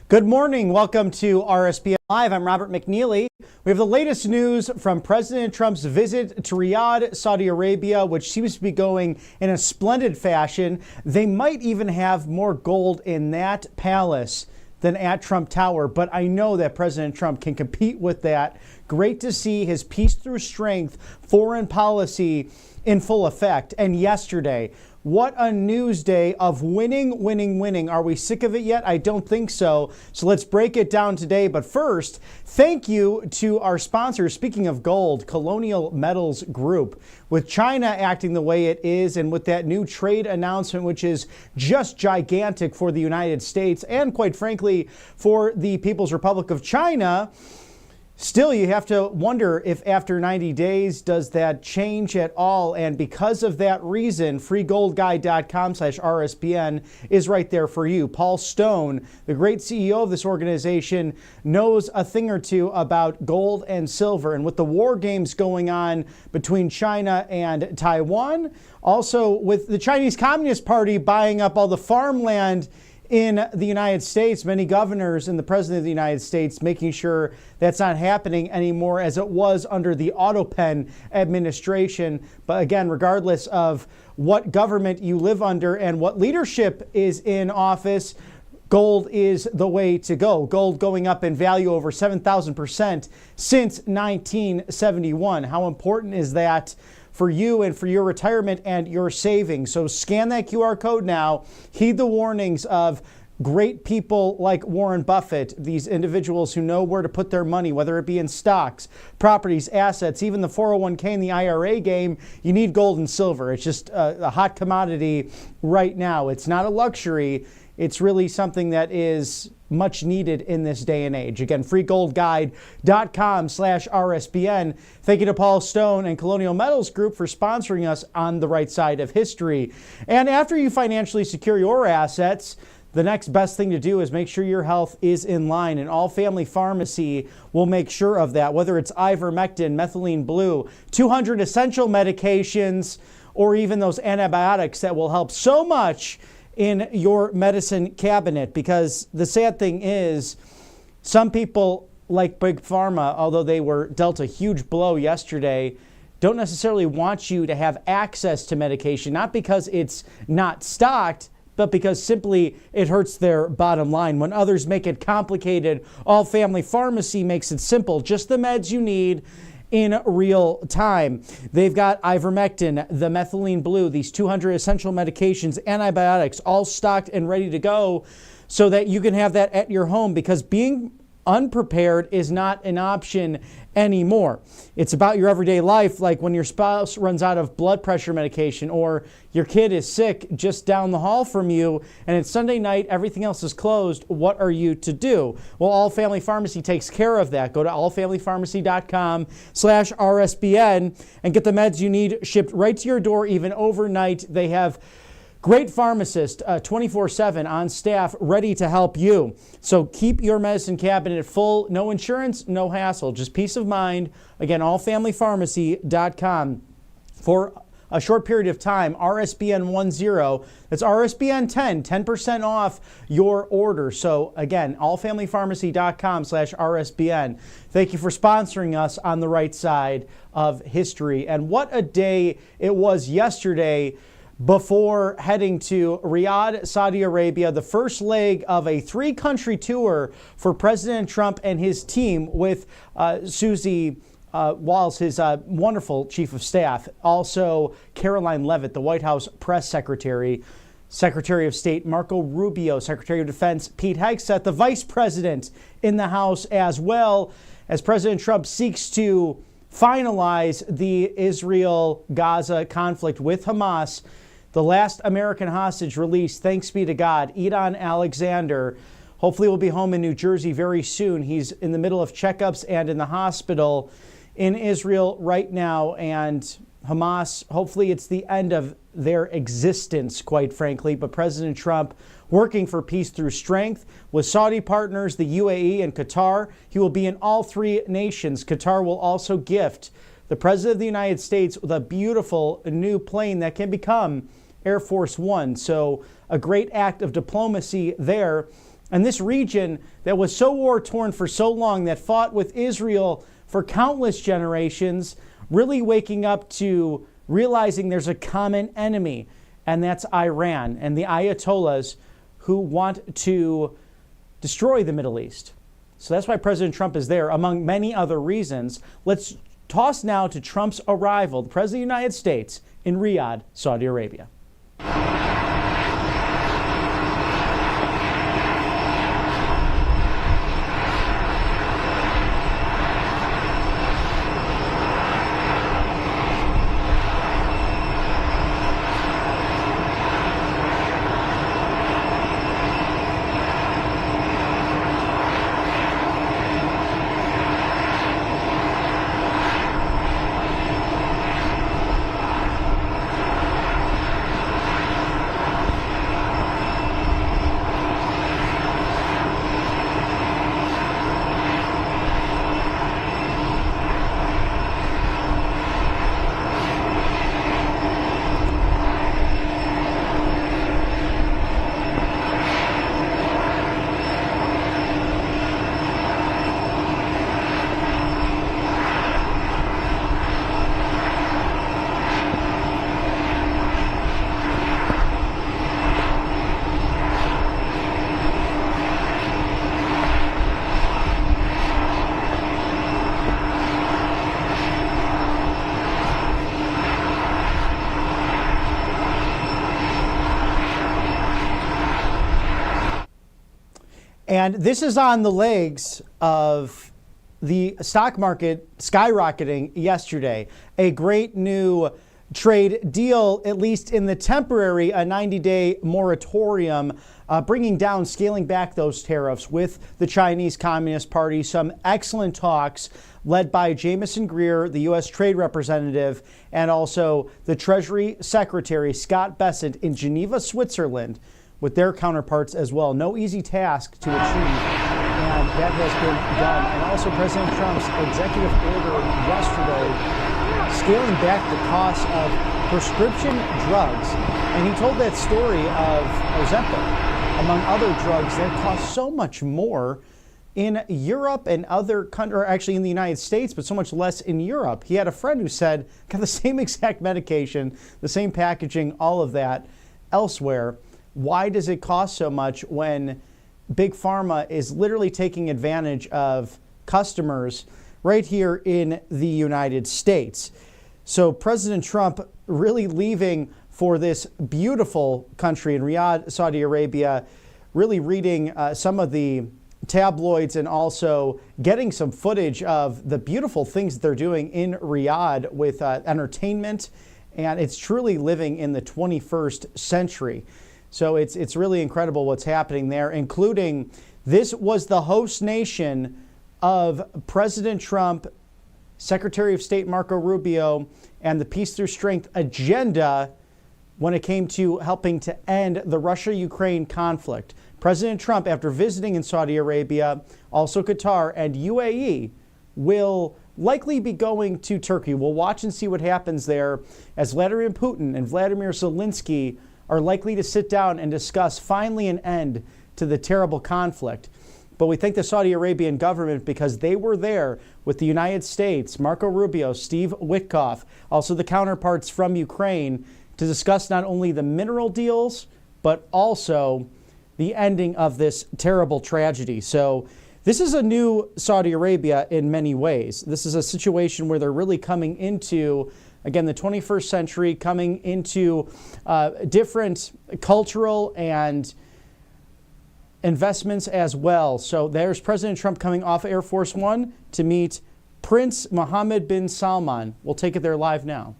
Good morning. Welcome to RSBN Live. I'm Robert McNeely. We have the latest news from President Trump's visit to Riyadh, Saudi Arabia, which seems to be going in a splendid fashion. They might even have more gold in that palace than at Trump Tower, but I know that President Trump can compete with that. Great to see his peace through strength foreign policy in full effect. And yesterday, what a news day of winning, winning, winning. Are we sick of it yet? I don't think so. So let's break it down today. But first, thank you to our sponsor. Speaking of gold, Colonial Metals Group. With China acting the way it is and with that new trade announcement, which is just gigantic for the United States and quite frankly, for the People's Republic of China, still, you have to wonder if after 90 days, does that change at all? And because of that reason, freegoldguide.com/RSBN is right there for you. Paul Stone, the great CEO of this organization, knows a thing or two about gold and silver. And with the war games going on between China and Taiwan, also with the Chinese Communist Party buying up all the farmland in the United States, many governors and the president of the United States making sure that's not happening anymore as it was under the Autopen administration. But again, regardless of what government you live under and what leadership is in office, gold is the way to go. Gold going up in value over 7,000% since 1971. How important is that for you and for your retirement and your savings? So scan that QR code now. Heed the warnings of great people like Warren Buffett, these individuals who know where to put their money, whether it be in stocks, properties, assets, even the 401k and the IRA game. You need gold and silver. It's just a hot commodity right now. It's not a luxury. It's really something that is much needed in this day and age. Again, freegoldguide.com/RSBN. Thank you to Paul Stone and Colonial Metals Group for sponsoring us on the right side of history. And after you financially secure your assets, the next best thing to do is make sure your health is in line. And All Family Pharmacy will make sure of that, whether it's ivermectin, methylene blue, 200 essential medications, or even those antibiotics that will help so much in your medicine cabinet. Because the sad thing is, some people like Big Pharma, although they were dealt a huge blow yesterday, don't necessarily want you to have access to medication, not because it's not stocked, but because simply it hurts their bottom line. When others make it complicated, All Family Pharmacy makes it simple. Just the meds you need in real time. They've got ivermectin, the methylene blue, these 200 essential medications, antibiotics, all stocked and ready to go so that you can have that at your home, because being unprepared is not an option anymore. It's about your everyday life, like when your spouse runs out of blood pressure medication or your kid is sick just down the hall from you and it's Sunday night, everything else is closed. What are you to do? Well, All Family Pharmacy takes care of that. Go to allfamilypharmacy.com/RSBN and get the meds you need shipped right to your door, even overnight. They have great pharmacist 24/7 on staff ready to help you. So keep your medicine cabinet full. No insurance, no hassle, just peace of mind. Again, allfamilypharmacy.com. For a short period of time, RSBN 10, that's RSBN 10% off your order. So again, allfamilypharmacy.com/RSBN. Thank you for sponsoring us on the right side of history. And what a day it was yesterday before heading to Riyadh, Saudi Arabia, the first leg of a 3-country tour for President Trump and his team with Susie Walls, his wonderful chief of staff, also Caroline Leavitt, the White House press secretary, Secretary of State Marco Rubio, Secretary of Defense Pete Hegseth, the vice president in the House, as well as President Trump seeks to finalize the Israel-Gaza conflict with Hamas. The last American hostage released, thanks be to God, Edon Alexander, hopefully will be home in New Jersey very soon. He's in the middle of checkups and in the hospital in Israel right now. And Hamas, hopefully it's the end of their existence, quite frankly. But President Trump working for peace through strength with Saudi partners, the UAE and Qatar. He will be in all 3 nations. Qatar will also gift the President of the United States with a beautiful new plane that can become Air Force One. So a great act of diplomacy there. And this region that was so war-torn for so long, that fought with Israel for countless generations, really waking up to realizing there's a common enemy, and that's Iran and the Ayatollahs who want to destroy the Middle East. So that's why President Trump is there, among many other reasons. Let's toss now to Trump's arrival, the President of the United States, in Riyadh, Saudi Arabia. And this is on the legs of the stock market skyrocketing yesterday. A great new trade deal, at least in the temporary, a 90-day moratorium, bringing down, scaling back those tariffs with the Chinese Communist Party. Some excellent talks led by Jamieson Greer, the U.S. Trade Representative, and also the Treasury Secretary, Scott Bessent, in Geneva, Switzerland, with their counterparts as well. No easy task to achieve, and that has been done. And also President Trump's executive order yesterday scaling back the cost of prescription drugs. And he told that story of Ozempic, among other drugs that cost so much more in Europe and other countries, or actually in the United States, but so much less in Europe. He had a friend who said, got the same exact medication, the same packaging, all of that elsewhere. Why does it cost so much when Big Pharma is literally taking advantage of customers right here in the United States? So President Trump really leaving for this beautiful country in Riyadh, Saudi Arabia, really reading some of the tabloids and also getting some footage of the beautiful things that they're doing in Riyadh with entertainment. And it's truly living in the 21st century. So it's really incredible what's happening there, including this was the host nation of President Trump, Secretary of State Marco Rubio, and the Peace Through Strength agenda when it came to helping to end the Russia-Ukraine conflict. President Trump, after visiting in Saudi Arabia, also Qatar and UAE, will likely be going to Turkey. We'll watch and see what happens there as Vladimir Putin and Vladimir Zelensky are likely to sit down and discuss finally an end to the terrible conflict. But we thank the Saudi Arabian government because they were there with the United States, Marco Rubio, Steve Witkoff, also the counterparts from Ukraine, to discuss not only the mineral deals, but also the ending of this terrible tragedy. So this is a new Saudi Arabia in many ways. This is a situation where they're really coming into, again, the 21st century, coming into different cultural and investments as well. So there's President Trump coming off Air Force One to meet Prince Mohammed bin Salman. We'll take it there live now.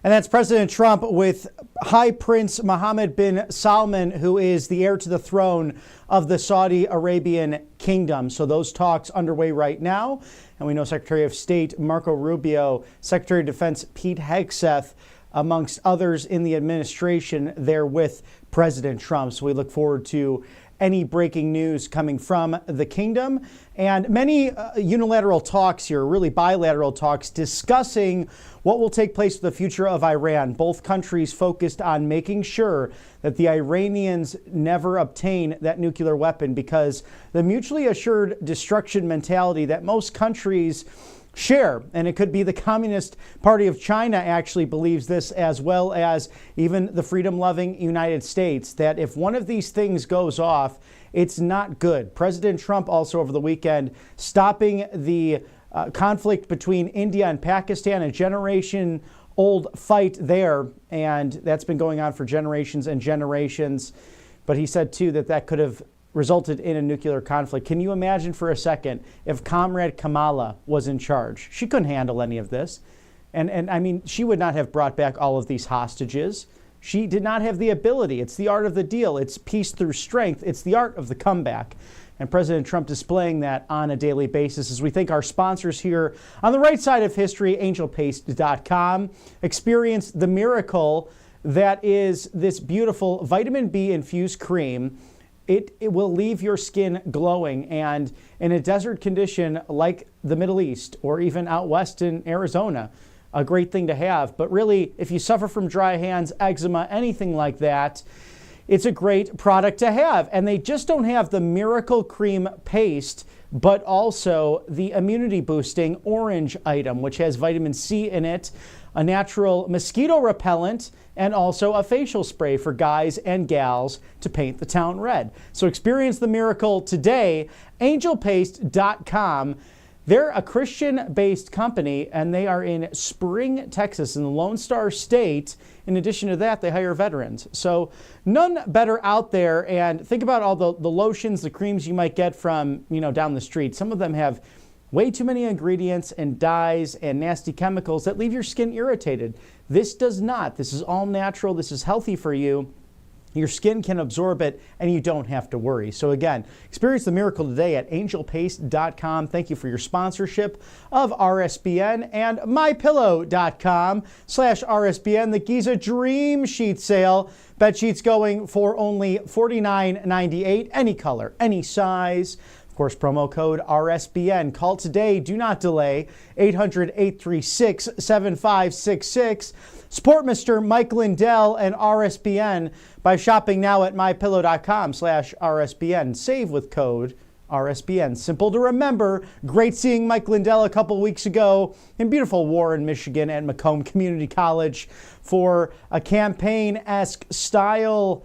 And that's President Trump with High Prince Mohammed bin Salman, who is the heir to the throne of the Saudi Arabian kingdom. So those talks underway right now. And we know Secretary of State Marco Rubio, Secretary of Defense Pete Hegseth, amongst others in the administration, there with President Trump. So we look forward to any breaking news coming from the kingdom, and many unilateral talks here, really bilateral talks, discussing what will take place with the future of Iran. Both countries focused on making sure that the Iranians never obtain that nuclear weapon, because the mutually assured destruction mentality that most countries share, and it could be the Communist Party of China actually believes this, as well as even the freedom-loving United States, that if one of these things goes off, it's not good. President Trump also over the weekend stopping the conflict between India and Pakistan, a generation-old fight there, and that's been going on for generations and generations. But he said, too, that could have resulted in a nuclear conflict. Can you imagine for a second if Comrade Kamala was in charge? She couldn't handle any of this. And I mean, she would not have brought back all of these hostages. She did not have the ability. It's the art of the deal. It's peace through strength. It's the art of the comeback. And President Trump displaying that on a daily basis, as we thank our sponsors here on the right side of history, angelpaste.com. Experience the miracle that is this beautiful vitamin B infused cream. It will leave your skin glowing, and in a desert condition like the Middle East or even out west in Arizona, a great thing to have. But really, if you suffer from dry hands, eczema, anything like that, it's a great product to have. And they just don't have the miracle cream paste, but also the immunity boosting orange item, which has vitamin C in it, a natural mosquito repellent, and also a facial spray for guys and gals to paint the town red. So experience the miracle today. Angelpaste.com. They're a Christian-based company, and they are in Spring, Texas, in the Lone Star State. In addition to that, they hire veterans. So none better out there. And think about all the lotions, the creams you might get from, down the street. Some of them have way too many ingredients and dyes and nasty chemicals that leave your skin irritated. This does not. This is all natural. This is healthy for you. Your skin can absorb it, and you don't have to worry. So again, experience the miracle today at angelpaste.com. Thank you for your sponsorship of RSBN, and mypillow.com/RSBN. The Giza Dream Sheet Sale. Bed sheets going for only $49.98. Any color, any size. Of course, promo code RSBN. Call today. Do not delay. 800-836-7566. Support Mr. Mike Lindell and RSBN by shopping now at mypillow.com/RSBN. Save with code RSBN. Simple to remember. Great seeing Mike Lindell a couple weeks ago in beautiful Warren, Michigan at Macomb Community College for a campaign-esque style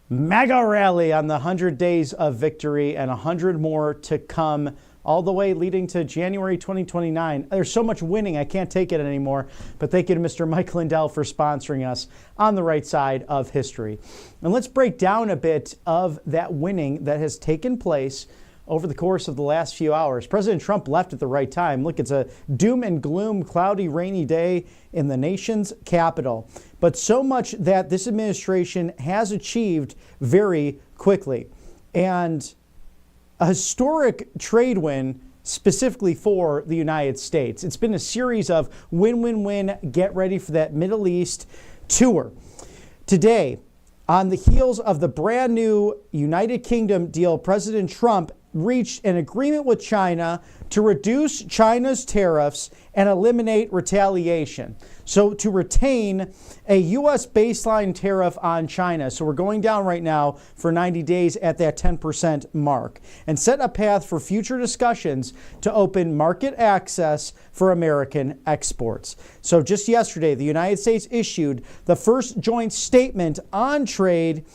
mega rally on the 100 Days of Victory, and 100 more to come, all the way leading to January 2029. There's so much winning, I can't take it anymore. But thank you to Mr. Mike Lindell for sponsoring us on the right side of history. And let's break down a bit of that winning that has taken place over the course of the last few hours. President Trump left at the right time. Look, it's a doom and gloom, cloudy, rainy day in the nation's capital. But so much that this administration has achieved very quickly. And a historic trade win specifically for the United States. It's been a series of win-win-win, get ready for that Middle East tour. Today, on the heels of the brand new United Kingdom deal, President Trump reached an agreement with China to reduce China's tariffs and eliminate retaliation. So to retain a U.S. baseline tariff on China. So we're going down right now for 90 days at that 10% mark, and set a path for future discussions to open market access for American exports. So just yesterday, the United States issued the first joint statement on trade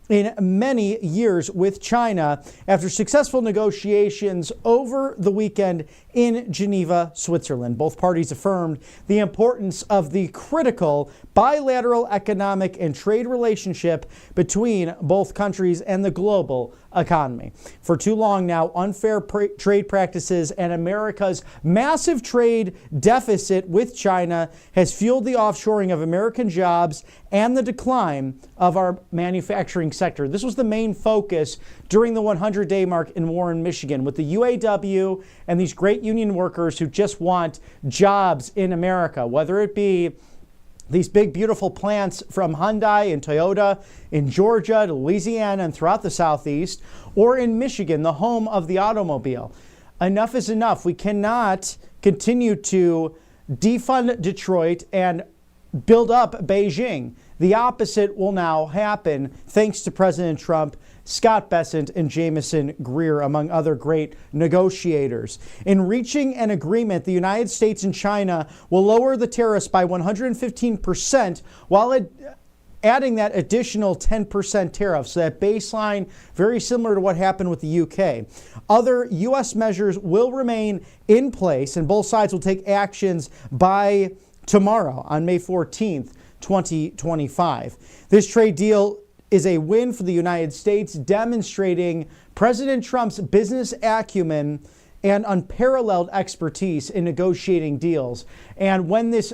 in many years with China after successful negotiations over the weekend in Geneva, Switzerland. Both parties affirmed the importance of the critical bilateral economic and trade relationship between both countries and the global economy. For too long now, unfair trade practices and America's massive trade deficit with China has fueled the offshoring of American jobs and the decline of our manufacturing sector. This was the main focus during the 100-day mark in Warren, Michigan, with the UAW and these great union workers who just want jobs in America, whether it be these big, beautiful plants from Hyundai and Toyota in Georgia to Louisiana and throughout the Southeast, or in Michigan, the home of the automobile. Enough is enough. We cannot continue to defund Detroit and build up Beijing. The opposite will now happen thanks to President Trump, Scott Bessent, and Jameson Greer, among other great negotiators. In reaching an agreement, the United States and China will lower the tariffs by 115% while adding that additional 10% tariff. So that baseline, very similar to what happened with the UK. Other U.S. measures will remain in place, and both sides will take actions by tomorrow on May 14th, 2025. This trade deal is a win for the United States, demonstrating President Trump's business acumen and unparalleled expertise in negotiating deals. And when this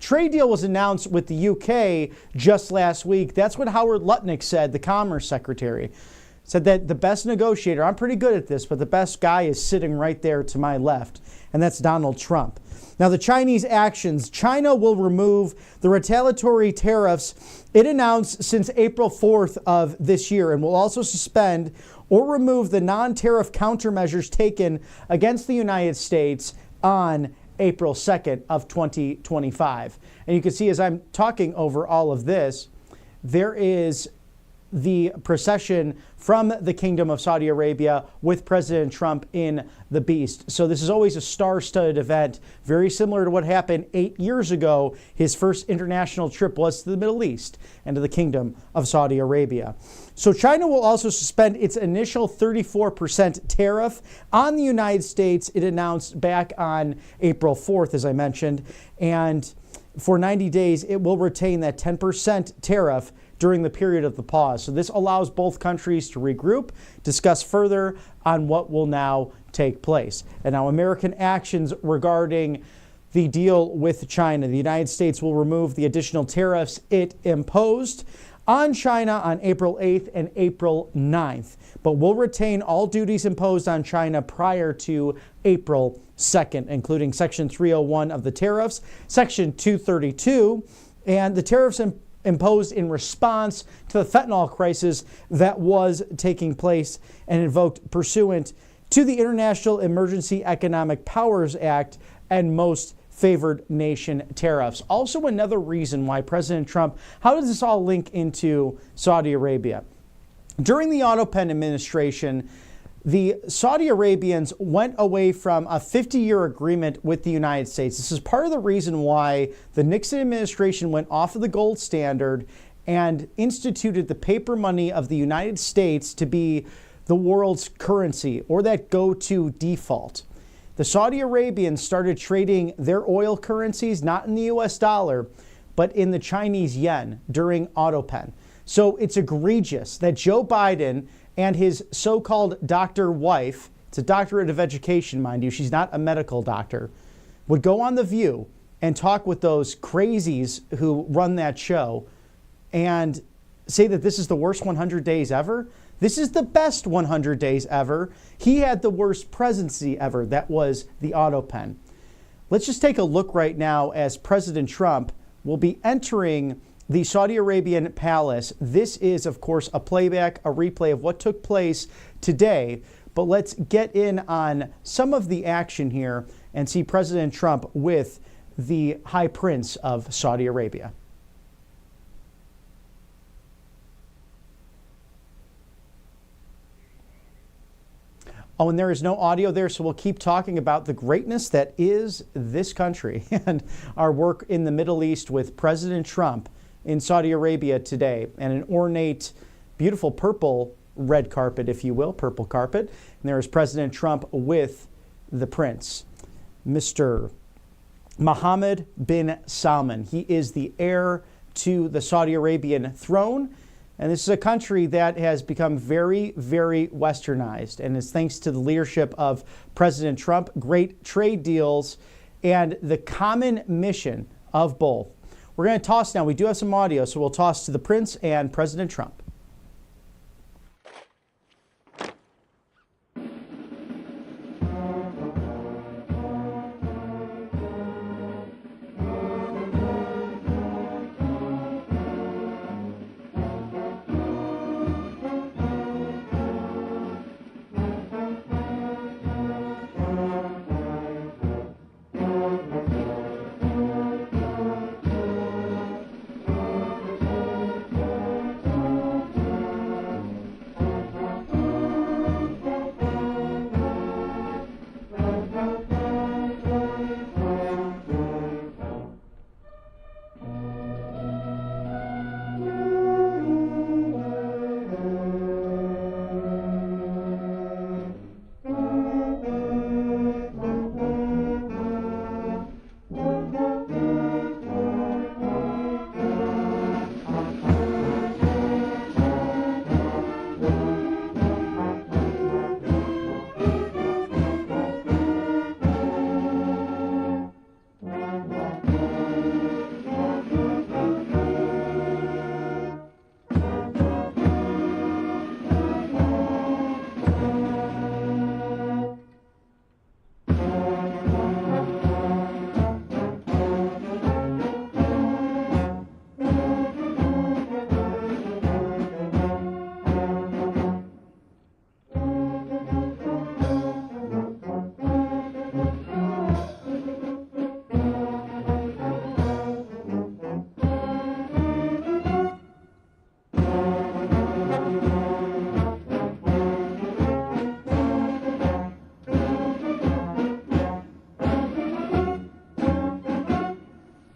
trade deal was announced with the UK just last week, that's what Howard Lutnick said, the Commerce Secretary. Said that the best negotiator, I'm pretty good at this, but the best guy is sitting right there to my left, and that's Donald Trump. Now, the Chinese actions, China will remove the retaliatory tariffs it announced since April 4th of this year, and will also suspend or remove the non-tariff countermeasures taken against the United States on April 2nd of 2025. And you can see as I'm talking over all of this, there is the procession from the Kingdom of Saudi Arabia with President Trump in the Beast. So this is always a star-studded event, very similar to what happened 8 years ago. His first international trip was to the Middle East and to the Kingdom of Saudi Arabia. So China will also suspend its initial 34% tariff on the United States. It announced back on April 4th, as I mentioned, and for 90 days, it will retain that 10% tariff during the period of the pause. So this allows both countries to regroup, discuss further on what will now take place. And now American actions regarding the deal with China. The United States will remove the additional tariffs it imposed on China on April 8th and April 9th, but will retain all duties imposed on China prior to April 2nd, including Section 301 of the tariffs, Section 232, and the tariffs imposed in response to the fentanyl crisis that was taking place and invoked pursuant to the International Emergency Economic Powers Act and most favored nation tariffs. Also, another reason why President Trump, how does this all link into Saudi Arabia? During the Otto-Penn administration, the Saudi Arabians went away from a 50-year agreement with the United States. This is part of the reason why the Nixon administration went off of the gold standard and instituted the paper money of the United States to be the world's currency, or that go-to default. The Saudi Arabians started trading their oil currencies not in the US dollar, but in the Chinese yen during Otto-Penn. So it's egregious that Joe Biden and his so-called doctor wife, it's a doctorate of education, mind you, she's not a medical doctor, would go on The View and talk with those crazies who run that show and say that this is the worst 100 days ever. This is the best 100 days ever. He had the worst presidency ever. That was the Otto-Penn. Let's just take a look right now as President Trump will be entering the Saudi Arabian palace. This is, of course, a playback, a replay of what took place today. But let's get in on some of the action here and see President Trump with the High Prince of Saudi Arabia. Oh, and there is no audio there, so we'll keep talking about the greatness that is this country and our work in the Middle East with President Trump in Saudi Arabia today, and an ornate, beautiful purple red carpet, if you will, purple carpet. And there is President Trump with the Prince. Mr. Mohammed bin Salman. He is the heir to the Saudi Arabian throne. And this is a country that has become very, very westernized. And it's thanks to the leadership of President Trump, great trade deals, and the common mission of both. We're going to toss now. We do have some audio, so we'll toss to the Prince and President Trump.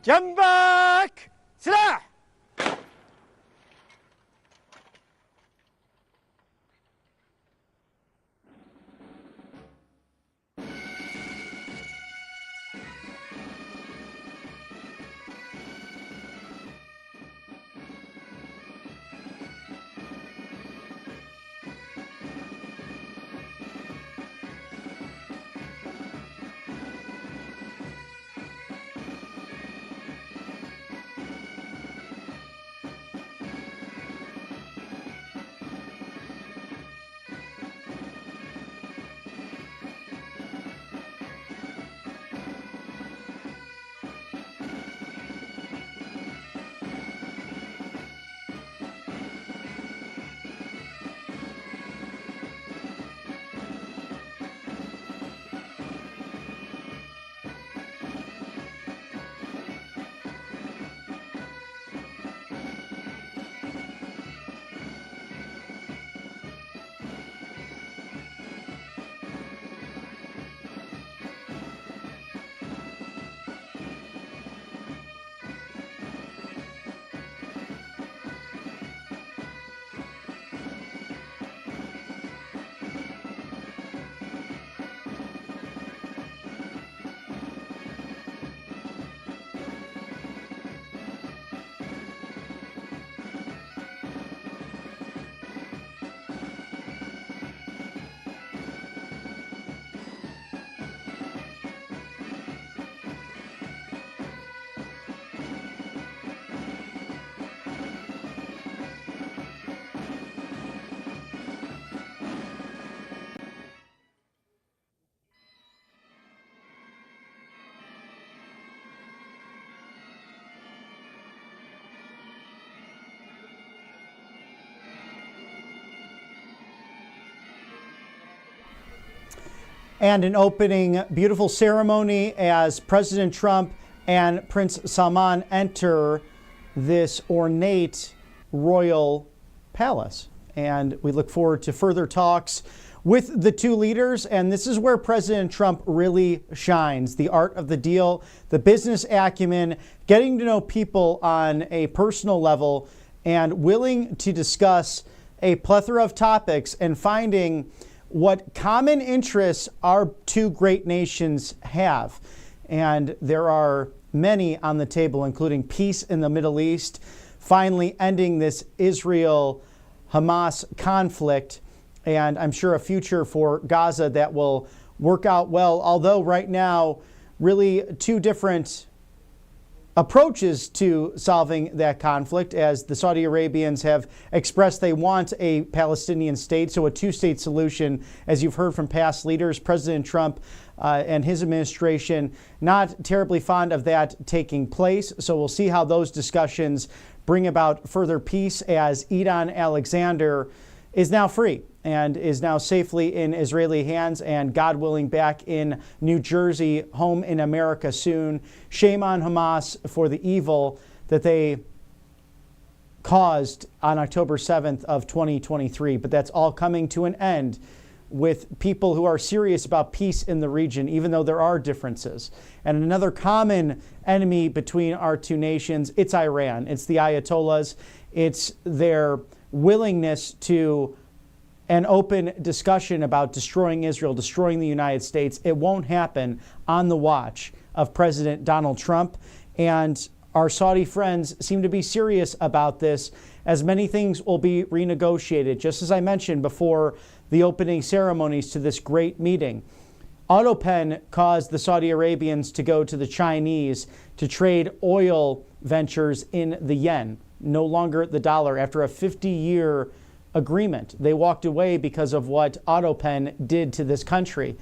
جنبك سلاح. And an opening beautiful ceremony as President Trump and Prince Salman enter this ornate royal palace. And we look forward to further talks with the two leaders. And this is where President Trump really shines: the art of the deal, the business acumen, getting to know people on a personal level, and willing to discuss a plethora of topics and finding what common interests our two great nations have. And there are many on the table, including peace in the Middle East, finally ending this Israel-Hamas conflict, and I'm sure a future for Gaza that will work out well, although right now, really two different approaches to solving that conflict, as the Saudi Arabians have expressed they want a Palestinian state, so a two-state solution, as you've heard from past leaders. President Trump and his administration not terribly fond of that taking place, so we'll see how those discussions bring about further peace, as Edon Alexander is now free and is now safely in Israeli hands and, God willing, back in New Jersey, home in America soon. Shame on Hamas for the evil that they caused on October 7th of 2023. But that's all coming to an end with people who are serious about peace in the region, even though there are differences. And another common enemy between our two nations, it's Iran. It's the Ayatollahs. It's their willingness to an open discussion about destroying Israel, destroying the United States. It won't happen on the watch of President Donald Trump. And our Saudi friends seem to be serious about this, as many things will be renegotiated. Just as I mentioned before the opening ceremonies to this great meeting, AutoPen caused the Saudi Arabians to go to the Chinese to trade oil ventures in the yen, no longer the dollar, after a 50-year agreement. They walked away because of what AutoPen did to this country.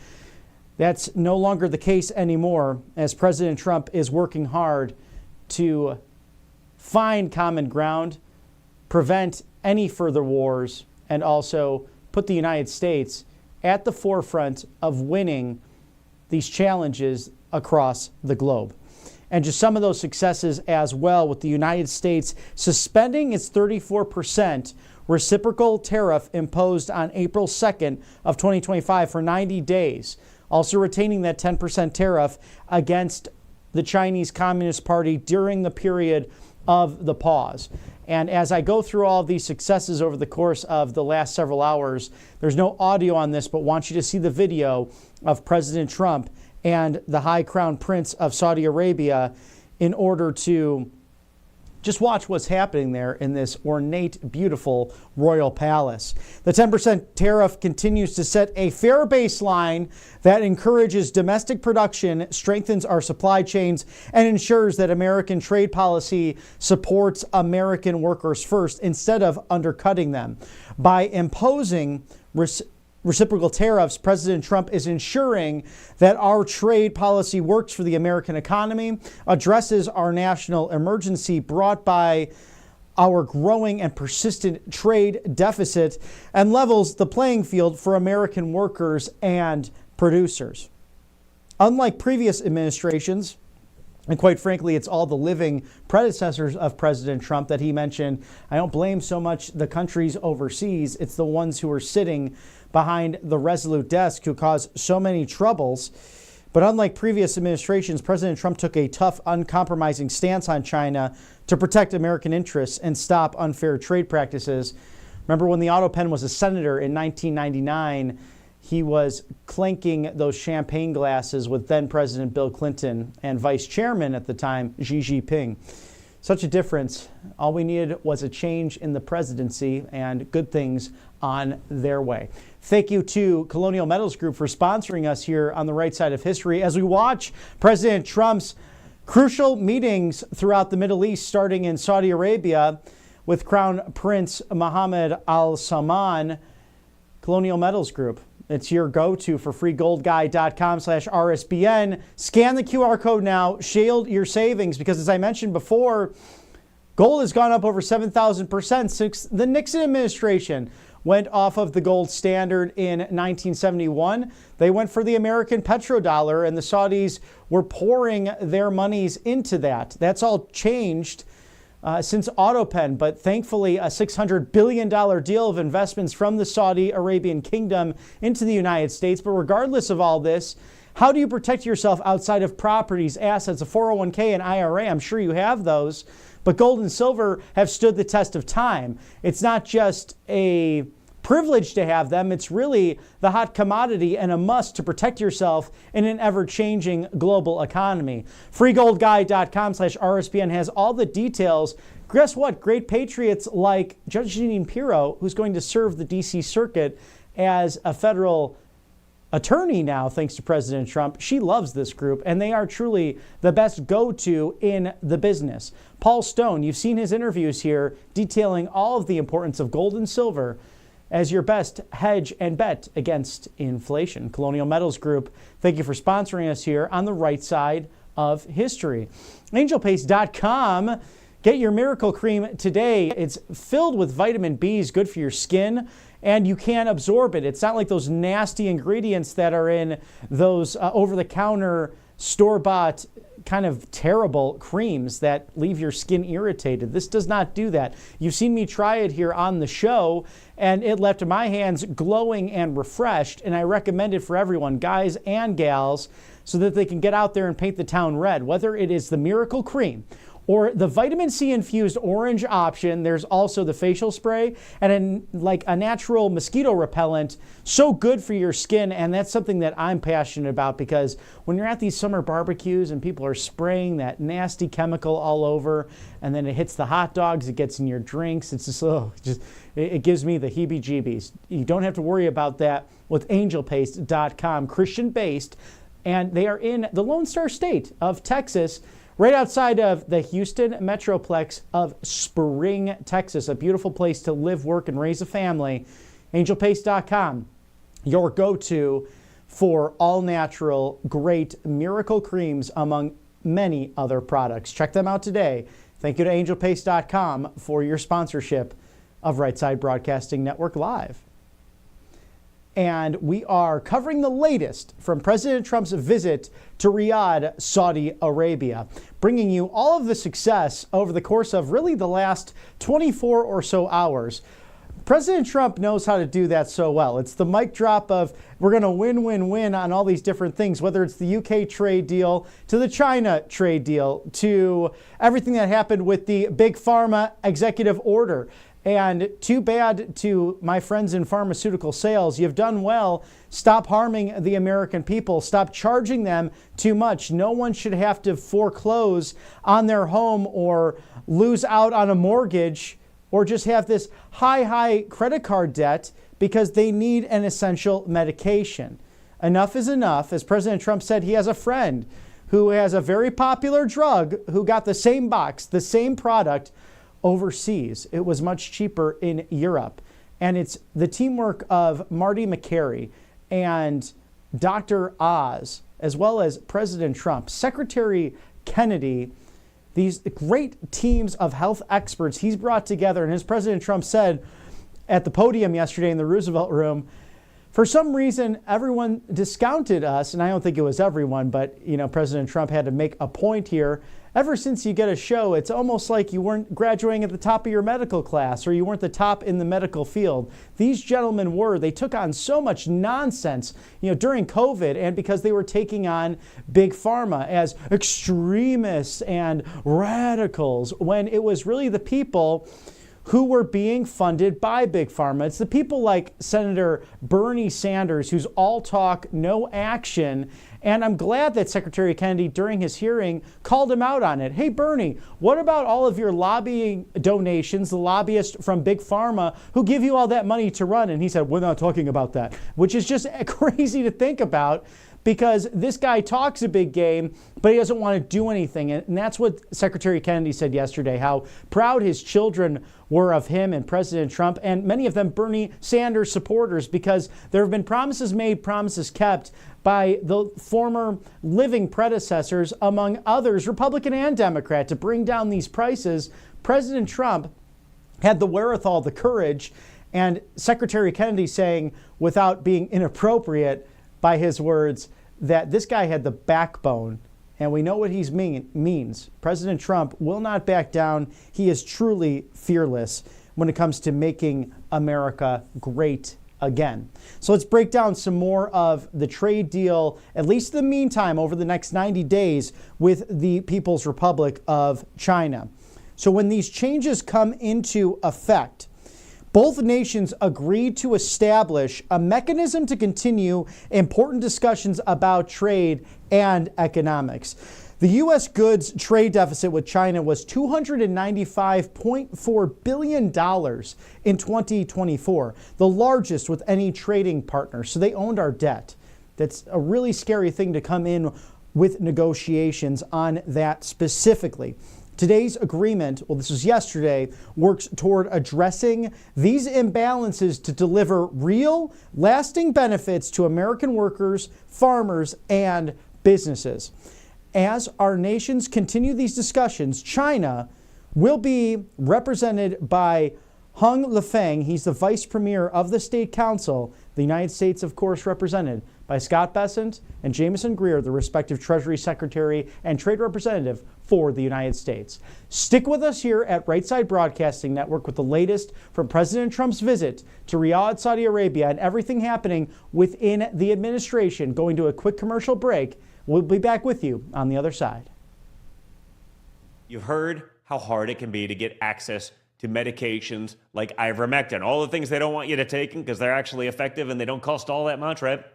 That's no longer the case anymore, as President Trump is working hard to find common ground, prevent any further wars, and also put the United States at the forefront of winning these challenges across the globe. And just some of those successes as well, with the United States suspending its 34% reciprocal tariff imposed on April 2nd of 2025 for 90 days, also retaining that 10% tariff against the Chinese Communist Party during the period of the pause. And as I go through all of these successes over the course of the last several hours, there's no audio on this, but want you to see the video of President Trump and the High Crown Prince of Saudi Arabia in order to just watch what's happening there in this ornate, beautiful royal palace. The 10% tariff continues to set a fair baseline that encourages domestic production, strengthens our supply chains, and ensures that American trade policy supports American workers first instead of undercutting them. By imposing reciprocal tariffs, President Trump is ensuring that our trade policy works for the American economy, addresses our national emergency brought by our growing and persistent trade deficit, and levels the playing field for American workers and producers. Unlike previous administrations, and quite frankly, it's all the living predecessors of President Trump that he mentioned, I don't blame so much the countries overseas. It's the ones who are sitting behind the resolute desk who cause so many troubles. But unlike previous administrations, President Trump took a tough, uncompromising stance on China to protect American interests and stop unfair trade practices. Remember when the AutoPen was a senator in 1999, he was clanking those champagne glasses with then President Bill Clinton and Vice Chairman at the time, Xi Jinping. Such a difference. All we needed was a change in the presidency, and good things on their way. Thank you to Colonial Metals Group for sponsoring us here on the right side of history as we watch President Trump's crucial meetings throughout the Middle East, starting in Saudi Arabia with Crown Prince Mohammed Al Salman. Colonial Metals Group. It's your go-to for freegoldguy.com/RSBN. Scan the QR code now. Shield your savings, because as I mentioned before, gold has gone up over 7,000% since the Nixon administration went off of the gold standard in 1971. They went for the American petrodollar, and the Saudis were pouring their monies into that. That's all changed since AutoPen, but thankfully a $600 billion deal of investments from the Saudi Arabian kingdom into the United States. But regardless of all this, how do you protect yourself outside of properties, assets, a 401k, and IRA? I'm sure you have those. But gold and silver have stood the test of time. It's not just a privileged to have them. It's really the hot commodity and a must to protect yourself in an ever-changing global economy. freegoldguy.com/RSBN has all the details. Guess what? Great patriots like Judge Jeanine Pirro, who's going to serve the D.C. Circuit as a federal attorney now, thanks to President Trump. She loves this group, and they are truly the best go-to in the business. Paul Stone, you've seen his interviews here detailing all of the importance of gold and silver as your best hedge and bet against inflation. Colonial Metals Group, thank you for sponsoring us here on the right side of history. AngelPaste.com. Get your miracle cream today. It's filled with vitamin B's, good for your skin, and you can absorb it. It's not like those nasty ingredients that are in those over-the-counter, store-bought, kind of terrible creams that leave your skin irritated. This does not do that. You've seen me try it here on the show, and it left my hands glowing and refreshed, and I recommend it for everyone, guys and gals, so that they can get out there and paint the town red. Whether it is the miracle cream or the vitamin C infused orange option, there's also the facial spray and a natural mosquito repellent. So good for your skin, and that's something that I'm passionate about, because when you're at these summer barbecues and people are spraying that nasty chemical all over, and then it hits the hot dogs, it gets in your drinks, it's just it gives me the heebie-jeebies. You don't have to worry about that with AngelPaste.com, Christian-based, and they are in the Lone Star State of Texas, right outside of the Houston Metroplex of Spring, Texas, a beautiful place to live, work, and raise a family. AngelPaste.com, your go-to for all-natural, great miracle creams, among many other products. Check them out today. Thank you to AngelPaste.com for your sponsorship of Right Side Broadcasting Network Live. And we are covering the latest from President Trump's visit to Riyadh, Saudi Arabia, bringing you all of the success over the course of really the last 24 or so hours. President Trump knows how to do that so well. It's the mic drop of we're going to win, win, win on all these different things, whether it's the UK trade deal, to the China trade deal, to everything that happened with the Big Pharma executive order. And too bad to my friends in pharmaceutical sales. You've done well. Stop harming the American people. Stop charging them too much. No one should have to foreclose on their home or lose out on a mortgage or just have this high credit card debt because they need an essential medication. Enough is enough. As President Trump said, he has a friend who has a very popular drug who got the same box, the same product, overseas. It was much cheaper in Europe. And it's the teamwork of Marty McCary and Dr. Oz, as well as President Trump, Secretary Kennedy, these great teams of health experts he's brought together. And as President Trump said at the podium yesterday in the Roosevelt Room, for some reason, everyone discounted us, and I don't think it was everyone, but President Trump had to make a point here. Ever since you get a show, it's almost like you weren't graduating at the top of your medical class or you weren't the top in the medical field. These gentlemen were. They took on so much nonsense, during COVID, and because they were taking on Big Pharma as extremists and radicals, when it was really the people who were being funded by Big Pharma. It's the people like Senator Bernie Sanders, who's all talk, no action. And I'm glad that Secretary Kennedy, during his hearing, called him out on it. Hey, Bernie, what about all of your lobbying donations, the lobbyists from Big Pharma who give you all that money to run? And he said, we're not talking about that, which is just crazy to think about, because this guy talks a big game, but he doesn't want to do anything. And that's what Secretary Kennedy said yesterday, how proud his children were of him and President Trump, and many of them Bernie Sanders supporters, because there have been promises made, promises kept by the former living predecessors, among others, Republican and Democrat, to bring down these prices. President Trump had the wherewithal, the courage, and Secretary Kennedy saying, without being inappropriate by his words, that this guy had the backbone, and we know what he means. President Trump will not back down. He is truly fearless when it comes to making America great again. So let's break down some more of the trade deal, at least in the meantime, over the next 90 days with the People's Republic of China. So when these changes come into effect, both nations agreed to establish a mechanism to continue important discussions about trade and economics. The U.S. goods trade deficit with China was $295.4 billion in 2024, the largest with any trading partner. So they owned our debt. That's a really scary thing to come in with negotiations on that specifically. Today's agreement, well, this was yesterday, works toward addressing these imbalances to deliver real, lasting benefits to American workers, farmers, and businesses. As our nations continue these discussions, China will be represented by Hung Lefeng. He's the vice premier of the State Council. The United States, of course, represented by Scott Bessent and Jameson Greer, the respective Treasury Secretary and Trade Representative for the United States. Stick with us here at Right Side Broadcasting Network with the latest from President Trump's visit to Riyadh, Saudi Arabia, and everything happening within the administration. Going to a quick commercial break. We'll be back with you on the other side. You've heard how hard it can be to get access to medications like ivermectin, all the things they don't want you to take because they're actually effective and they don't cost all that much, right?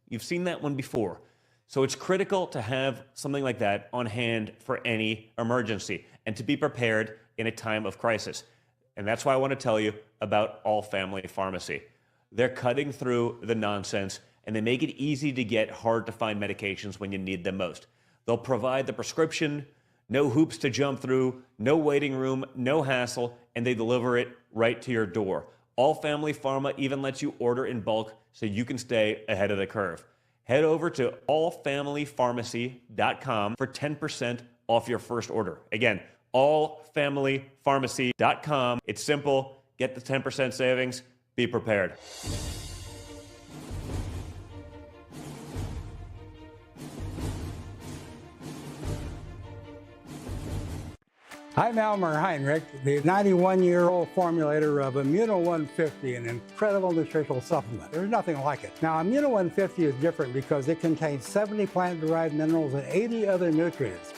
You've seen that one before. So it's critical to have something like that on hand for any emergency and to be prepared in a time of crisis. And that's why I want to tell you about All Family Pharmacy. They're cutting through the nonsense and they make it easy to get hard to find medications when you need them most. They'll provide the prescription, no hoops to jump through, no waiting room, no hassle, and they deliver it right to your door. All Family Pharma even lets you order in bulk so you can stay ahead of the curve. Head over to allfamilypharmacy.com for 10% off your first order. Again, allfamilypharmacy.com. It's simple. Get the 10% savings. Be prepared. I'm Elmer Heinrich, the 91-year-old formulator of Immuno 150, an incredible nutritional supplement. There's nothing like it. Now, Immuno 150 is different because it contains 70 plant-derived minerals and 80 other nutrients.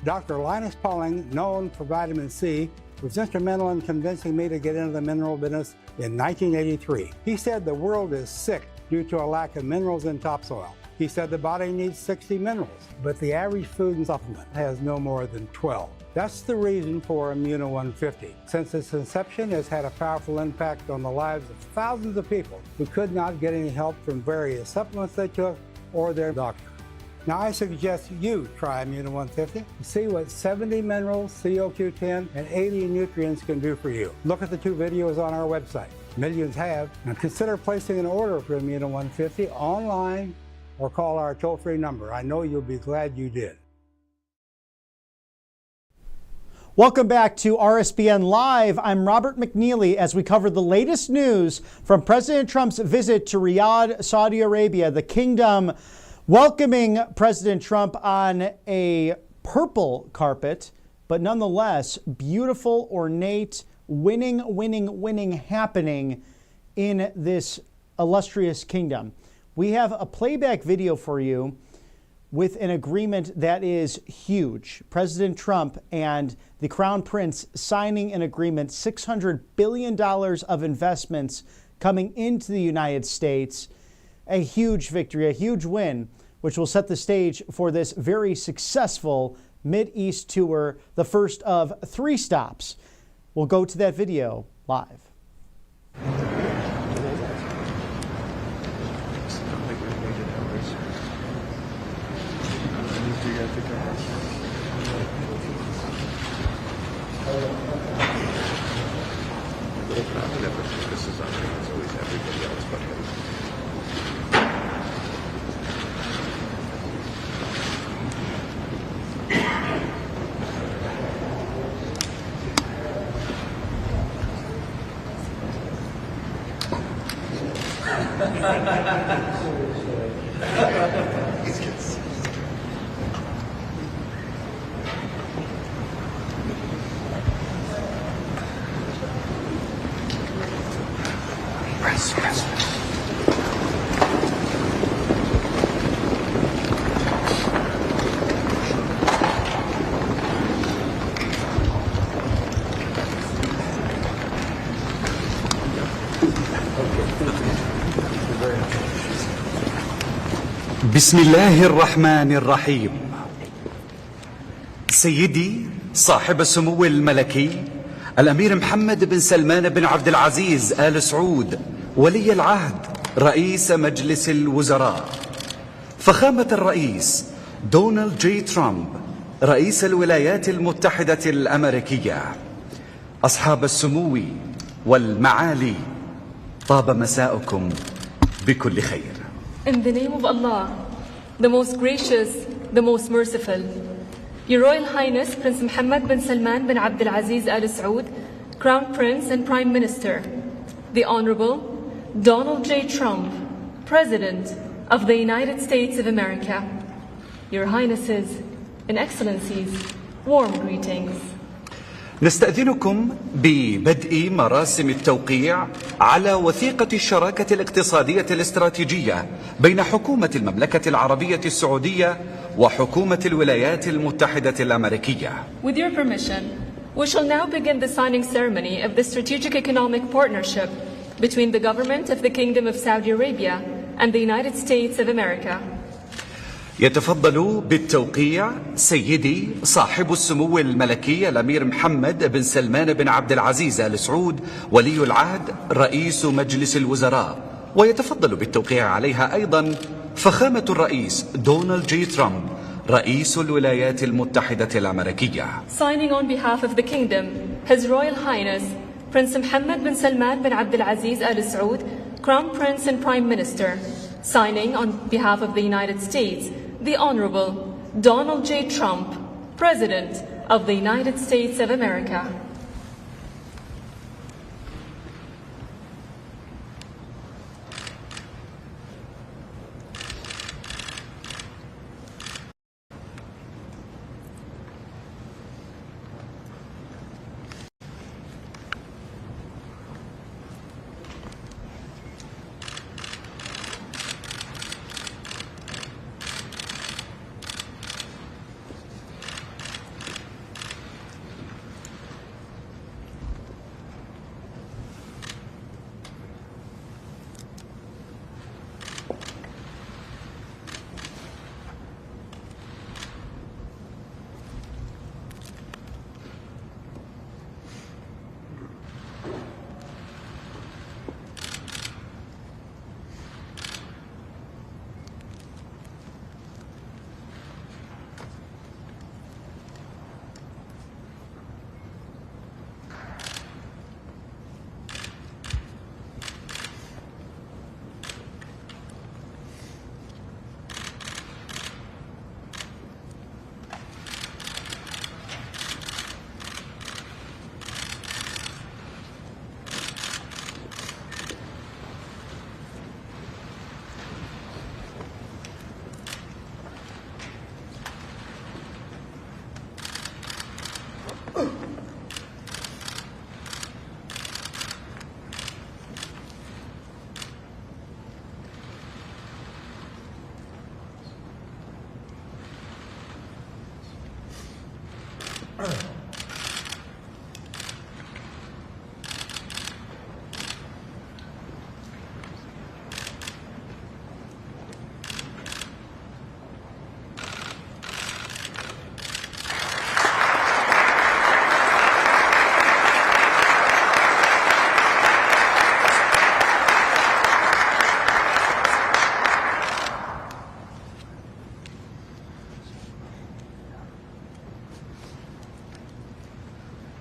Dr. Linus Pauling, known for vitamin C, was instrumental in convincing me to get into the mineral business in 1983. He said the world is sick due to a lack of minerals in topsoil. He said the body needs 60 minerals, but the average food and supplement has no more than 12. That's the reason for Immuno 150. Since its inception, it's had a powerful impact on the lives of thousands of people who could not get any help from various supplements they took or their doctor. Now, I suggest you try Immuno 150 to see what 70 minerals, CoQ10, and 80 nutrients can do for you. Look at the 2 videos on our website. Millions have. Now, consider placing an order for Immuno 150 online or call our toll-free number. I know you'll be glad you did. Welcome back to RSBN Live. I'm Robert McNeely as we cover the latest news from President Trump's visit to Riyadh, Saudi Arabia, the kingdom welcoming President Trump on a purple carpet, but nonetheless beautiful, ornate, winning happening in this illustrious kingdom. We have a playback video for you with an agreement that is huge. President Trump and the Crown Prince signing an agreement, $600 billion of investments coming into the United States. A huge victory, a huge win, which will set the stage for this very successful Mid-East tour, the first of 3 stops. We'll go to that video live. This is it's always everybody else but him. بسم الله الرحمن الرحيم. سيدي صاحب السمو الملكي الأمير محمد بن سلمان بن عبد العزيز آل سعود ولي العهد رئيس مجلس الوزراء، فخامة الرئيس دونالد جي ترامب رئيس الولايات المتحدة الأمريكية، أصحاب السمو والمعالي، طاب مساؤكم بكل خير. In the name of Allah, the most gracious, the most merciful, Your Royal Highness Prince Mohammed bin Salman bin Abdul Aziz Al Saud, Crown Prince and Prime Minister, the Honorable Donald J. Trump, President of the United States of America, Your Highnesses and Excellencies, warm greetings. نستأذنكم ببدء مراسم التوقيع على وثيقة الشراكة الاقتصادية الاستراتيجية بين حكومة المملكة العربية السعودية وحكومة الولايات المتحدة الأمريكية. With your permission, we shall now begin the signing ceremony of the strategic economic partnership between the government of the Kingdom of Saudi Arabia and the United States of America. يتفضل بالتوقيع سيدي صاحب السمو الملكي الأمير محمد بن سلمان بن عبد العزيز آل سعود ولي العهد رئيس مجلس الوزراء، ويتفضل بالتوقيع عليها أيضا فخامة الرئيس دونالد جي ترامب رئيس الولايات المتحدة الأمريكية. Signing on behalf of the Kingdom, His Royal Highness Prince Mohammed bin Salman bin Abdul Aziz Al Saud, Crown Prince and Prime Minister. Signing on behalf of the United States, the Honorable Donald J. Trump, President of the United States of America.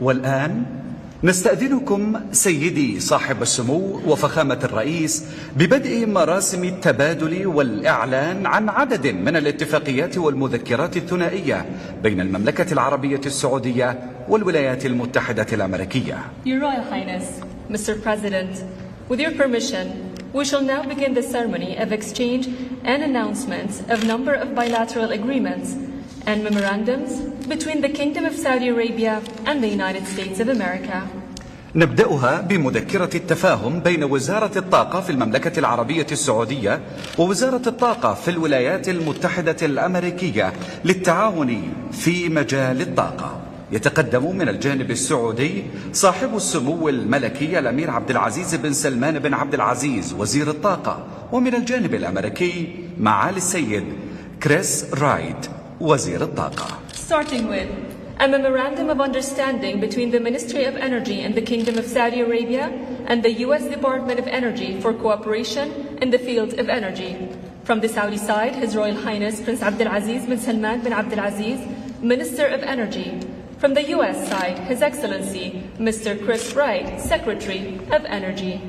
والآن نستأذنكم سيدي صاحب السمو وفخامة الرئيس ببدء مراسم التبادل والإعلان عن عدد من الاتفاقيات والمذكرات الثنائية بين المملكة العربية السعودية والولايات المتحدة الأمريكية. Your Royal Highness, Mr. President, with your permission, we shall now begin the ceremony of exchange and announcements of number of bilateral agreements and memorandums between the Kingdom of Saudi Arabia and the United States of America. نبدأها بمذكرة التفاهم بين وزارة الطاقة في المملكة العربية السعودية ووزارة الطاقة في الولايات المتحدة الأمريكية للتعاون في مجال الطاقة. يتقدم من الجانب السعودي صاحب السمو الملكي الأمير عبد العزيز بن سلمان بن عبد العزيز وزير الطاقة، ومن الجانب الأمريكي معالي السيد كريس رايد وزير الطاقة. Starting with a memorandum of understanding between the Ministry of Energy and the Kingdom of Saudi Arabia and the U.S. Department of Energy for cooperation in the field of energy. From the Saudi side, His Royal Highness Prince Abdulaziz bin Salman bin Abdulaziz, Minister of Energy. From the U.S. side, His Excellency Mr. Chris Wright, Secretary of Energy.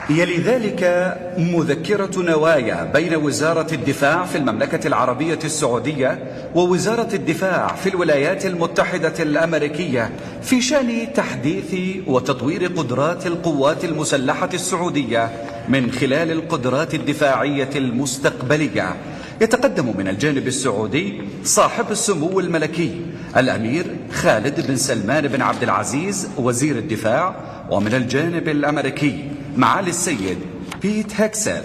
يلي ذلك مذكرة نوايا بين وزارة الدفاع في المملكة العربية السعودية ووزارة الدفاع في الولايات المتحدة الأمريكية في شأن تحديث وتطوير قدرات القوات المسلحة السعودية من خلال القدرات الدفاعية المستقبلية. يتقدم من الجانب السعودي صاحب السمو الملكي الأمير خالد بن سلمان بن عبد العزيز وزير الدفاع، ومن الجانب الأمريكي معالي السيد بيت هيكسل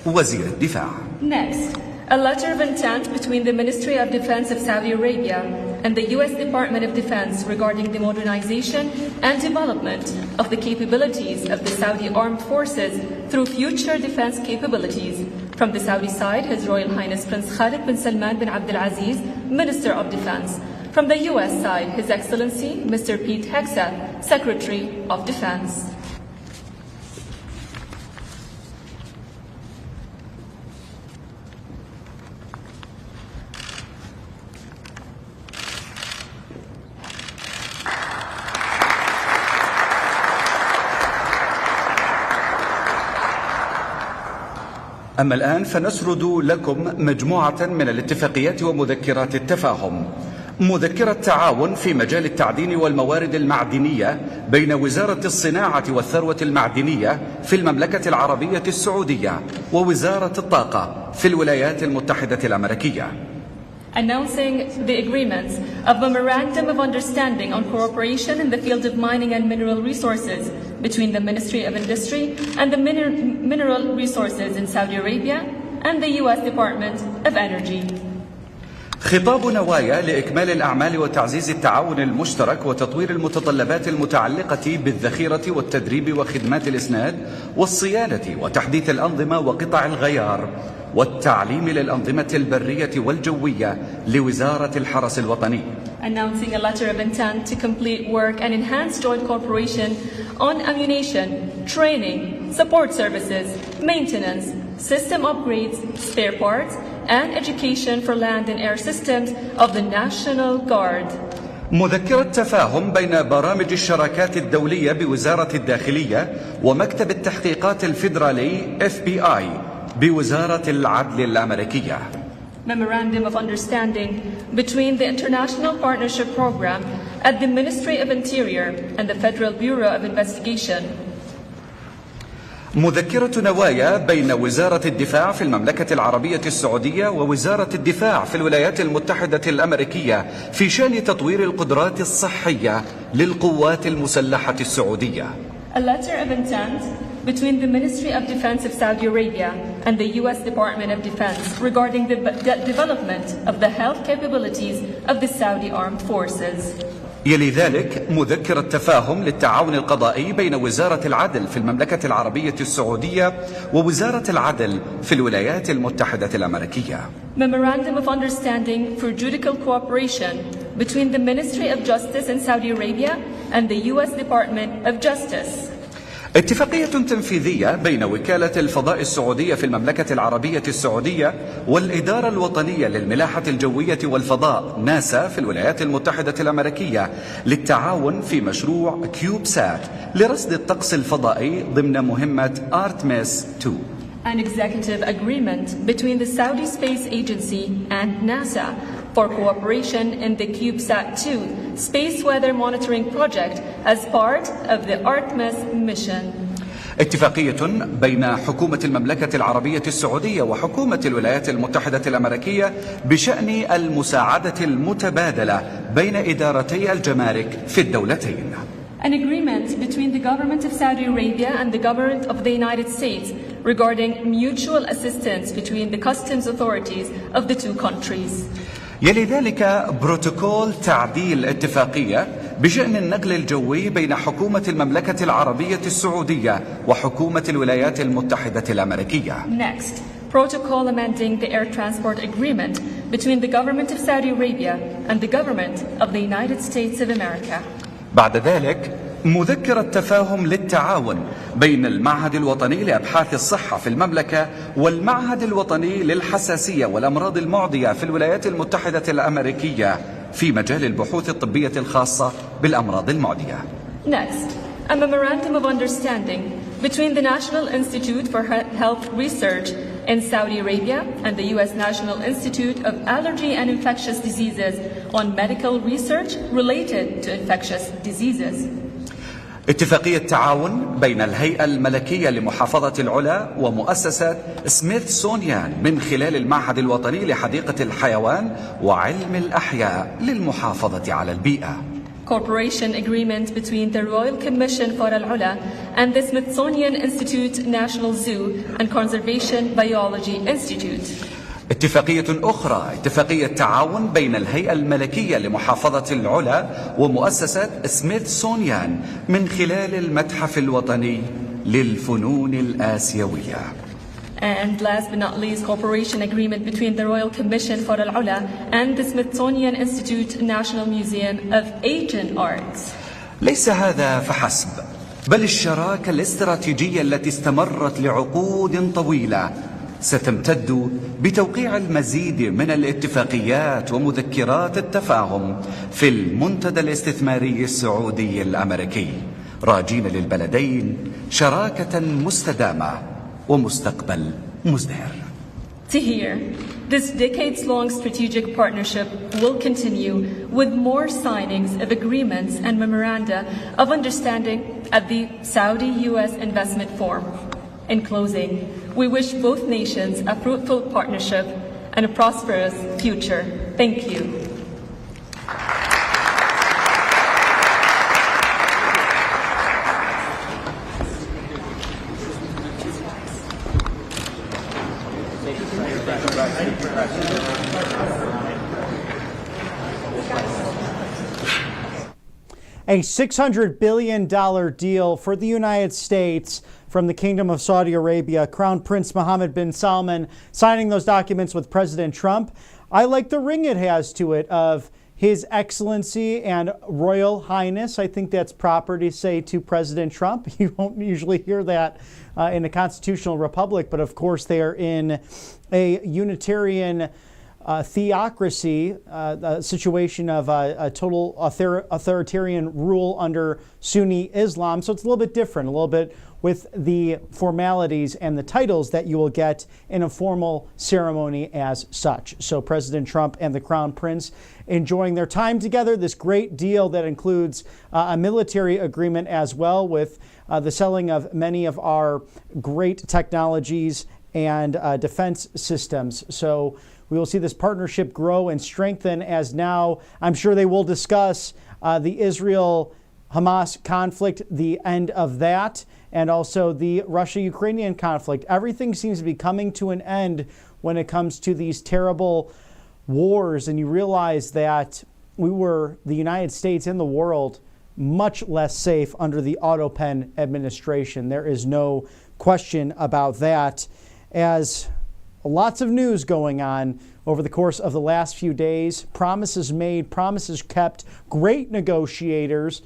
وزير الدفاع. Next, a letter of intent between the Ministry of Defense of Saudi Arabia and the U.S. Department of Defense regarding the modernization and development of the capabilities of the Saudi Armed Forces through future defense capabilities. From the Saudi side, His Royal Highness Prince Khalid bin Salman bin Abdul Aziz, Minister of Defense. From the U.S. side, His Excellency Mr. Pete Hegseth, Secretary of Defense. أما الآن فنسرد لكم مجموعة من الاتفاقيات ومذكرات التفاهم. مذكرة تعاون في مجال التعدين والموارد المعدنية بين وزارة الصناعة والثروة المعدنية في المملكة العربية السعودية ووزارة الطاقة في الولايات المتحدة الأمريكية. Announcing the agreements of Memorandum of Understanding on Cooperation in the Field of Mining and Mineral Resources between the Ministry of Industry and the Mineral Resources in Saudi Arabia and the U.S. Department of Energy. خطاب نوايا لإكمال الأعمال وتعزيز التعاون المشترك وتطوير المتطلبات المتعلقة بالذخيرة والتدريب وخدمات الإسناد والصيانة وتحديث الأنظمة وقطع الغيار والتعليم للأنظمة البرية والجوية لوزارة الحرس الوطني. Announcing a letter of intent to complete work and enhance joint cooperation on ammunition, training, support services, maintenance, system upgrades, spare parts, and education for land and air systems of the National Guard. مذكرة تفاهم بين برامج الشراكات الدولية بوزارة الداخلية ومكتب التحقيقات الفيدرالي FBI بوزارة العدل الأمريكية. Memorandum of Understanding between the International Partnership Program at the Ministry of Interior and the Federal Bureau of Investigation. مذكرة نوايا بين وزارة الدفاع في المملكة العربية السعودية ووزارة الدفاع في الولايات المتحدة الأمريكية في شأن تطوير القدرات الصحية للقوات المسلحة السعودية. A letter of intent between the Ministry of Defense of Saudi Arabia and the U.S. Department of Defense regarding the development of the health capabilities of the Saudi Armed Forces. يلي ذلك مذكرة تفاهم للتعاون القضائي بين وزارة العدل في المملكة العربية السعودية ووزارة العدل في الولايات المتحدة الأمريكية. Memorandum of Understanding for Judicial Cooperation between the Ministry of Justice in Saudi Arabia and the U.S. Department of Justice. اتفاقية تنفيذية بين وكالة الفضاء السعودية في المملكة العربية السعودية والإدارة الوطنية للملاحة الجوية والفضاء ناسا في الولايات المتحدة الأمريكية للتعاون في مشروع كيوبسات لرصد الطقس الفضائي ضمن مهمة أرتميس 2. An executive agreement between the Saudi Space Agency and NASA for cooperation in the CubeSat-2 space weather monitoring project as part of the Artemis mission. اتفاقية بين حكومة المملكة العربية السعودية وحكومة الولايات المتحدة الأمريكية بشأن المساعدة المتبادلة بين إدارتي الجمارك في الدولتين. An agreement between the government of Saudi Arabia and the government of the United States regarding mutual assistance between the customs authorities of the two countries. يلي ذلك بروتوكول تعديل اتفاقية بشأن النقل الجوي بين حكومة المملكة العربية السعودية وحكومة الولايات المتحدة الأمريكية. Next, protocol amending the air transport agreement between the government of Saudi Arabia and the government of the United States of America. بعد ذلك مذكرة تفاهم للتعاون بين المعهد الوطني لأبحاث الصحة في المملكة والمعهد الوطني للحساسية والأمراض المعدية في الولايات المتحدة الأمريكية في مجال البحوث الطبية الخاصة بالأمراض المعدية. Next, a memorandum of understanding between the National Institute for Health Research in Saudi Arabia and the U.S. National Institute of Allergy and Infectious Diseases on medical research related to infectious diseases. اتفاقية تعاون بين الهيئة الملكية لمحافظة العلا ومؤسسة سميثسونيان من خلال المعهد الوطني لحديقة الحيوان وعلم الأحياء للمحافظة على البيئة. Cooperation agreement between the Royal Commission for Al-Ula and the Smithsonian Institute National Zoo and Conservation Biology Institute. اتفاقية أخرى اتفاقية تعاون بين الهيئة الملكية لمحافظة العلا ومؤسسة سميثسونيان من خلال المتحف الوطني للفنون الآسيوية. And last but not least, cooperation agreement between the Royal Commission for Al-Ula and the Smithsonian Institute National Museum of Asian Arts. ليس هذا فحسب، بل الشراكة الاستراتيجية التي استمرت لعقود طويلة ستمتد بتوقيع المزيد من الاتفاقيات ومذكرات التفاهم في المنتدى الاستثماري السعودي الأمريكي، راجين للبلدين شراكة مستدامة ومستقبل مزدهر. To hear, this decades-long strategic partnership will continue with more signings of agreements and memoranda of understanding at the Saudi-US Investment Forum. In closing, we wish both nations a fruitful partnership and a prosperous future. Thank you. A $600 billion deal for the United States from the Kingdom of Saudi Arabia. Crown Prince Mohammed bin Salman signing those documents with President Trump. I like the ring it has to it of His Excellency and Royal Highness. I think that's proper to say to President Trump. You won't usually hear that in a constitutional republic, but of course they are in a Unitarian theocracy, a situation of a total authoritarian rule under Sunni Islam. So it's a little bit different, a little bit with the formalities and the titles that you will get in a formal ceremony as such. So President Trump and the Crown Prince enjoying their time together, this great deal that includes a military agreement as well with the selling of many of our great technologies and defense systems. So we will see this partnership grow and strengthen as now I'm sure they will discuss the Israel-Hamas conflict, the end of that, and also the Russia-Ukrainian conflict. Everything seems to be coming to an end when it comes to these terrible wars, and you realize that we were, the United States and the world, much less safe under the Otto Penn administration. There is no question about that, as lots of news going on over the course of the last few days. Promises made, promises kept, great negotiators.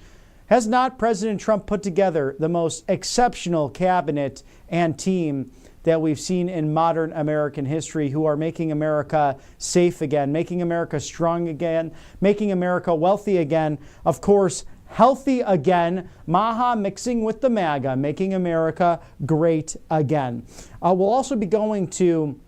Has not President Trump put together the most exceptional cabinet and team that we've seen in modern American history, who are making America safe again, making America strong again, making America wealthy again, of course, healthy again, Maha mixing with the MAGA, making America great again. We'll also be going to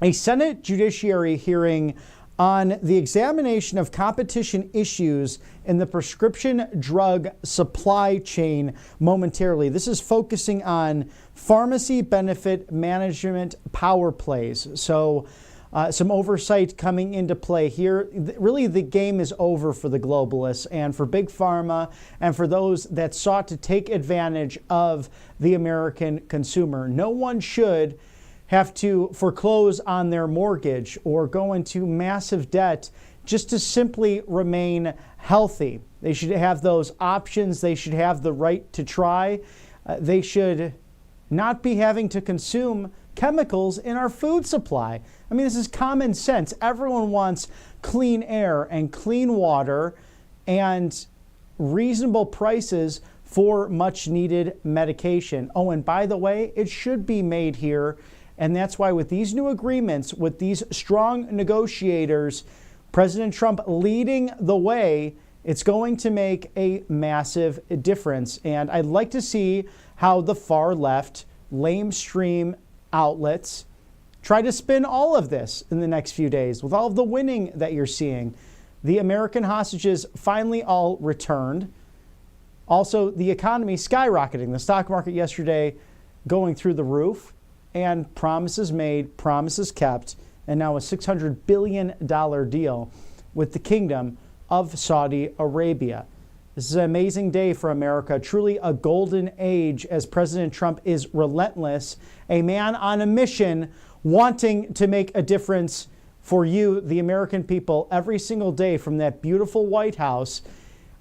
a Senate Judiciary hearing on the examination of competition issues in the prescription drug supply chain momentarily. This is focusing on pharmacy benefit management power plays. So some oversight coming into play here. Really, the game is over for the globalists and for Big Pharma and for those that sought to take advantage of the American consumer. No one should have to foreclose on their mortgage or go into massive debt just to simply remain healthy. They should have those options. They should have the right to try. They should not be having to consume chemicals in our food supply. I mean, this is common sense. Everyone wants clean air and clean water and reasonable prices for much needed medication. Oh, and by the way, it should be made here. And that's why with these new agreements, with these strong negotiators, President Trump leading the way, it's going to make a massive difference. And I'd like to see how the far left lamestream outlets try to spin all of this in the next few days with all of the winning that you're seeing. The American hostages finally all returned. Also, the economy skyrocketing. The stock market yesterday going through the roof, and promises made, promises kept, and now a $600 billion deal with the Kingdom of Saudi Arabia. This is an amazing day for America, truly a golden age as President Trump is relentless, a man on a mission wanting to make a difference for you, the American people, every single day from that beautiful White House,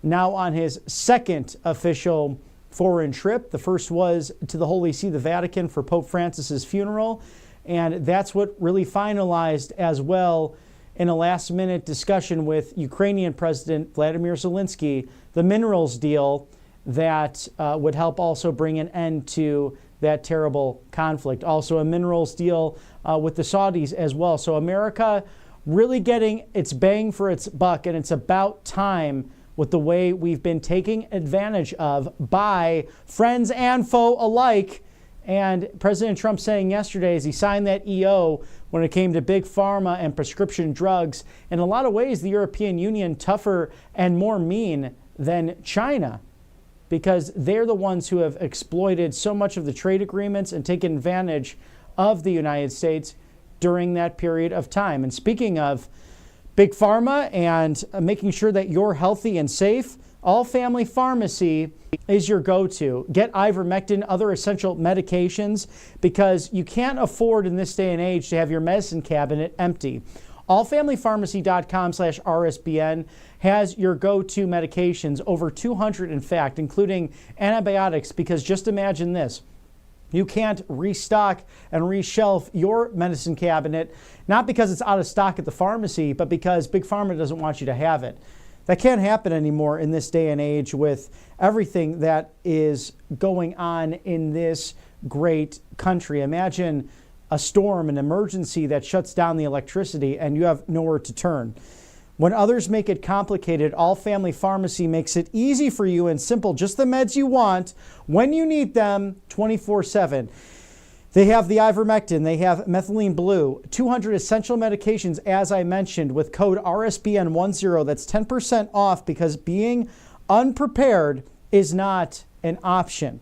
now on his second official foreign trip. The first was to the Holy See, the Vatican, for Pope Francis's funeral, and that's what really finalized as well in a last-minute discussion with Ukrainian President Vladimir Zelensky, the minerals deal that would help also bring an end to that terrible conflict. Also a minerals deal with the Saudis as well. So America really getting its bang for its buck, and it's about time with the way we've been taken advantage of by friends and foe alike. And President Trump saying yesterday as he signed that EO when it came to big pharma and prescription drugs, in a lot of ways, the European Union tougher and more mean than China, because they're the ones who have exploited so much of the trade agreements and taken advantage of the United States during that period of time. And speaking of big pharma and making sure that you're healthy and safe, All Family Pharmacy is your go-to. Get ivermectin, other essential medications, because you can't afford in this day and age to have your medicine cabinet empty. allfamilypharmacy.com/RSBN has your go-to medications, over 200 in fact, including antibiotics, because just imagine this. You can't restock and reshelf your medicine cabinet, not because it's out of stock at the pharmacy, but because Big Pharma doesn't want you to have it. That can't happen anymore in this day and age with everything that is going on in this great country. Imagine a storm, an emergency that shuts down the electricity and you have nowhere to turn. When others make it complicated, All Family Pharmacy makes it easy for you and simple. Just the meds you want when you need them 24/7. They have the ivermectin, they have methylene blue, 200 essential medications, as I mentioned, with code RSBN10. That's 10% off, because being unprepared is not an option.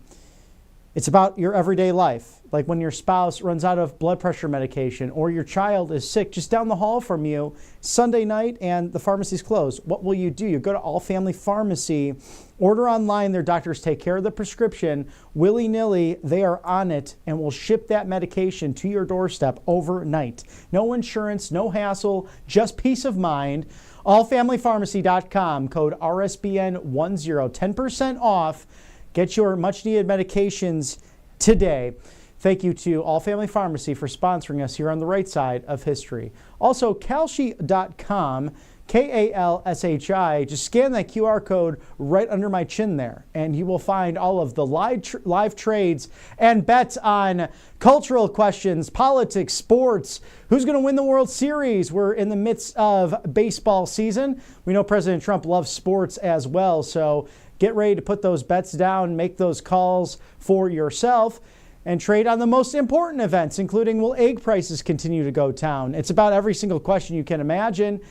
It's about your everyday life, like when your spouse runs out of blood pressure medication or your child is sick just down the hall from you Sunday night and the pharmacy's closed. What will you do? You go to All Family Pharmacy, order online. Their doctors take care of the prescription. Willy-nilly, they are on it and will ship that medication to your doorstep overnight. No insurance, no hassle, just peace of mind. Allfamilypharmacy.com, code RSBN10, 10% off. Get your much-needed medications today. Thank you to All Family Pharmacy for sponsoring us here on the right side of history. Also, Kalshi.com, Kalshi. Just scan that QR code right under my chin there, and you will find all of the live trades and bets on cultural questions, politics, sports, who's going to win the World Series. We're in the midst of baseball season. We know President Trump loves sports as well, so get ready to put those bets down, make those calls for yourself, and trade on the most important events, including will egg prices continue to go down? It's about every single question you can imagine.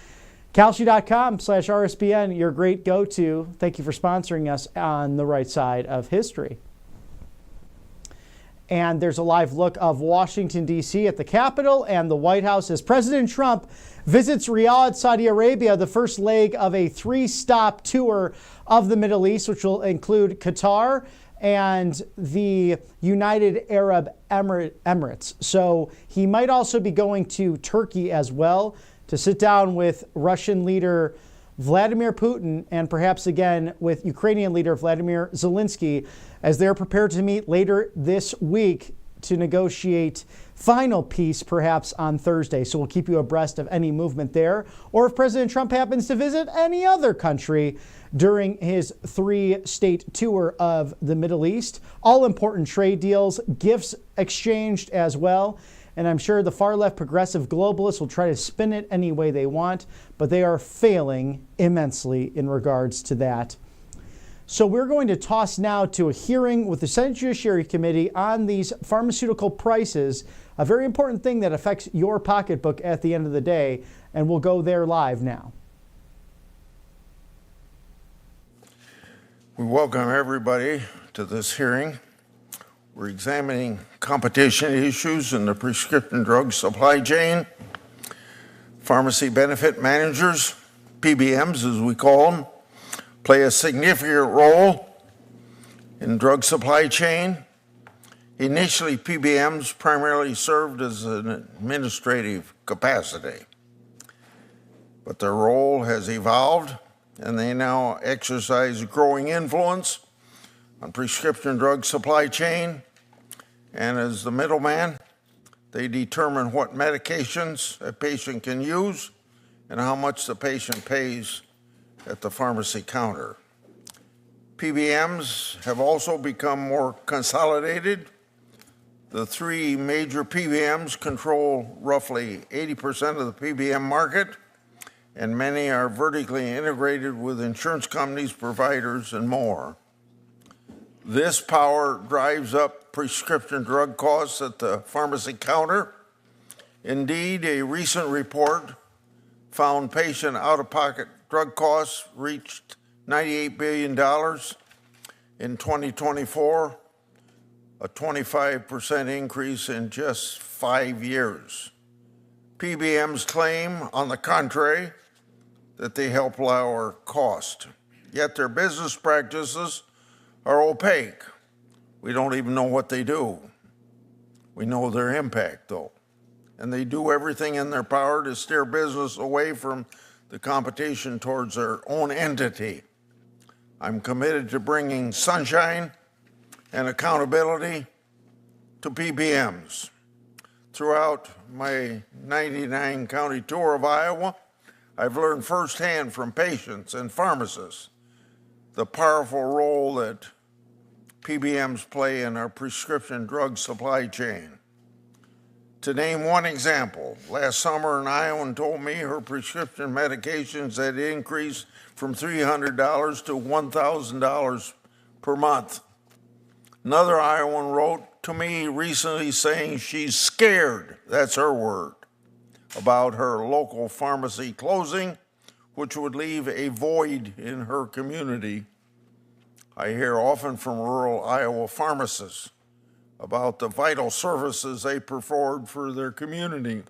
Kalshi.com/RSBN, your great go-to. Thank you for sponsoring us on the right side of history. And there's a live look of Washington, D.C. at the Capitol and the White House as President Trump visits Riyadh, Saudi Arabia, the first leg of a 3-stop tour of the Middle East, which will include Qatar and the United Arab Emirates. So he might also be going to Turkey as well to sit down with Russian leader Vladimir Putin and perhaps again with Ukrainian leader Vladimir Zelensky as they're prepared to meet later this week to negotiate final peace perhaps on Thursday. So we'll keep you abreast of any movement there, or if President Trump happens to visit any other country during his 3-state tour of the Middle East. All important trade deals, gifts exchanged as well. And I'm sure the far-left progressive globalists will try to spin it any way they want, but they are failing immensely in regards to that. So we're going to toss now to a hearing with the Senate Judiciary Committee on these pharmaceutical prices, a very important thing that affects your pocketbook at the end of the day, and we'll go there live now. We welcome everybody to this hearing. We're examining competition issues in the prescription drug supply chain. Pharmacy benefit managers, PBMs as we call them, play a significant role in drug supply chain. Initially, PBMs primarily served as an administrative capacity, but their role has evolved and they now exercise growing influence on prescription drug supply chain, and as the middleman, they determine what medications a patient can use and how much the patient pays at the pharmacy counter. PBMs have also become more consolidated. The 3 major PBMs control roughly 80% of the PBM market, and many are vertically integrated with insurance companies, providers, and more. This power drives up prescription drug costs at the pharmacy counter. Indeed, a recent report found patient out-of-pocket drug costs reached $98 billion in 2024, a 25% increase in just 5 years. PBMs claim, on the contrary, that they help lower cost, yet their business practices are opaque. We don't even know what they do. We know their impact, though. And they do everything in their power to steer business away from the competition towards their own entity. I'm committed to bringing sunshine and accountability to PBMs. Throughout my 99-county tour of Iowa, I've learned firsthand from patients and pharmacists the powerful role that PBMs play in our prescription drug supply chain. To name one example, last summer an Iowan told me her prescription medications had increased from $300 to $1,000 per month. Another Iowan wrote to me recently saying she's scared, that's her word, about her local pharmacy closing, which would leave a void in her community. I hear often from rural Iowa pharmacists about the vital services they perform for their community.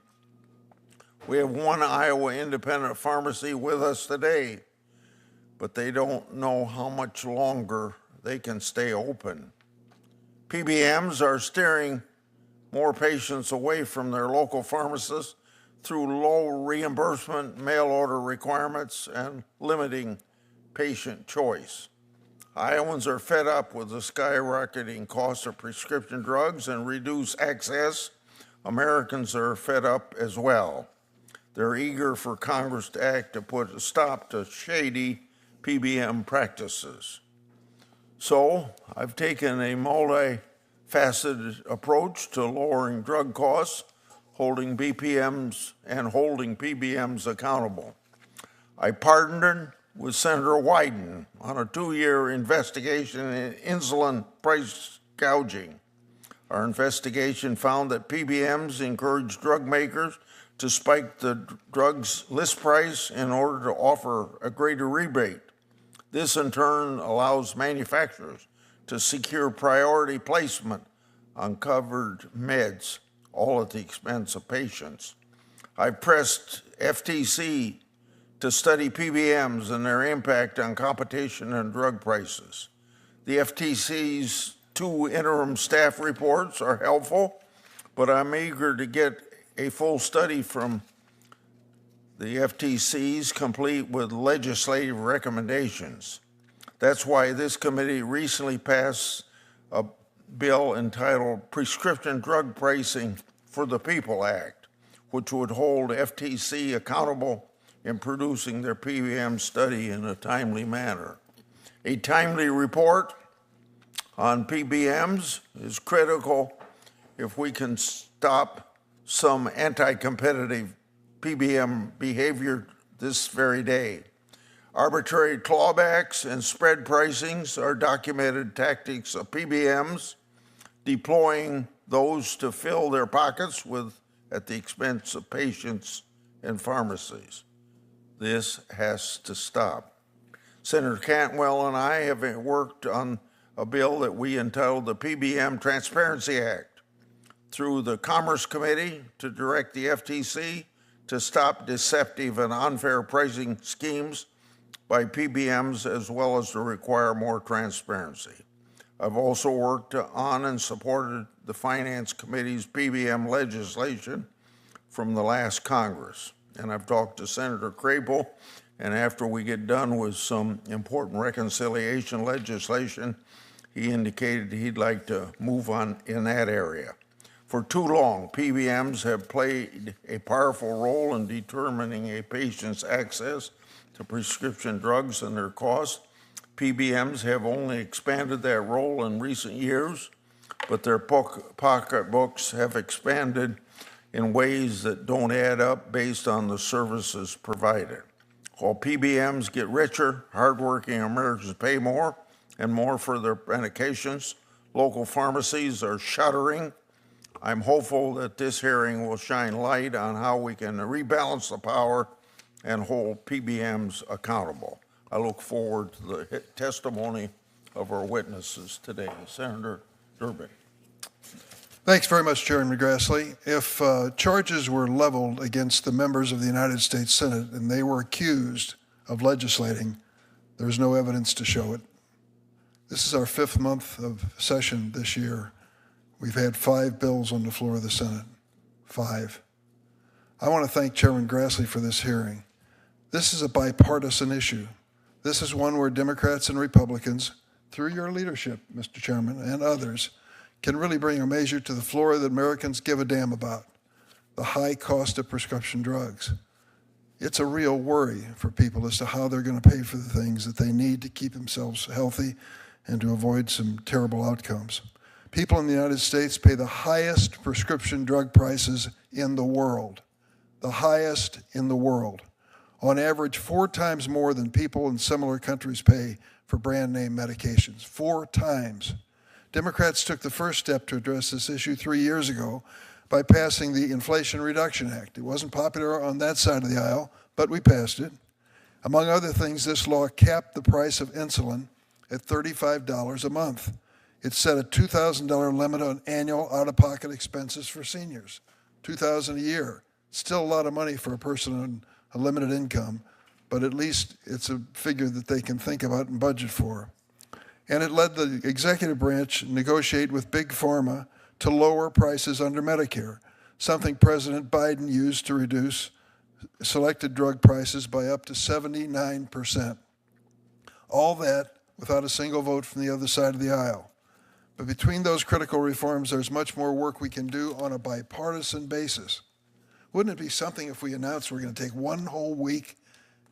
We have one Iowa independent pharmacy with us today, but they don't know how much longer they can stay open. PBMs are steering more patients away from their local pharmacists through low reimbursement, mail order requirements, and limiting patient choice. Iowans are fed up with the skyrocketing cost of prescription drugs and reduced access. Americans are fed up as well. They're eager for Congress to act to put a stop to shady PBM practices. So I've taken a multifaceted approach to lowering drug costs, holding BPMs and holding PBMs accountable. I partnered with Senator Wyden on a 2-year investigation in insulin price gouging. Our investigation found that PBMs encourage drug makers to spike the drug's list price in order to offer a greater rebate. This in turn allows manufacturers to secure priority placement on covered meds, all at the expense of patients. I've pressed FTC to study PBMs and their impact on competition and drug prices. The FTC's 2 interim staff reports are helpful, but I'm eager to get a full study from the FTC's complete with legislative recommendations. That's why this committee recently passed a bill entitled Prescription Drug Pricing for the People Act, which would hold FTC accountable in producing their PBM study in a timely manner. A timely report on PBMs is critical if we can stop some anti-competitive PBM behavior this very day. Arbitrary clawbacks and spread pricings are documented tactics of PBMs, deploying those to fill their pockets at the expense of patients and pharmacies. This has to stop. Senator Cantwell and I have worked on a bill that we entitled the PBM Transparency Act through the Commerce Committee to direct the FTC to stop deceptive and unfair pricing schemes by PBMs, as well as to require more transparency. I've also worked on and supported the Finance Committee's PBM legislation from the last Congress. And I've talked to Senator Crable, and after we get done with some important reconciliation legislation, he indicated he'd like to move on in that area. For too long, PBMs have played a powerful role in determining a patient's access to prescription drugs and their cost. PBMs have only expanded that role in recent years, but their pocketbooks have expanded in ways that don't add up based on the services provided. While PBMs get richer, hardworking Americans pay more and more for their medications. Local pharmacies are shuttering. I'm hopeful that this hearing will shine light on how we can rebalance the power and hold PBMs accountable. I look forward to the testimony of our witnesses today. Senator Durbin. Thanks very much, Chairman Grassley. If charges were leveled against the members of the United States Senate and they were accused of legislating, there's no evidence to show it. This is our 5th month of session this year. We've had 5 bills on the floor of the Senate. 5. I want to thank Chairman Grassley for this hearing. This is a bipartisan issue. This is one where Democrats and Republicans, through your leadership, Mr. Chairman, and others, can really bring a measure to the floor that Americans give a damn about: the high cost of prescription drugs. It's a real worry for people as to how they're going to pay for the things that they need to keep themselves healthy and to avoid some terrible outcomes. People in the United States pay the highest prescription drug prices in the world, the highest in the world. On average, 4 times more than people in similar countries pay for brand name medications. 4 times. Democrats took the first step to address this issue 3 years ago by passing the Inflation Reduction Act. It wasn't popular on that side of the aisle, but we passed it. Among other things, this law capped the price of insulin at $35 a month. It set a $2,000 limit on annual out-of-pocket expenses for seniors, $2,000 a year. Still a lot of money for a person on a limited income, but at least it's a figure that they can think about and budget for. And it led the executive branch to negotiate with Big Pharma to lower prices under Medicare, something President Biden used to reduce selected drug prices by up to 79%. All that without a single vote from the other side of the aisle. But between those critical reforms, there's much more work we can do on a bipartisan basis. Wouldn't it be something if we announced we're going to take one whole week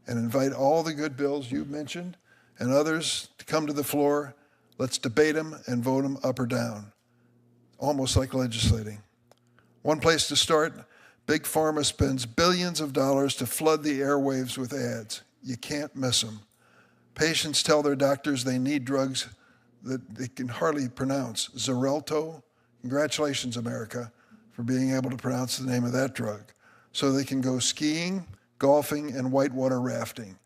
and invite all the good bills you mentioned and others to come to the floor? Let's debate them and vote them up or down, almost like legislating. One place to start: Big Pharma spends billions of dollars to flood the airwaves with ads. You can't miss them. Patients tell their doctors they need drugs that they can hardly pronounce. Xarelto, congratulations, America, for being able to pronounce the name of that drug, so they can go skiing, golfing, and whitewater rafting.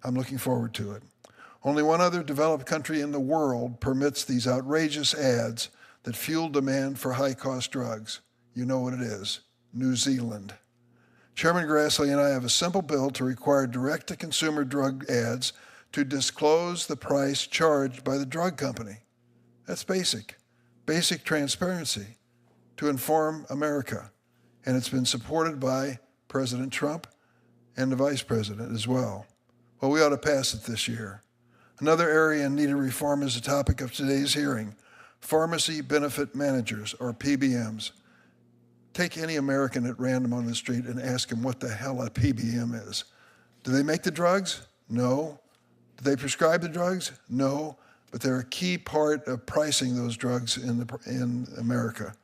I'm looking forward to it. Only one other developed country in the world permits these outrageous ads that fueled demand for high-cost drugs. You know what it is, New Zealand. Chairman Grassley and I have a simple bill to require direct-to-consumer drug ads to disclose the price charged by the drug company. That's basic transparency to inform America. And it's been supported by President Trump and the Vice President as well. Well, we ought to pass it this year. Another area in need of reform is the topic of today's hearing, pharmacy benefit managers, or PBMs. Take any American at random on the street and ask him what the hell a PBM is. Do they make the drugs? No. Do they prescribe the drugs? No. But they're a key part of pricing those drugs in America.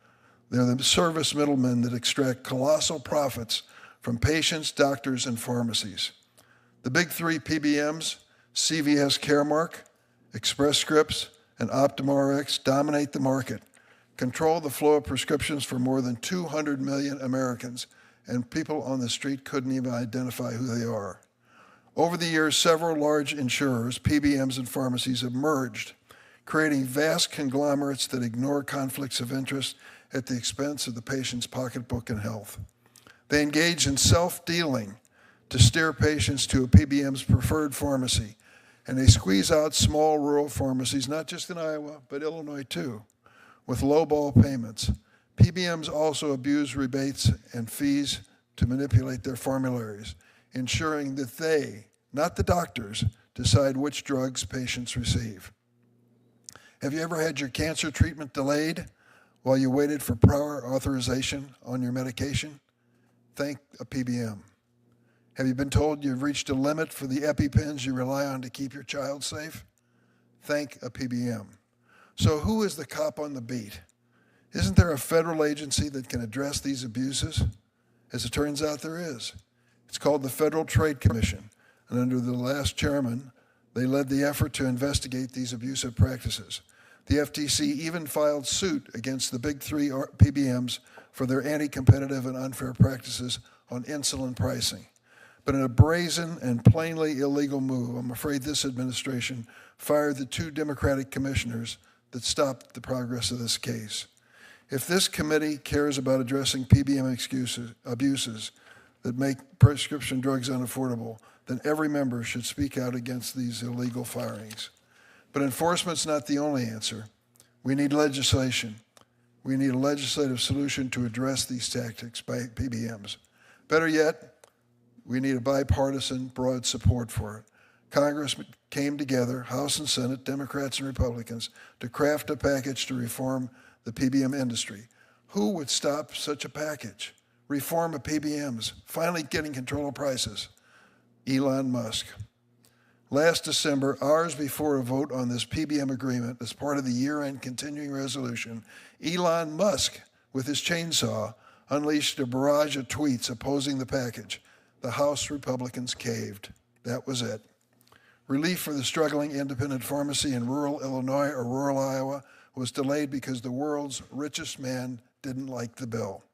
They're the service middlemen that extract colossal profits from patients, doctors, and pharmacies. The big three PBMs, CVS Caremark, Express Scripts, and Optum Rx, dominate the market, control the flow of prescriptions for more than 200 million Americans, and people on the street couldn't even identify who they are. Over the years, several large insurers, PBMs, and pharmacies have merged, creating vast conglomerates that ignore conflicts of interest at the expense of the patient's pocketbook and health. They engage in self-dealing to steer patients to a PBM's preferred pharmacy, and they squeeze out small rural pharmacies, not just in Iowa, but Illinois too, with low-ball payments. PBMs also abuse rebates and fees to manipulate their formularies, ensuring that they, not the doctors, decide which drugs patients receive. Have you ever had your cancer treatment delayed while you waited for prior authorization on your medication? Thank a PBM. Have you been told you've reached a limit for the EpiPens you rely on to keep your child safe? Thank a PBM. So who is the cop on the beat? Isn't there a federal agency that can address these abuses? As it turns out, there is. It's called the Federal Trade Commission, and under the last chairman, they led the effort to investigate these abusive practices. The FTC even filed suit against the big three PBMs for their anti-competitive and unfair practices on insulin pricing. But in a brazen and plainly illegal move, I'm afraid this administration fired the two Democratic commissioners that stopped the progress of this case. If this committee cares about addressing PBM abuses that make prescription drugs unaffordable, then every member should speak out against these illegal firings. But enforcement's not the only answer. We need legislation. We need a legislative solution to address these tactics by PBMs. Better yet, we need a bipartisan, broad support for it. Congress came together, House and Senate, Democrats and Republicans, to craft a package to reform the PBM industry. Who would stop such a package? Reform of PBMs, finally getting control of prices. Elon Musk. Last December, hours before a vote on this PBM agreement as part of the year-end continuing resolution, Elon Musk, with his chainsaw, unleashed a barrage of tweets opposing the package. The House Republicans caved. That was it. Relief for the struggling independent pharmacy in rural Illinois or rural Iowa was delayed because the world's richest man didn't like the bill.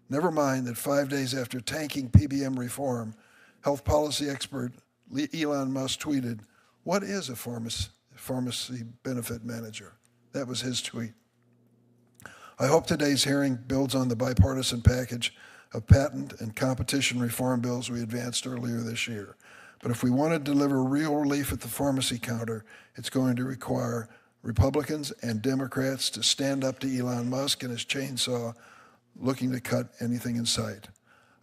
Never mind that 5 days after tanking PBM reform, health policy expert Elon Musk tweeted, "What is a pharmacy benefit manager?" That was his tweet. I hope today's hearing builds on the bipartisan package of patent and competition reform bills we advanced earlier this year. But if we want to deliver real relief at the pharmacy counter, it's going to require Republicans and Democrats to stand up to Elon Musk and his chainsaw looking to cut anything in sight.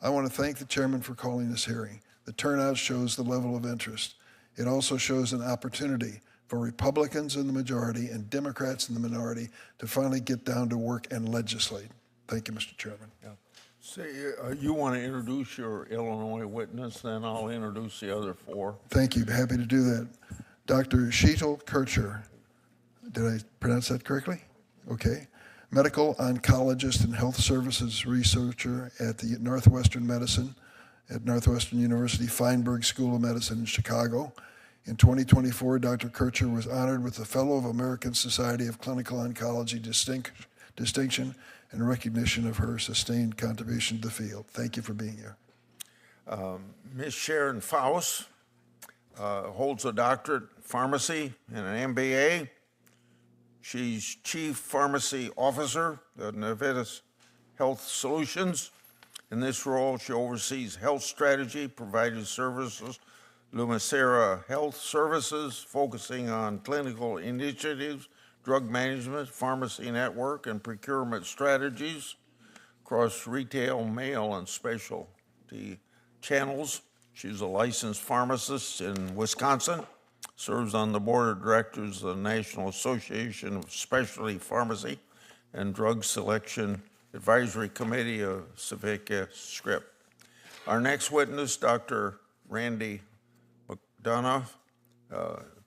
I want to thank the chairman for calling this hearing. The turnout shows the level of interest. It also shows an opportunity for Republicans in the majority and Democrats in the minority to finally get down to work and legislate. Thank you, Mr. Chairman. Yeah. Say, you want to introduce your Illinois witness, then I'll introduce the other four. Thank you. Happy to do that. Dr. Sheetal Kircher. Did I pronounce that correctly? Okay. Medical oncologist and health services researcher at the Northwestern Medicine at Northwestern University Feinberg School of Medicine in Chicago. In 2024, Dr. Kircher was honored with the Fellow of American Society of Clinical Oncology distinction and recognition of her sustained contribution to the field. Thank you for being here. Ms. Sharon Faust holds a doctorate in pharmacy and an MBA She's Chief Pharmacy Officer at Navitas Health Solutions. In this role, she oversees health strategy, provided services, Lumicera Health Services, focusing on clinical initiatives, drug management, pharmacy network, and procurement strategies across retail, mail, and specialty channels. She's a licensed pharmacist in Wisconsin, serves on the board of directors of the National Association of Specialty Pharmacy and Drug Selection Advisory Committee of Civica Script. Our next witness, Dr. Randy McDonough,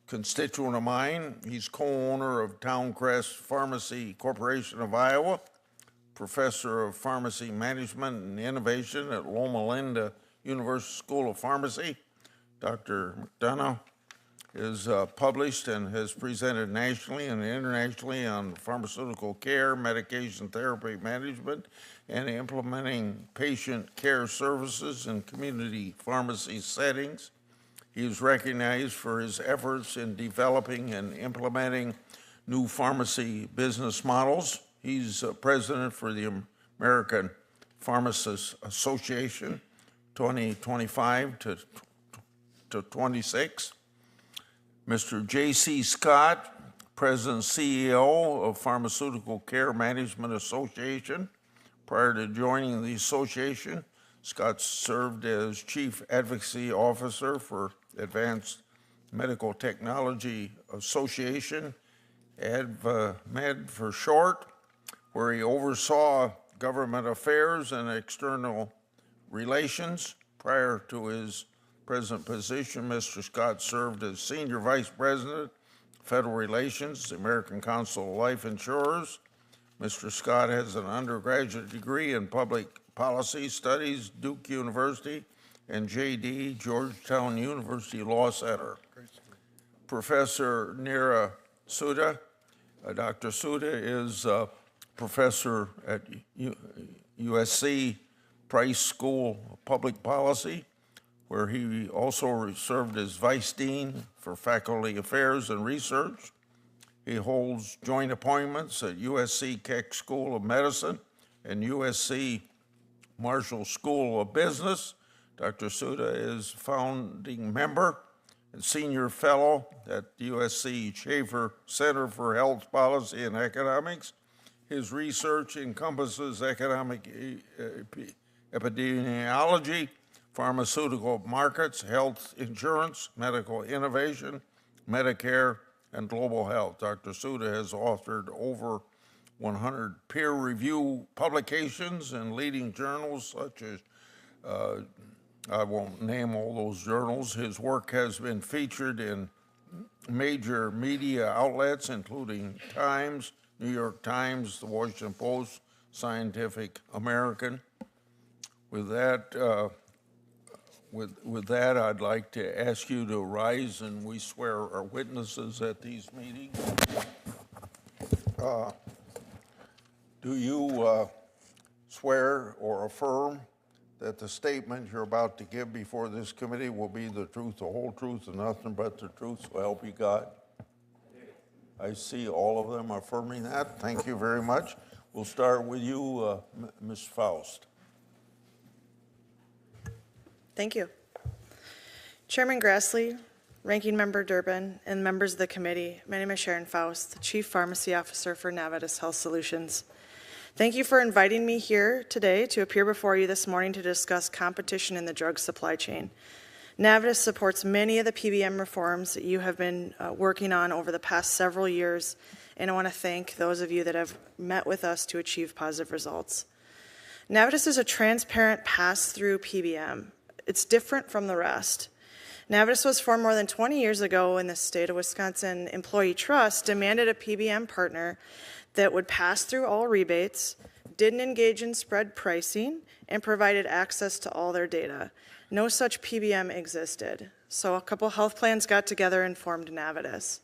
constituent of mine. He's co-owner of Towncrest Pharmacy Corporation of Iowa, professor of pharmacy management and innovation at Loma Linda University School of Pharmacy. Dr. McDonough is published and has presented nationally and internationally on pharmaceutical care, medication therapy management, and implementing patient care services in community pharmacy settings. He is recognized for his efforts in developing and implementing new pharmacy business models. He's president for the American Pharmacists Association 2025 to 26. Mr. J.C. Scott, President and CEO of Pharmaceutical Care Management Association. Prior to joining the association, Scott served as Chief Advocacy Officer for Advanced Medical Technology Association, AdvaMed for short, where he oversaw government affairs and external relations. Prior to his present position, Mr. Scott served as Senior Vice President, Federal Relations, American Council of Life Insurers. Mr. Scott has an undergraduate degree in public policy studies, Duke University, and JD, Georgetown University Law Center. Professor Neera Sudha. Dr. Sudha is a professor at USC Price School of Public Policy, where he also served as Vice Dean for Faculty Affairs and Research. He holds joint appointments at USC Keck School of Medicine and USC Marshall School of Business. Dr. Sudha is founding member and senior fellow at USC Schaefer Center for Health Policy and Economics. His research encompasses economic epidemiology, pharmaceutical markets, health insurance, medical innovation, Medicare, and global health. Dr. Sudha has authored over 100 peer-review publications in leading journals such as, I won't name all those journals. His work has been featured in major media outlets, including Times, New York Times, The Washington Post, Scientific American. With that, I'd like to ask you to rise, and we swear our witnesses at these meetings. Do you swear or affirm that the statement you're about to give before this committee will be the truth, the whole truth, and nothing but the truth, so help you God? I see all of them affirming that. Thank you very much. We'll start with you, Ms. Faust. Thank you. Chairman Grassley, Ranking Member Durbin, and members of the committee, my name is Sharon Faust, the Chief Pharmacy Officer for Navitas Health Solutions. Thank you for inviting me here today to appear before you this morning to discuss competition in the drug supply chain. Navitas supports many of the PBM reforms that you have been working on over the past several years, and I want to thank those of you that have met with us to achieve positive results. Navitas is a transparent pass-through PBM. It's different from the rest. Navitas was formed more than 20 years ago when the state of Wisconsin Employee Trust demanded a PBM partner that would pass through all rebates, didn't engage in spread pricing, and provided access to all their data. No such PBM existed. So a couple health plans got together and formed Navitas.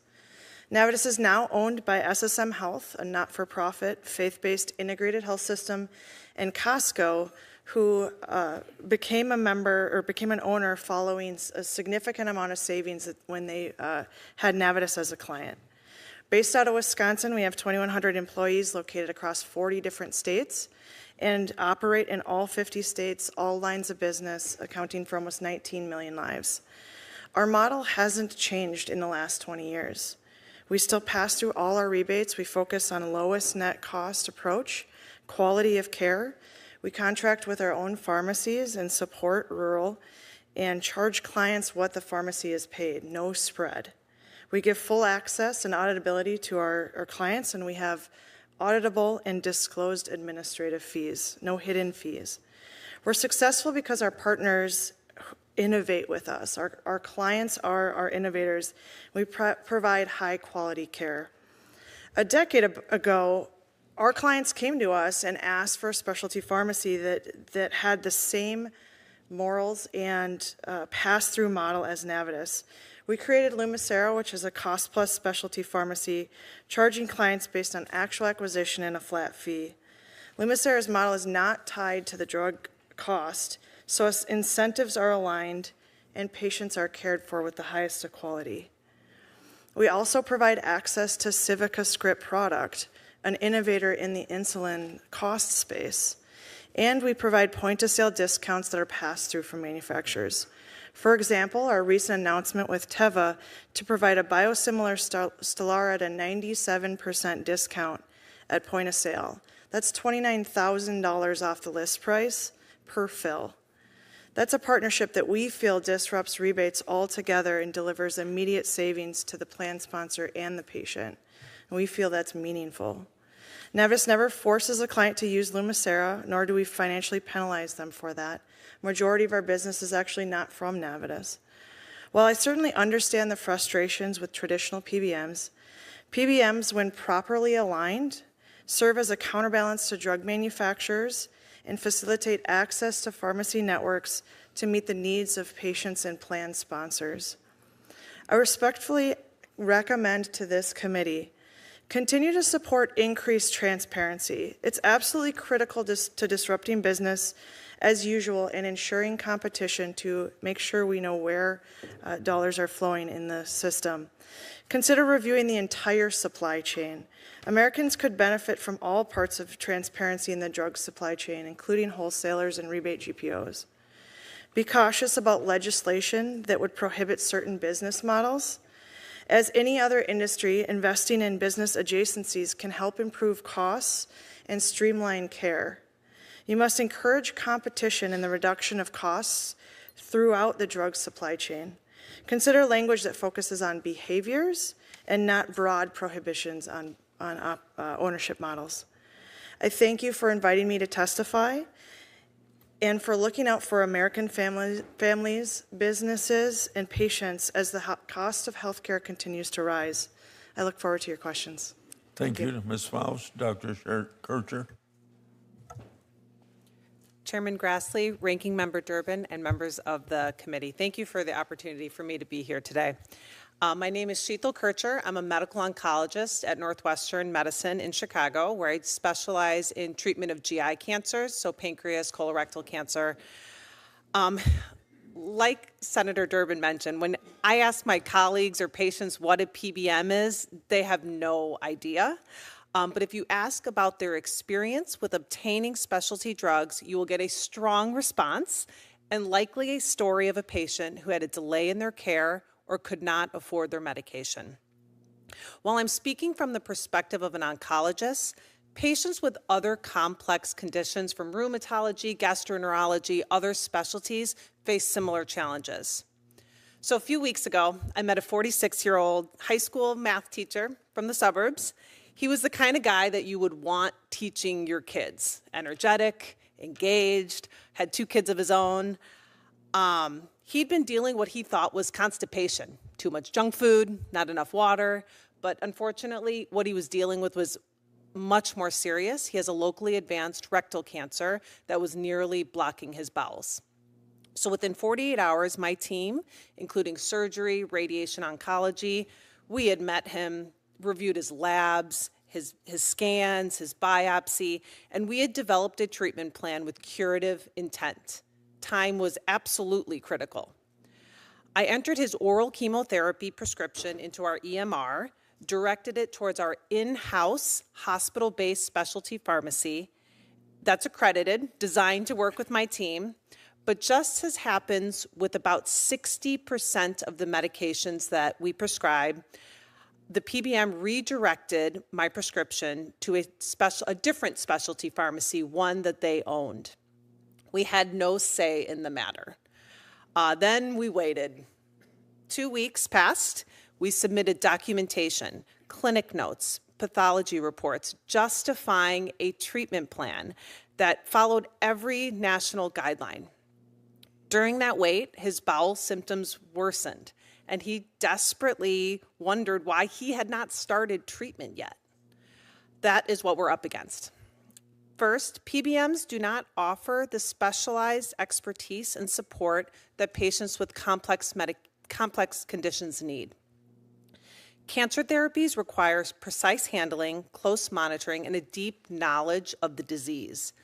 Navitas is now owned by SSM Health, a not-for-profit, faith-based integrated health system, and Costco, who became a member or became an owner following a significant amount of savings when they had Navitas as a client. Based out of Wisconsin, we have 2,100 employees located across 40 different states and operate in all 50 states, all lines of business, accounting for almost 19 million lives. Our model hasn't changed in the last 20 years. We still pass through all our rebates. We focus on lowest net cost approach, quality of care. We contract with our own pharmacies and support rural and charge clients what the pharmacy is paid, no spread. We give full access and auditability to our clients, and we have auditable and disclosed administrative fees, no hidden fees. We're successful because our partners innovate with us. Our clients are our innovators. We provide high quality care. A decade ago, our clients came to us and asked for a specialty pharmacy that had the same morals and pass-through model as Navitus. We created Lumicera, which is a cost-plus specialty pharmacy, charging clients based on actual acquisition and a flat fee. Lumicera's model is not tied to the drug cost, so incentives are aligned and patients are cared for with the highest of quality. We also provide access to Civica Script product, an innovator in the insulin cost space, and we provide point-of-sale discounts that are passed through from manufacturers. For example, our recent announcement with Teva to provide a biosimilar Stelara at a 97% discount at point of sale. That's $29,000 off the list price per fill. That's a partnership that we feel disrupts rebates altogether and delivers immediate savings to the plan sponsor and the patient. And we feel that's meaningful. Navitus never forces a client to use Lumicera, nor do we financially penalize them for that. Majority of our business is actually not from Navitus. While I certainly understand the frustrations with traditional PBMs, when properly aligned, serve as a counterbalance to drug manufacturers and facilitate access to pharmacy networks to meet the needs of patients and plan sponsors. I respectfully recommend to this committee continue to support increased transparency. It's absolutely critical to disrupting business as usual and ensuring competition to make sure we know where dollars are flowing in the system. Consider reviewing the entire supply chain. Americans could benefit from all parts of transparency in the drug supply chain, including wholesalers and rebate GPOs. Be cautious about legislation that would prohibit certain business models. As any other industry, investing in business adjacencies can help improve costs and streamline care. You must encourage competition and the reduction of costs throughout the drug supply chain. Consider language that focuses on behaviors and not broad prohibitions on ownership models. I thank you for inviting me to testify and for looking out for American families, businesses, and patients as the cost of healthcare continues to rise. I look forward to your questions. Thank you, Ms. Faust. Dr. Kircher. Chairman Grassley, Ranking Member Durbin, and members of the committee. Thank you for the opportunity for me to be here today. My name is Sheetal Kircher. I'm a medical oncologist at Northwestern Medicine in Chicago, where I specialize in treatment of GI cancers, so pancreas, colorectal cancer. Like Senator Durbin mentioned, when I ask my colleagues or patients what a PBM is, they have no idea. But if you ask about their experience with obtaining specialty drugs, you will get a strong response and likely a story of a patient who had a delay in their care or could not afford their medication. While I'm speaking from the perspective of an oncologist, patients with other complex conditions from rheumatology, gastroenterology, other specialties face similar challenges. So a few weeks ago, I met a 46-year-old high school math teacher from the suburbs. He was the kind of guy that you would want teaching your kids. Energetic, engaged, had 2 kids of his own. He'd been dealing what he thought was constipation, too much junk food, not enough water, but unfortunately what he was dealing with was much more serious. He has a locally advanced rectal cancer that was nearly blocking his bowels. So within 48 hours, my team, including surgery, radiation oncology, we had met him, reviewed his labs, his scans, his biopsy, and we had developed a treatment plan with curative intent. Time was absolutely critical. I entered his oral chemotherapy prescription into our EMR, directed it towards our in-house hospital-based specialty pharmacy that's accredited, designed to work with my team. But just as happens with about 60% of the medications that we prescribe, the PBM redirected my prescription to a different specialty pharmacy, one that they owned. We had no say in the matter. Then we waited. 2 weeks passed. We submitted documentation, clinic notes, pathology reports, justifying a treatment plan that followed every national guideline. During that wait, his bowel symptoms worsened, and he desperately wondered why he had not started treatment yet. That is what we're up against. First, PBMs do not offer the specialized expertise and support that patients with complex conditions need. Cancer therapies requires precise handling, close monitoring, and a deep knowledge of the disease.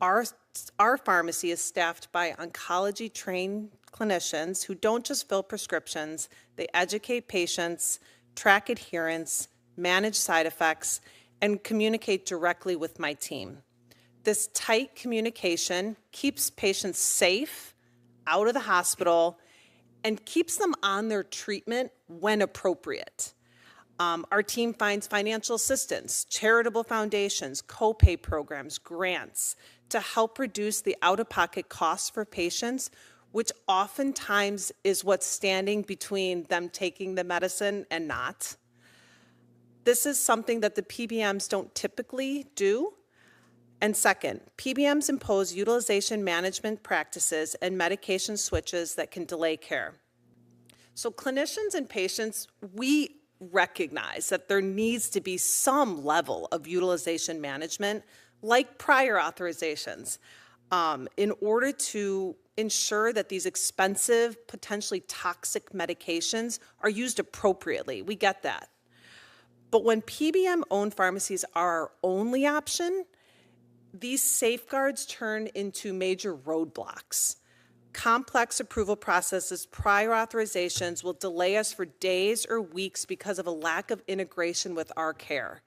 Our pharmacy is staffed by oncology-trained clinicians who don't just fill prescriptions, they educate patients, track adherence, manage side effects, and communicate directly with my team. This tight communication keeps patients safe, out of the hospital, and keeps them on their treatment when appropriate. Our team finds financial assistance, charitable foundations, copay programs, grants to help reduce the out-of-pocket costs for patients, which oftentimes is what's standing between them taking the medicine and not. This is something that the PBMs don't typically do. And second, PBMs impose utilization management practices and medication switches that can delay care. So clinicians and patients, we recognize that there needs to be some level of utilization management, like prior authorizations, in order to ensure that these expensive, potentially toxic medications are used appropriately. We get that. But when PBM-owned pharmacies are our only option, these safeguards turn into major roadblocks. Complex approval processes, prior authorizations will delay us for days or weeks because of a lack of integration with our care.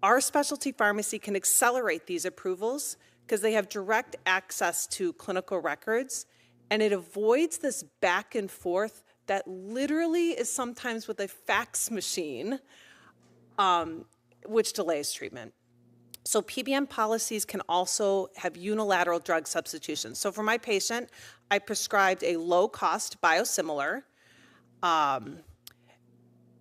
Our specialty pharmacy can accelerate these approvals because they have direct access to clinical records, and it avoids this back and forth that literally is sometimes with a fax machine, which delays treatment. So PBM policies can also have unilateral drug substitutions. So for my patient, I prescribed a low-cost biosimilar, and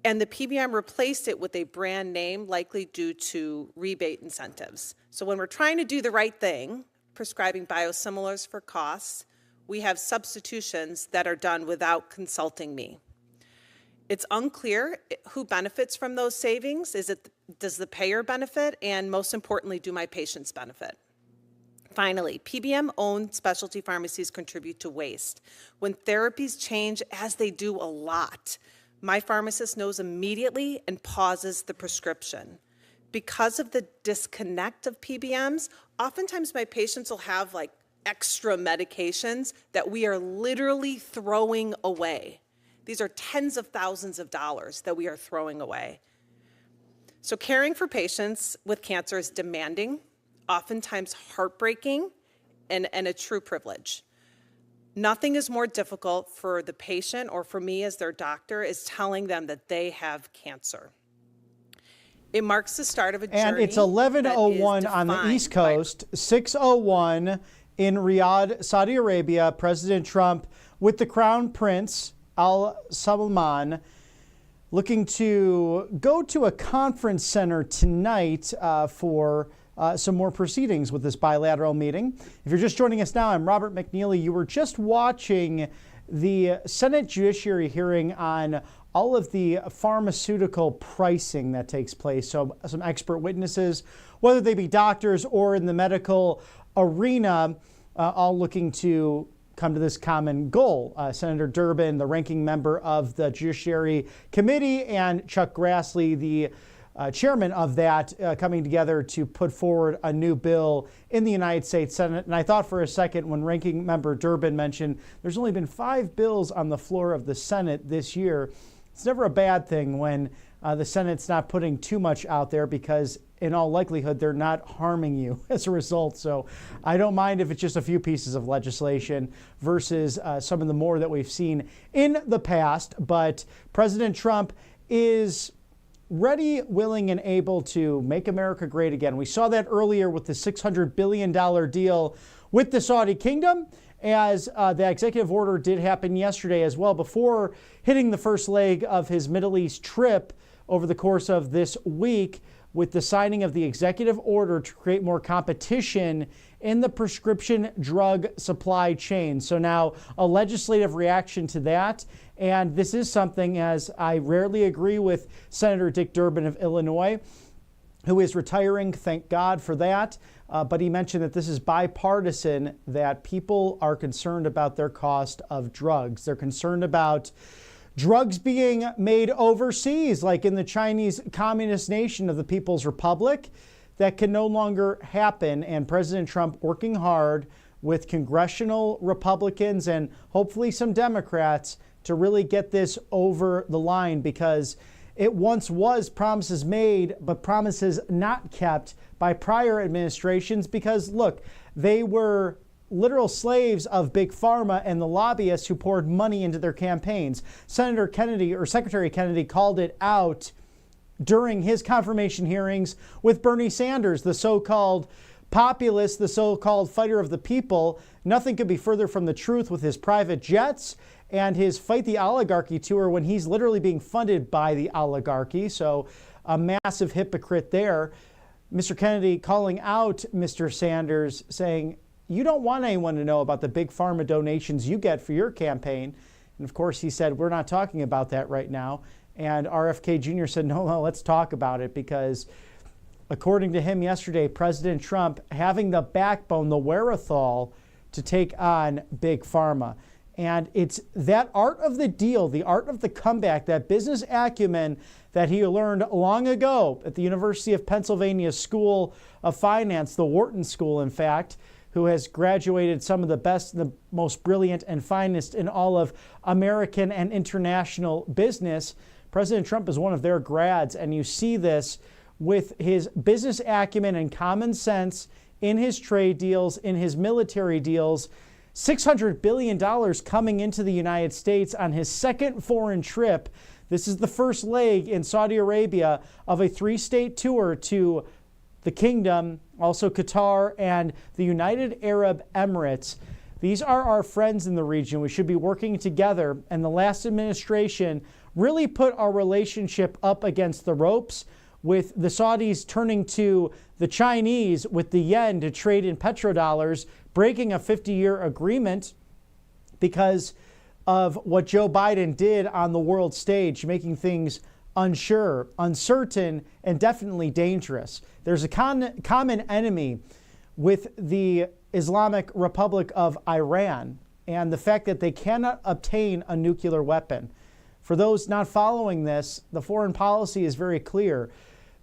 the PBM replaced it with a brand name, likely due to rebate incentives. So when we're trying to do the right thing, prescribing biosimilars for costs, we have substitutions that are done without consulting me. It's unclear who benefits from those savings. Does the payer benefit? And most importantly, do my patients benefit? Finally, PBM-owned specialty pharmacies contribute to waste. When therapies change, as they do a lot, my pharmacist knows immediately and pauses the prescription. Because of the disconnect of PBMs, oftentimes my patients will have like extra medications that we are literally throwing away. These are tens of thousands of dollars that we are throwing away. So caring for patients with cancer is demanding, oftentimes heartbreaking, and a true privilege. Nothing is more difficult for the patient or for me as their doctor is telling them that they have cancer. It marks the start of a journey. And it's 11:01 on the East Coast, 6:01 in Riyadh, Saudi Arabia. President Trump with the Crown Prince Al Salman looking to go to a conference center tonight for some more proceedings with this bilateral meeting. If you're just joining us now, I'm Robert McNeely. You were just watching the Senate Judiciary hearing on all of the pharmaceutical pricing that takes place. So some expert witnesses, whether they be doctors or in the medical arena, all looking to come to this common goal. Senator Durbin, the ranking member of the Judiciary Committee, and Chuck Grassley, the chairman of that, coming together to put forward a new bill in the United States Senate. And I thought for a second when ranking member Durbin mentioned there's only been 5 bills on the floor of the Senate this year, it's never a bad thing when the Senate's not putting too much out there, because in all likelihood, they're not harming you as a result. So I don't mind if it's just a few pieces of legislation versus some of the more that we've seen in the past. But President Trump is ready, willing, and able to make America great again. We saw that earlier with the $600 billion deal with the Saudi Kingdom, as the executive order did happen yesterday as well, before hitting the first leg of his Middle East trip over the course of this week, with the signing of the executive order to create more competition in the prescription drug supply chain. So now a legislative reaction to that. And this is something, as I rarely agree with Senator Dick Durbin of Illinois, who is retiring, thank God for that. But he mentioned that this is bipartisan, that people are concerned about their cost of drugs. They're concerned about drugs being made overseas, like in the Chinese Communist nation of the People's Republic. That can no longer happen. And President Trump working hard with congressional Republicans and hopefully some Democrats to really get this over the line, because it once was promises made, but promises not kept by prior administrations, because look, they were literal slaves of Big Pharma and the lobbyists who poured money into their campaigns. Senator Kennedy, or Secretary Kennedy, called it out during his confirmation hearings with Bernie Sanders, the so-called populist, the so-called fighter of the people. Nothing could be further from the truth with his private jets and his Fight the Oligarchy tour, when he's literally being funded by the oligarchy. So a massive hypocrite there. Mr. Kennedy calling out Mr. Sanders, saying, you don't want anyone to know about the Big Pharma donations you get for your campaign. And of course, he said, we're not talking about that right now. And RFK Jr. said, no, let's talk about it, because according to him yesterday, President Trump having the backbone, the wherewithal to take on Big Pharma. And it's that art of the deal, the art of the comeback, that business acumen that he learned long ago at the University of Pennsylvania School of Finance, the Wharton School, in fact, who has graduated some of the best, the most brilliant and finest in all of American and international business. President Trump is one of their grads, and you see this with his business acumen and common sense in his trade deals, in his military deals. $600 billion coming into the United States on his second foreign trip. This is the first leg in Saudi Arabia of a 3-state tour to the kingdom, also Qatar and the United Arab Emirates. These are our friends in the region. We should be working together. And the last administration really put our relationship up against the ropes, with the Saudis turning to the Chinese with the yen to trade in petrodollars, breaking a 50-year agreement because of what Joe Biden did on the world stage, making things unsure, uncertain, and definitely dangerous. There's a common enemy with the Islamic Republic of Iran, and the fact that they cannot obtain a nuclear weapon. For those not following this, the foreign policy is very clear.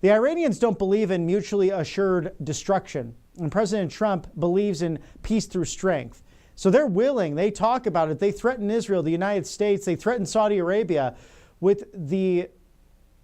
The Iranians don't believe in mutually assured destruction, and President Trump believes in peace through strength. So they're willing, they talk about it, they threaten Israel, the United States, they threaten Saudi Arabia with the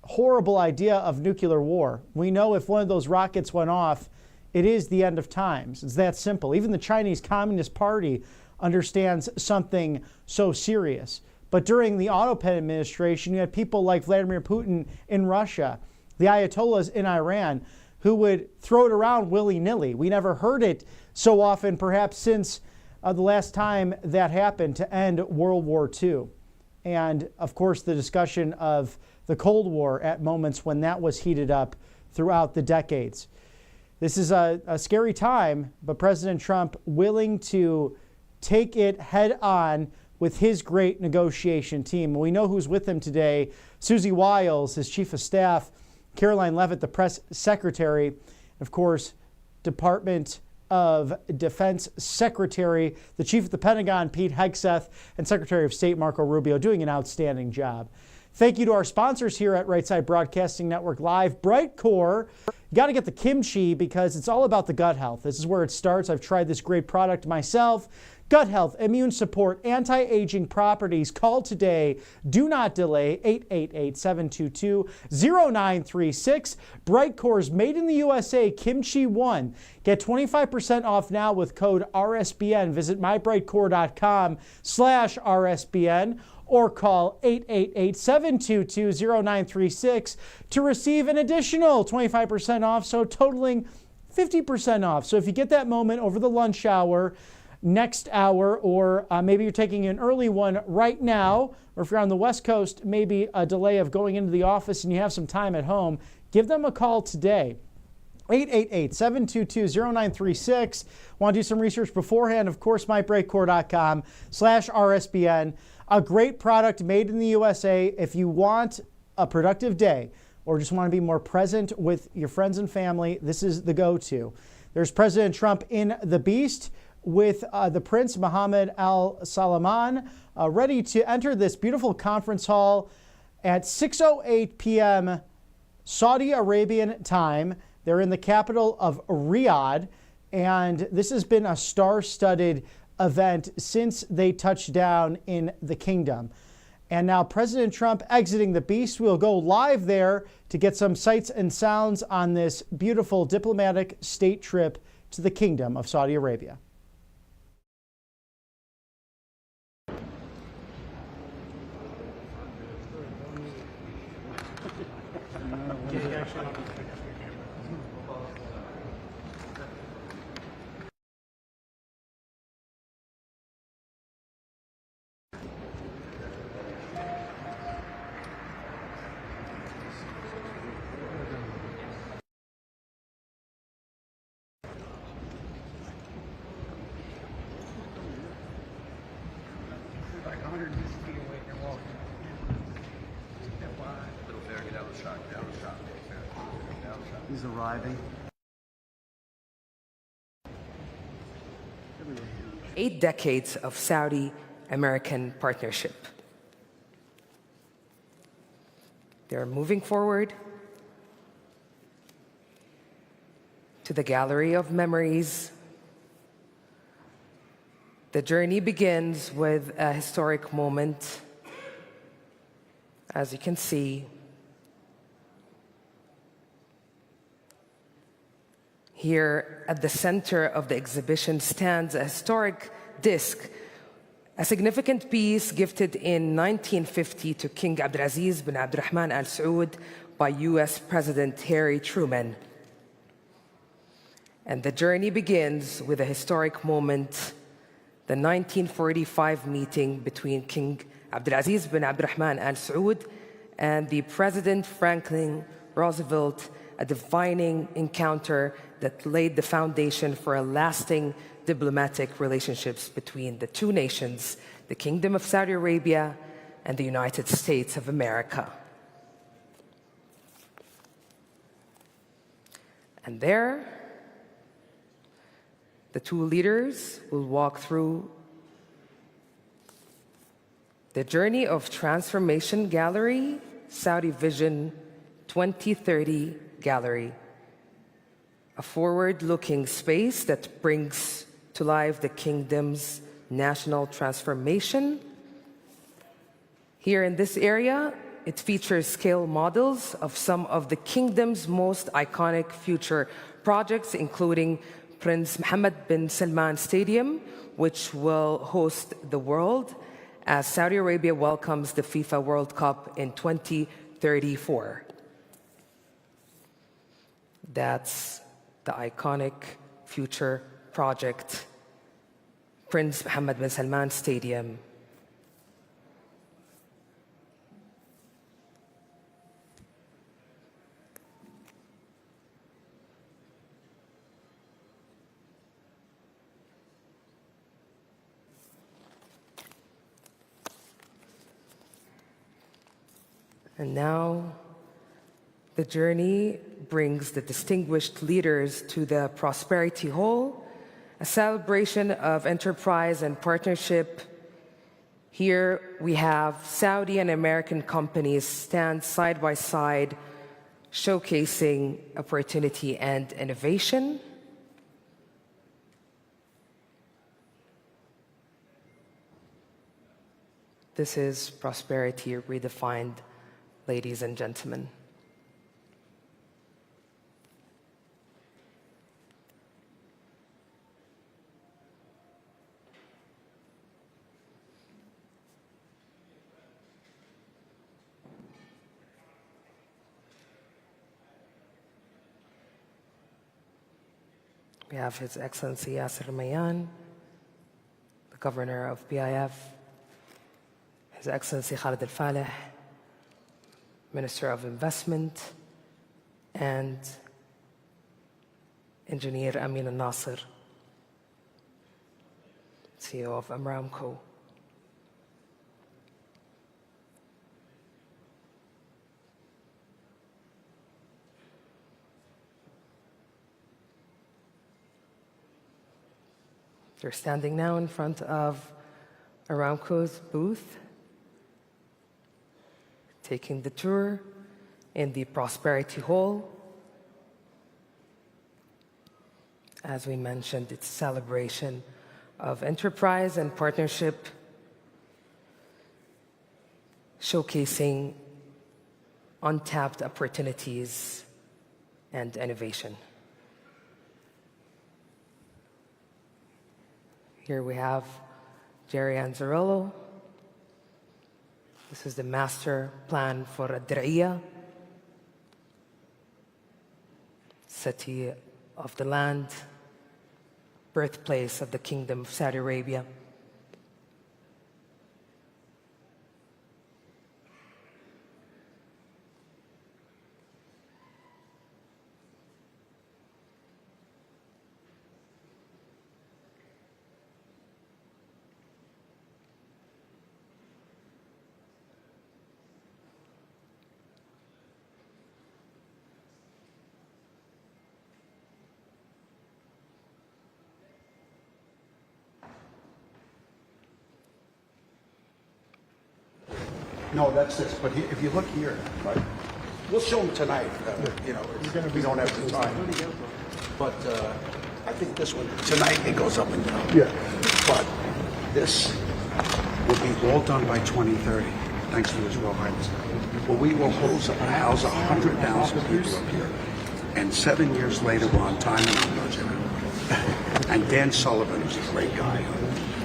horrible idea of nuclear war. We know if one of those rockets went off, it is the end of times. It's that simple. Even the Chinese Communist Party understands something so serious. But during the Autopen administration, you had people like Vladimir Putin in Russia, the Ayatollahs in Iran, who would throw it around willy-nilly. We never heard it so often, perhaps since the last time that happened to end World War II. And of course, the discussion of the Cold War at moments when that was heated up throughout the decades. This is a scary time, but President Trump willing to take it head on with his great negotiation team. We know who's with him today. Susie Wiles, his chief of staff, Caroline Leavitt, the press secretary, of course, Department of Defense Secretary, the chief of the Pentagon, Pete Hegseth, and Secretary of State Marco Rubio, doing an outstanding job. Thank you to our sponsors here at Right Side Broadcasting Network Live. Brightcore, you got to get the kimchi because it's all about the gut health. This is where it starts. I've tried this great product myself. gut health, immune support, anti-aging properties. Call today. Do not delay. 888-722-0936. Brightcore's Made in the USA Kimchi 1. Get 25% off now with code RSBN. Visit mybrightcore.com/RSBN or call 888-722-0936 to receive an additional 25% off, so totaling 50% off. So if you get that moment over the lunch hour, next hour, or maybe you're taking an early one right now, or if you're on the West Coast, maybe a delay of going into the office and you have some time at home, give them a call today. 888-722-0936. Want to do some research beforehand? Of course, mybrightcore.com/RSBN. A great product made in the USA. If you want a productive day or just want to be more present with your friends and family, this is the go-to. There's President Trump in the Beast with the Prince Mohammed Al Salman ready to enter this beautiful conference hall at 6:08 p.m. Saudi Arabian time. They're in the capital of Riyadh, and this has been a star-studded event since they touched down in the kingdom. And now President Trump exiting the Beast. We'll go live there to get some sights and sounds on this beautiful diplomatic state trip to the Kingdom of Saudi Arabia. He's arriving. 8 decades of Saudi-American partnership. They're moving forward to the gallery of memories. The journey begins with a historic moment. As you can see, here at the center of the exhibition stands a historic disc, a significant piece gifted in 1950 to King Abdulaziz bin Abdurrahman Al Saud by US President Harry Truman. And the journey begins with a historic moment, the 1945 meeting between King Abdulaziz bin Abdurrahman Al Saud and the President Franklin Roosevelt, a defining encounter that laid the foundation for a lasting diplomatic relationships between the two nations, the Kingdom of Saudi Arabia and the United States of America. And there, the two leaders will walk through the Journey of Transformation Gallery, Saudi Vision 2030 Gallery, a forward-looking space that brings to life the kingdom's national transformation. Here in this area, it features scale models of some of the kingdom's most iconic future projects, including Prince Mohammed bin Salman Stadium, which will host the world as Saudi Arabia welcomes the FIFA World Cup in 2034. That's the iconic future project, Prince Mohammed bin Salman Stadium. And now, the journey brings the distinguished leaders to the Prosperity Hall, a celebration of enterprise and partnership. Here we have Saudi and American companies stand side by side, showcasing opportunity and innovation. This is prosperity redefined, ladies and gentlemen. We have His Excellency Yasser Mayan, the Governor of PIF, His Excellency Khalid Al-Faleh, Minister of Investment, and Engineer Amin Al-Nasir, CEO of Aramco. They're standing now in front of Aramco's booth, taking the tour in the Prosperity Hall. As we mentioned, it's a celebration of enterprise and partnership, showcasing untapped opportunities and innovation. Here we have Jerry Anzarello. This is the master plan for Ad-Dir'iyah, city of the land, birthplace of the Kingdom of Saudi Arabia. No, that's this. But if you look here, right, we'll show them tonight. You know, we don't have the time. But I think this one tonight it goes up and down. Yeah. But this will be all done by 2030, thanks to His Royal Highness. Well, we will house 100,000 people up here, and 7 years later we're on time and on budget. And Dan Sullivan was a great guy.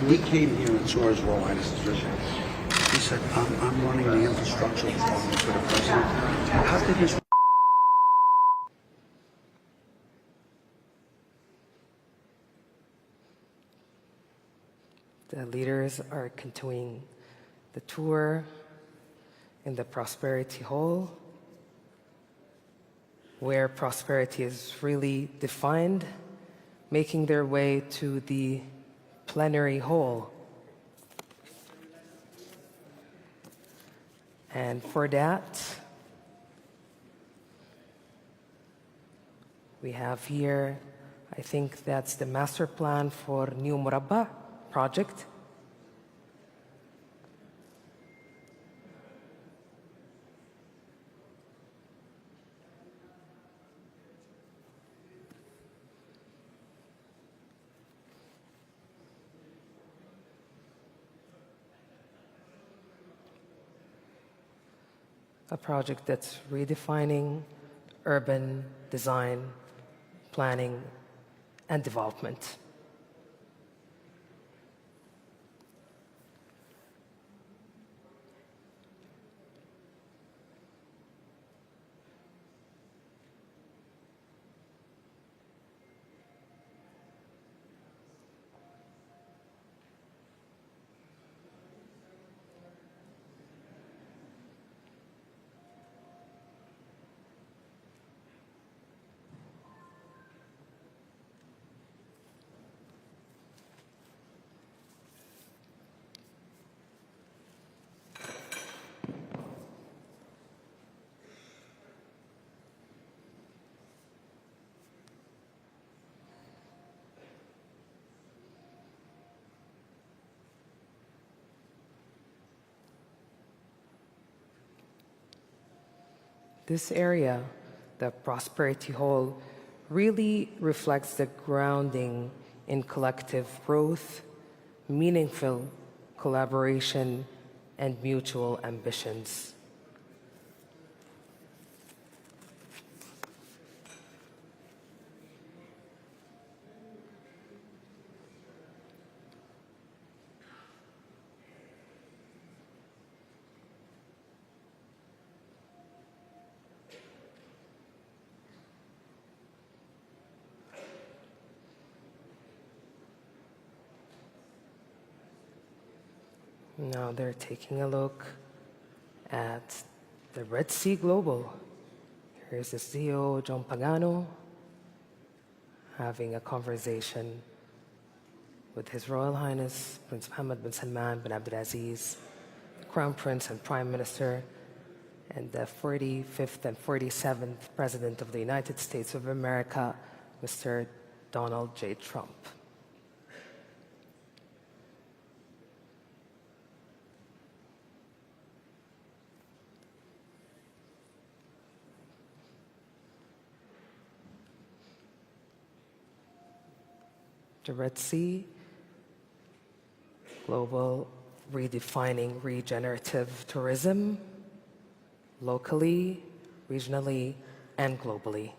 He came here and saw His Royal Highness's vision. He said, I'm running the infrastructure department for the president. How did his... The leaders are continuing the tour in the Prosperity Hall, where prosperity is really defined, making their way to the plenary hall. And for that, we have here, I think that's the master plan for New Murabba project. A project that's redefining urban design, planning, and development. This area, the Prosperity Hall, really reflects the grounding in collective growth, meaningful collaboration, and mutual ambitions. Now they're taking a look at the Red Sea Global. Here's the CEO, John Pagano, having a conversation with His Royal Highness Prince Mohammed bin Salman bin Abdulaziz, Crown Prince and Prime Minister, and the 45th and 47th President of the United States of America, Mr. Donald J. Trump. The Red Sea Global, redefining regenerative tourism locally, regionally, and globally.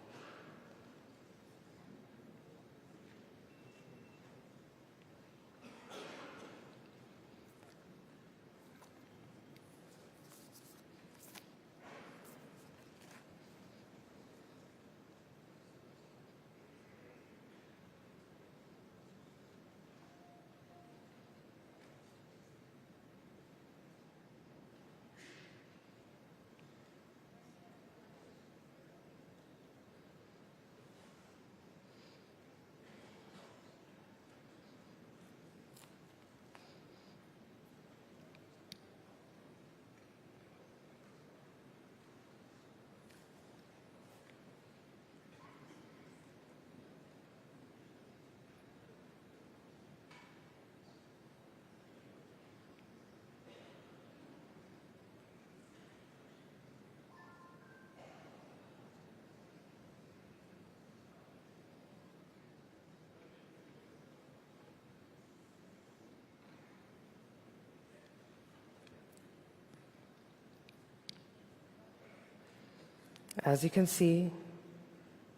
As you can see,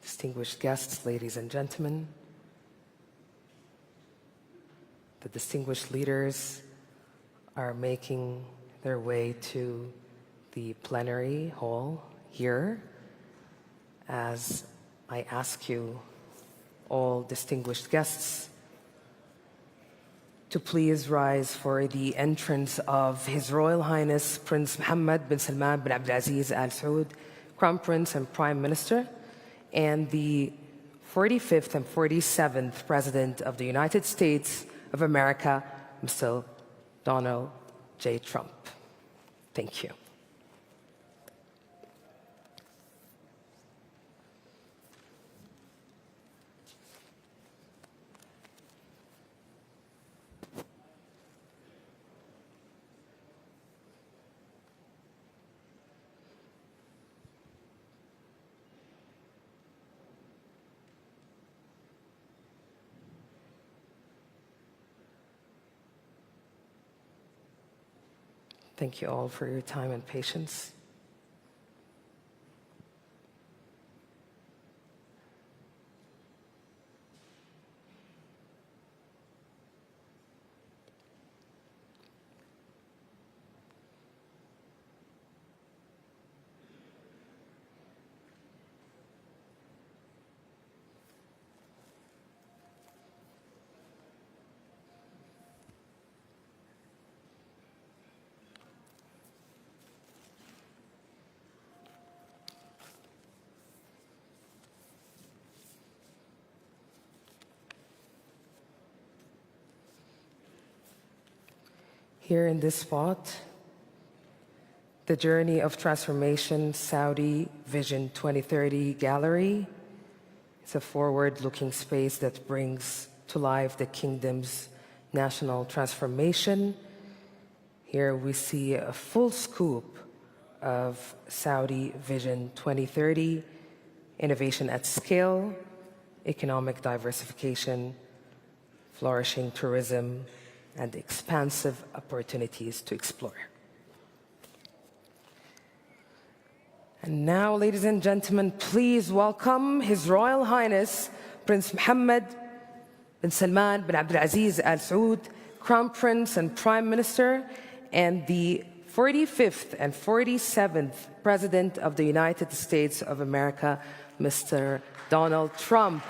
distinguished guests, ladies and gentlemen, the distinguished leaders are making their way to the plenary hall here as I ask you, all distinguished guests, to please rise for the entrance of His Royal Highness Prince Mohammed bin Salman bin Abdulaziz Al Saud, Crown Prince and Prime Minister, and the 45th and 47th President of the United States of America, Mr. Donald J. Trump. Thank you. Thank you all for your time and patience. Here in this spot, the Journey of Transformation Saudi Vision 2030 Gallery. It's a forward-looking space that brings to life the kingdom's national transformation. Here we see a full scoop of Saudi Vision 2030, innovation at scale, economic diversification, flourishing tourism, and expansive opportunities to explore. And now, ladies and gentlemen, please welcome His Royal Highness Prince Mohammed bin Salman bin Abdulaziz Al Saud, Crown Prince and Prime Minister, and the 45th and 47th President of the United States of America, Mr. Donald Trump.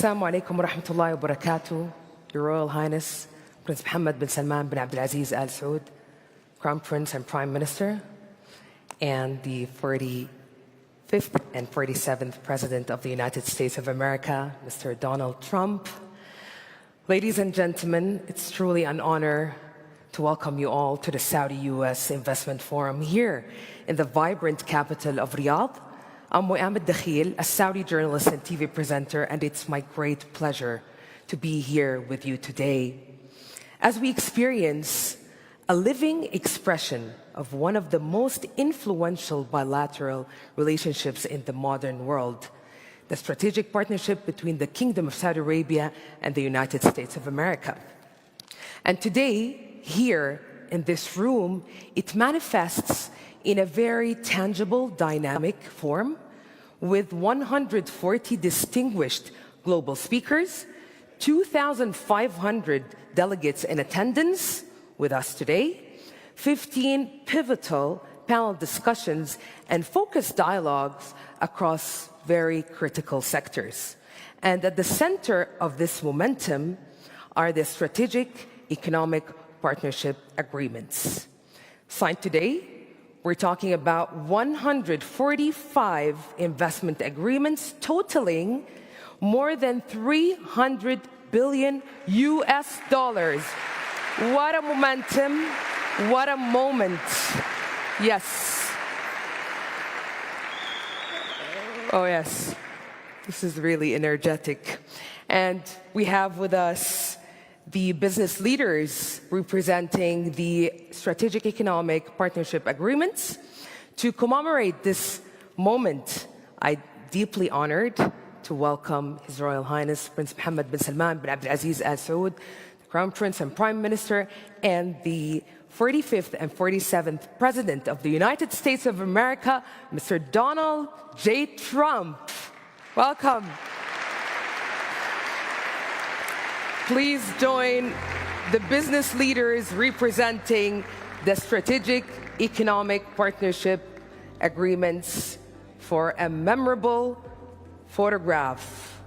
Assalamu alaikum wa rahmatullahi wa barakatuh. Your Royal Highness, Prince Mohammed bin Salman bin Abdulaziz Al Saud, Crown Prince and Prime Minister, and the 45th and 47th President of the United States of America, Mr. Donald Trump. Ladies and gentlemen, it's truly an honor to welcome you all to the Saudi-US Investment Forum here in the vibrant capital of Riyadh. I'm Mohammed Dakhil, a Saudi journalist and TV presenter, and it's my great pleasure to be here with you today as we experience a living expression of one of the most influential bilateral relationships in the modern world, the strategic partnership between the Kingdom of Saudi Arabia and the United States of America. And today, here in this room, it manifests in a very tangible, dynamic form with 140 distinguished global speakers, 2,500 delegates in attendance with us today, 15 pivotal panel discussions and focused dialogues across very critical sectors. And at the center of this momentum are the strategic economic partnership agreements. Signed today, we're talking about 145 investment agreements totaling more than $300 billion US. What a momentum, what a moment. Yes. Oh yes, this is really energetic. And we have with us the business leaders representing the strategic economic partnership agreements. To commemorate this moment, I'm deeply honored to welcome His Royal Highness Prince Mohammed bin Salman bin Abdulaziz Al Saud, the Crown Prince and Prime Minister, and the 45th and 47th President of the United States of America, Mr. Donald J. Trump. Welcome. Please join the business leaders representing the strategic economic partnership agreements for a memorable photograph.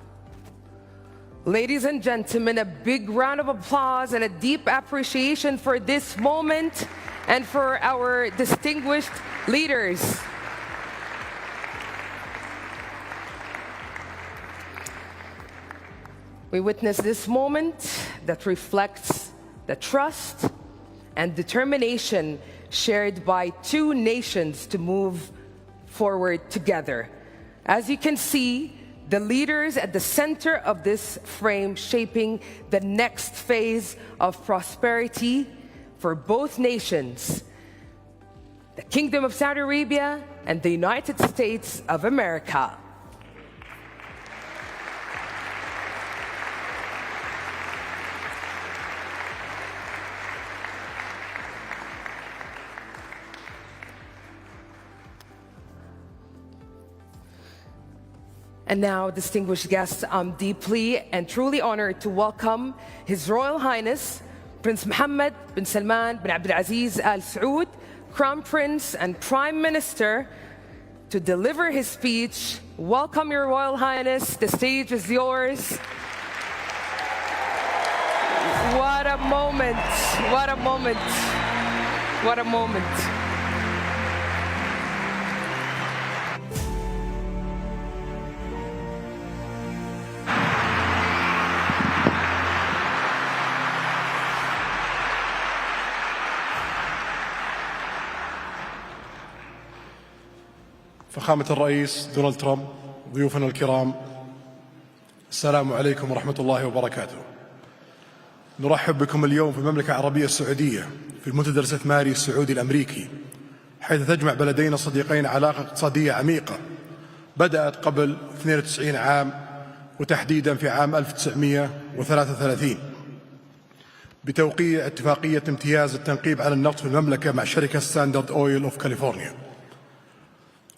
Ladies and gentlemen, a big round of applause and a deep appreciation for this moment and for our distinguished leaders. We witness this moment that reflects the trust and determination shared by two nations to move forward together. As you can see, the leaders at the center of this frame shaping the next phase of prosperity for both nations, the Kingdom of Saudi Arabia and the United States of America. And now, distinguished guests, I'm deeply and truly honored to welcome His Royal Highness, Prince Mohammed bin Salman bin Abdulaziz Al Saud, Crown Prince and Prime Minister, to deliver his speech. Welcome, Your Royal Highness. The stage is yours. What a moment. What a moment. What a moment. فخامة الرئيس دونالد ترامب، ضيوفنا الكرام، السلام عليكم ورحمة الله وبركاته. نرحب بكم اليوم في المملكة العربية السعودية في المنتدى الاستثماري السعودي الأمريكي، حيث تجمع بلدينا الصديقين علاقة اقتصادية عميقة بدأت قبل 92 عام، وتحديدا في عام 1933 بتوقيع اتفاقية امتياز التنقيب على النفط في المملكة مع شركة ستاندرد أويل أوف كاليفورنيا.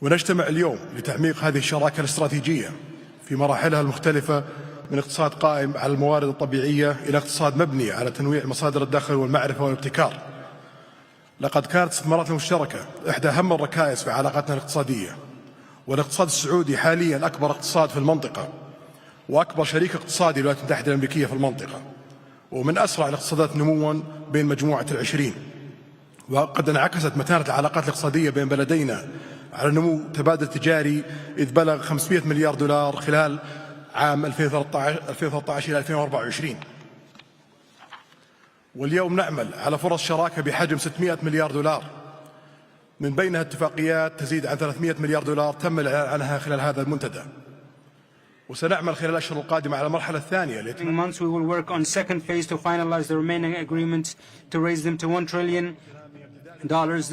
ونجتمع اليوم لتعميق هذه الشراكة الاستراتيجية في مراحلها المختلفة، من اقتصاد قائم على الموارد الطبيعية إلى اقتصاد مبني على تنويع مصادر الدخل والمعرفة والابتكار. لقد كانت الاستثمارات المشتركة إحدى أهم الركائز في علاقتنا الاقتصادية، والاقتصاد السعودي حاليا أكبر اقتصاد في المنطقة وأكبر شريك اقتصادي للولايات المتحدة الأمريكية في المنطقة، ومن أسرع الاقتصادات نموا بين مجموعة ال20. وقد انعكست متانة العلاقات الاقتصادية بين بلدينا على نمو تبادل تجاري إذ بلغ 500 مليار دولار خلال عام 2013 إلى 2024. واليوم نعمل على فرص شراكة بحجم 600 مليار دولار، من بينها اتفاقيات تزيد عن 300 مليار دولار تم الإعلان عنها خلال هذا المنتدى. وسنعمل خلال الأشهر القادمة على المرحلة الثانية. In months we will work on second phase to finalize the remaining agreements to raise them to $1 trillion.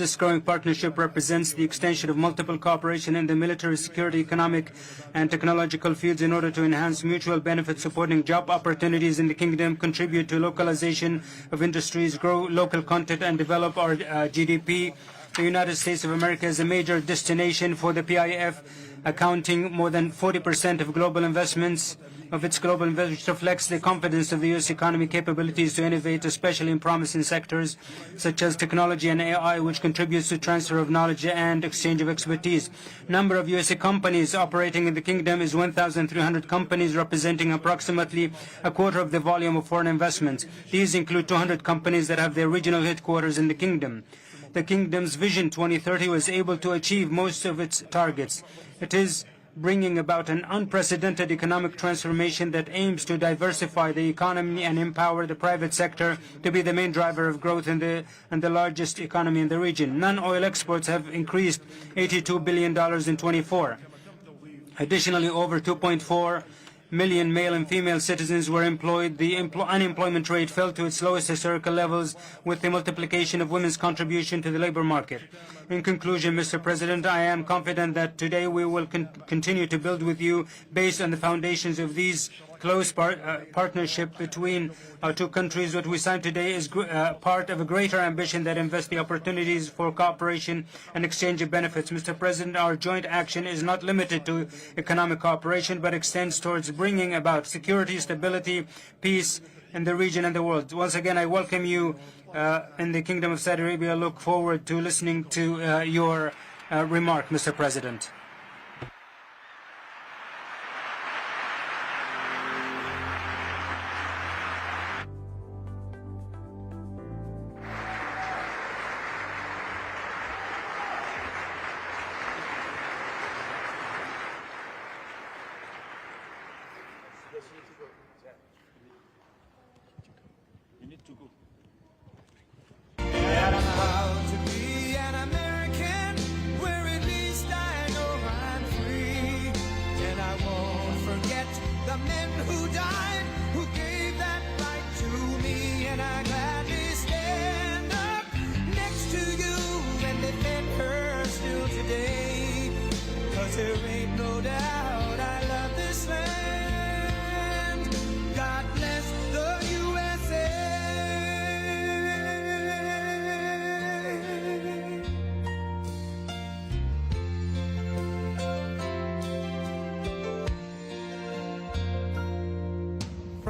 This growing partnership represents the extension of multiple cooperation in the military, security, economic, and technological fields in order to enhance mutual benefits, supporting job opportunities in the kingdom, contribute to localization of industries, grow local content, and develop our GDP. The United States of America is a major destination for the PIF, accounting more than 40% of global investments. Its global investment reflects the confidence of the U.S. economy capabilities to innovate, especially in promising sectors such as technology and AI, which contributes to transfer of knowledge and exchange of expertise. Number of U.S. companies operating in the kingdom is 1,300 companies, representing approximately a quarter of the volume of foreign investments. These include 200 companies that have their regional headquarters in the kingdom. The kingdom's Vision 2030 was able to achieve most of its targets. It is bringing about an unprecedented economic transformation that aims to diversify the economy and empower the private sector to be the main driver of growth in the largest economy in the region. Non-oil exports have increased $82 billion in 24. Additionally, over 2.4 million male and female citizens were employed. The unemployment rate fell to its lowest historical levels with the multiplication of women's contribution to the labor market. In conclusion, Mr. President, I am confident that today we will continue to build with you based on the foundations of these close partnership between our two countries. What we signed today is part of a greater ambition that invests the opportunities for cooperation and exchange of benefits. Mr. President, our joint action is not limited to economic cooperation, but extends towards bringing about security, stability, peace in the region and the world. Once again, I welcome you in the Kingdom of Saudi Arabia. I look forward to listening to your remark, Mr. President.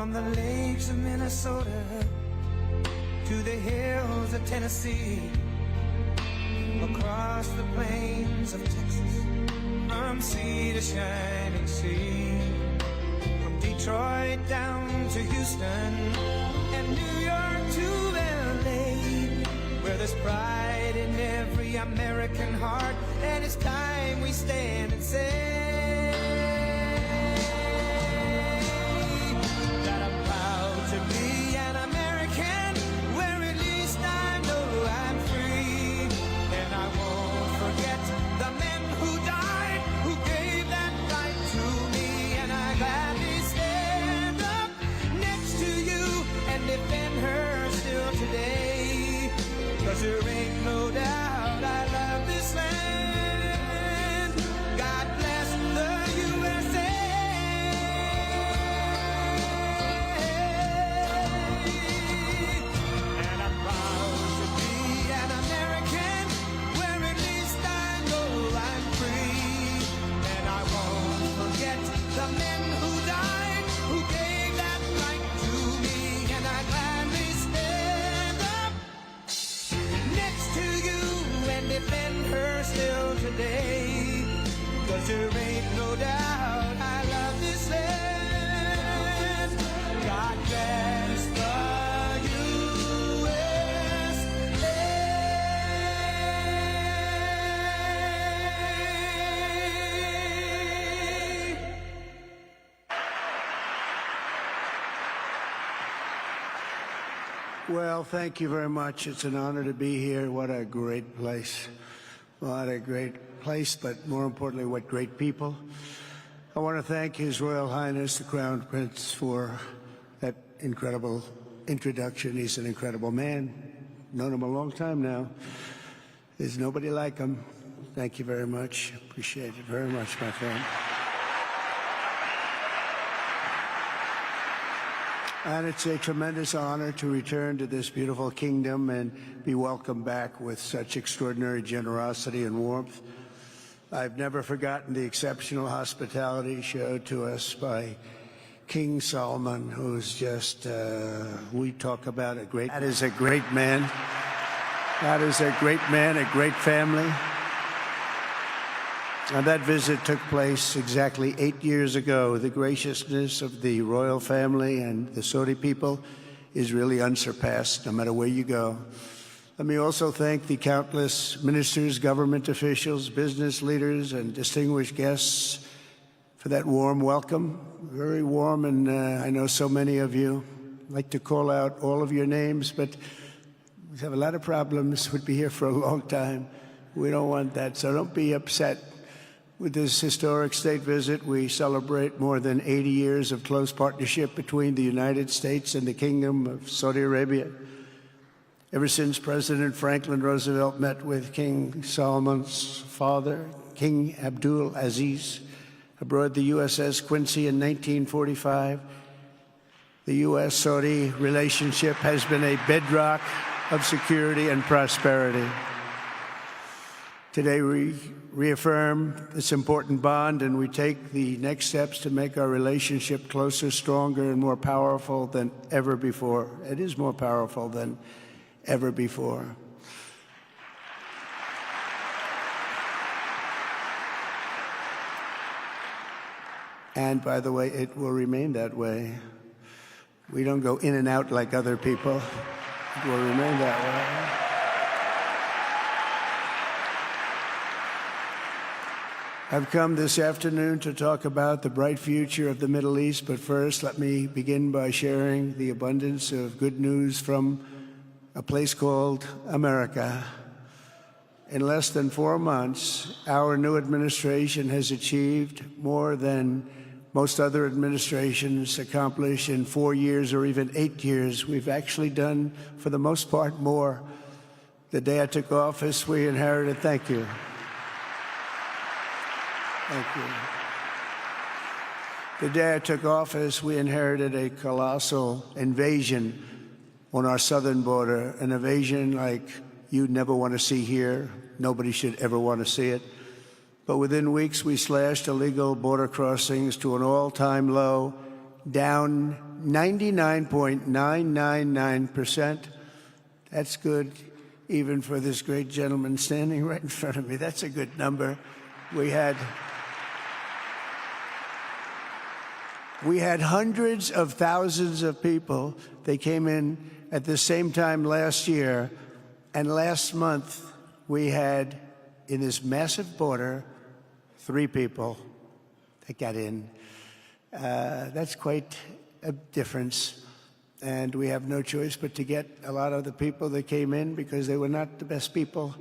From the lakes of Minnesota to the hills of Tennessee, across the plains of Texas, from sea to shining sea, from Detroit down to Houston and New York to LA, where there's pride in every American heart, and it's time we stand and say that I'm proud to be an American, where at least I know I'm free, and I won't forget the men who died, who gave that right to me, and I gladly stand up next to you and defend her still today, 'cause there ain't no doubt I love this land. God bless the USA. And I'm proud to be an American, where at least I know I'm free, and I won't forget the men who died, who gave that right to me, and I gladly stand up next to you and defend her still today, 'cause there ain't no doubt I love this land. God bless the USA. Well, thank you very much. It's an honor to be here. What a great place. What a great place, but more importantly, what great people. I want to thank His Royal Highness, the Crown Prince, for that incredible introduction. He's an incredible man. Known him a long time now. There's nobody like him. Thank you very much. Appreciate it very much, my friend. And it's a tremendous honor to return to this beautiful kingdom and be welcomed back with such extraordinary generosity and warmth. I've never forgotten the exceptional hospitality showed to us by King Solomon, who's just, we talk about a great, that is a great man. That is a great man, a great family. And that visit took place exactly 8 years ago. The graciousness of the royal family and the Saudi people is really unsurpassed, no matter where you go. Let me also thank the countless ministers, government officials, business leaders, and distinguished guests for that warm welcome. Very warm, and I know so many of you. I'd like to call out all of your names, but we have a lot of problems. We'd be here for a long time. We don't want that, so don't be upset. With this historic state visit, we celebrate more than 80 years of close partnership between the United States and the Kingdom of Saudi Arabia. Ever since President Franklin Roosevelt met with King Solomon's father, King Abdul Aziz, aboard the USS Quincy in 1945, the U.S.-Saudi relationship has been a bedrock of security and prosperity. Today we reaffirm this important bond, and we take the next steps to make our relationship closer, stronger, and more powerful than ever before. It is more powerful than ever before. And by the way, it will remain that way. We don't go in and out like other people. It will remain that way. I've come this afternoon to talk about the bright future of the Middle East, but first let me begin by sharing the abundance of good news from a place called America. In less than 4 months, our new administration has achieved more than most other administrations accomplish in 4 years or even 8 years. We've actually done, for the most part, more. The day I took office, we inherited, thank you. Thank you. The day I took office, we inherited a colossal invasion on our southern border, an invasion like you'd never want to see here. Nobody should ever want to see it. But within weeks, we slashed illegal border crossings to an all-time low, down 99.999%. That's good, even for this great gentleman standing right in front of me. That's a good number. We had hundreds of thousands of people. They came in at the same time last year, and last month we had, in this massive border, 3 people that got in. That's quite a difference, and we have no choice but to get a lot of the people that came in because they were not the best people.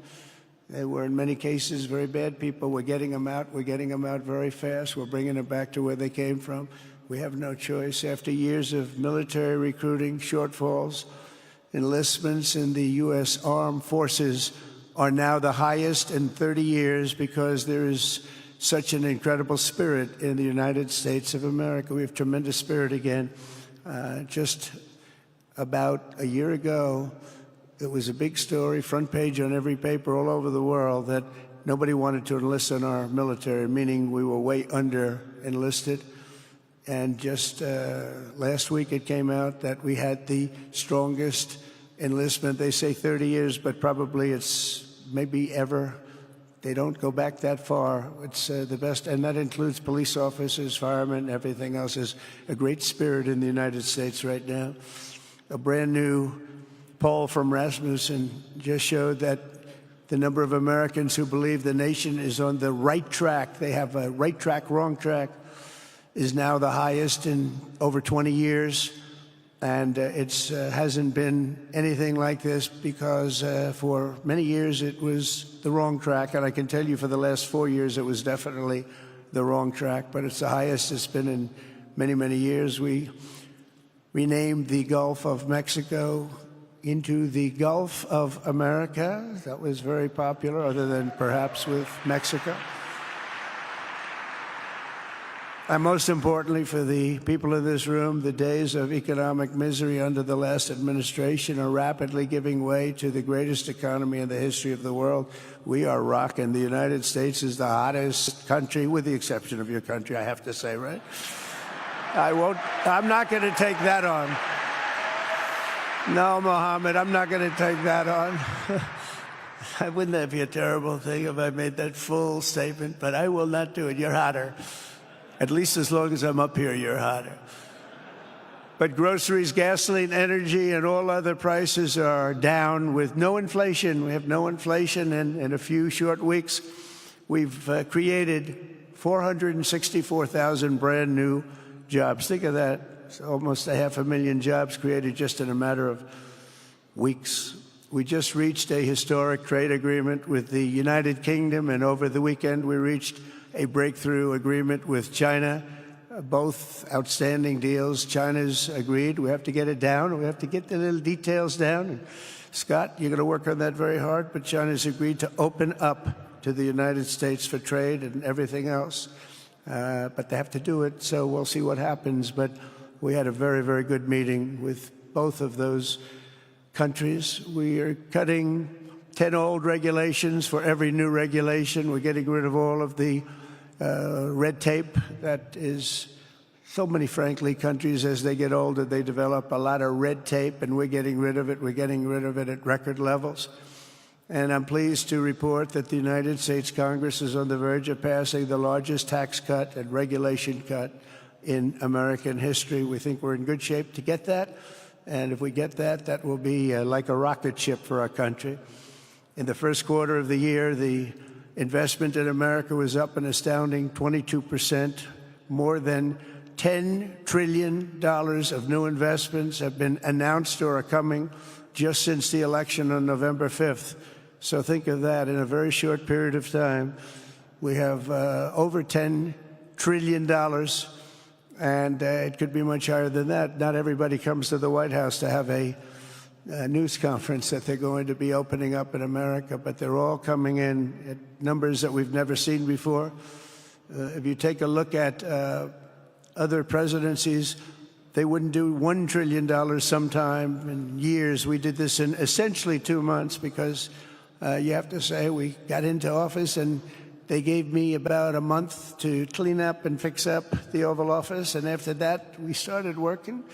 They were, in many cases, very bad people. We're getting them out. We're getting them out very fast. We're bringing them back to where they came from. We have no choice. After years of military recruiting shortfalls, enlistments in the U.S. Armed Forces are now the highest in 30 years because there is such an incredible spirit in the United States of America. We have tremendous spirit again. Just about a year ago, it was a big story, front page on every paper all over the world, that nobody wanted to enlist in our military, meaning we were way under enlisted. And just last week it came out that we had the strongest enlistment. They say 30 years, but probably it's maybe ever. They don't go back that far. It's the best, and that includes police officers, firemen, everything else. Is a great spirit in the United States right now. A brand new poll from Rasmussen just showed that the number of Americans who believe the nation is on the right track, they have a right track, wrong track, is now the highest in over 20 years. And it hasn't been anything like this because for many years it was the wrong track. And I can tell you for the last 4 years it was definitely the wrong track. But it's the highest it's been in many, many years. We renamed the Gulf of Mexico into the Gulf of America. That was very popular, other than perhaps with Mexico. And most importantly, for the people in this room, the days of economic misery under the last administration are rapidly giving way to the greatest economy in the history of the world. We are rocking. The United States is the hottest country, with the exception of your country, I have to say, right? I'm not going to take that on. No, Mohammed, I'm not going to take that on. Wouldn't that be a terrible thing if I made that full statement? But I will not do it. You're hotter. At least as long as I'm up here, you're hotter. But groceries, gasoline, energy, and all other prices are down with no inflation. We have no inflation, and in a few short weeks, we've created 464,000 brand new jobs. Think of that. It's almost 500,000 jobs created just in a matter of weeks. We just reached a historic trade agreement with the United Kingdom, and over the weekend we reached a breakthrough agreement with China. Both outstanding deals. China's agreed. We have to get it down. We have to get the little details down. And Scott, you're going to work on that very hard, but China's agreed to open up to the United States for trade and everything else. But they have to do it, so we'll see what happens. But we had a very, very good meeting with both of those countries. We are cutting 10 old regulations for every new regulation. We're getting rid of all of the red tape that is so many, frankly, countries, as they get older, they develop a lot of red tape, and we're getting rid of it. We're getting rid of it at record levels. And I'm pleased to report that the United States Congress is on the verge of passing the largest tax cut and regulation cut in American history. We think we're in good shape to get that. And if we get that, that will be like a rocket ship for our country. In the first quarter of the year, the investment in America was up an astounding 22%. More than $10 trillion of new investments have been announced or are coming just since the election on November 5th. So think of that. In a very short period of time, we have over $10 trillion, and it could be much higher than that. Not everybody comes to the White House to have a news conference that they're going to be opening up in America, but they're all coming in at numbers that we've never seen before. If you take a look at other presidencies, they wouldn't do $1 trillion sometime in years. We did this in essentially 2 months because you have to say we got into office and they gave me about a month to clean up and fix up the Oval Office, and after that, we started working.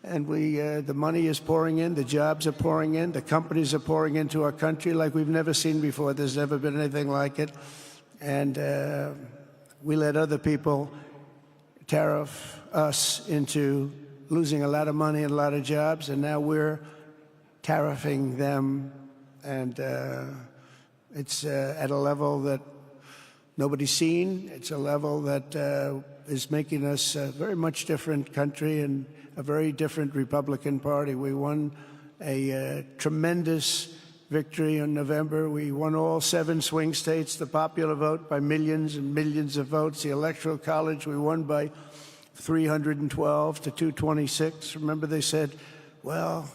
And the money is pouring in, the jobs are pouring in, the companies are pouring into our country like we've never seen before. There's never been anything like it. And we let other people tariff us into losing a lot of money and a lot of jobs, and now we're tariffing them, and it's at a level that nobody's seen. It's a level that is making us a very much different country and a very different Republican Party. We won a tremendous victory in November. We won all 7 swing states, the popular vote by millions and millions of votes. The Electoral College, we won by 312 to 226. Remember, they said, well,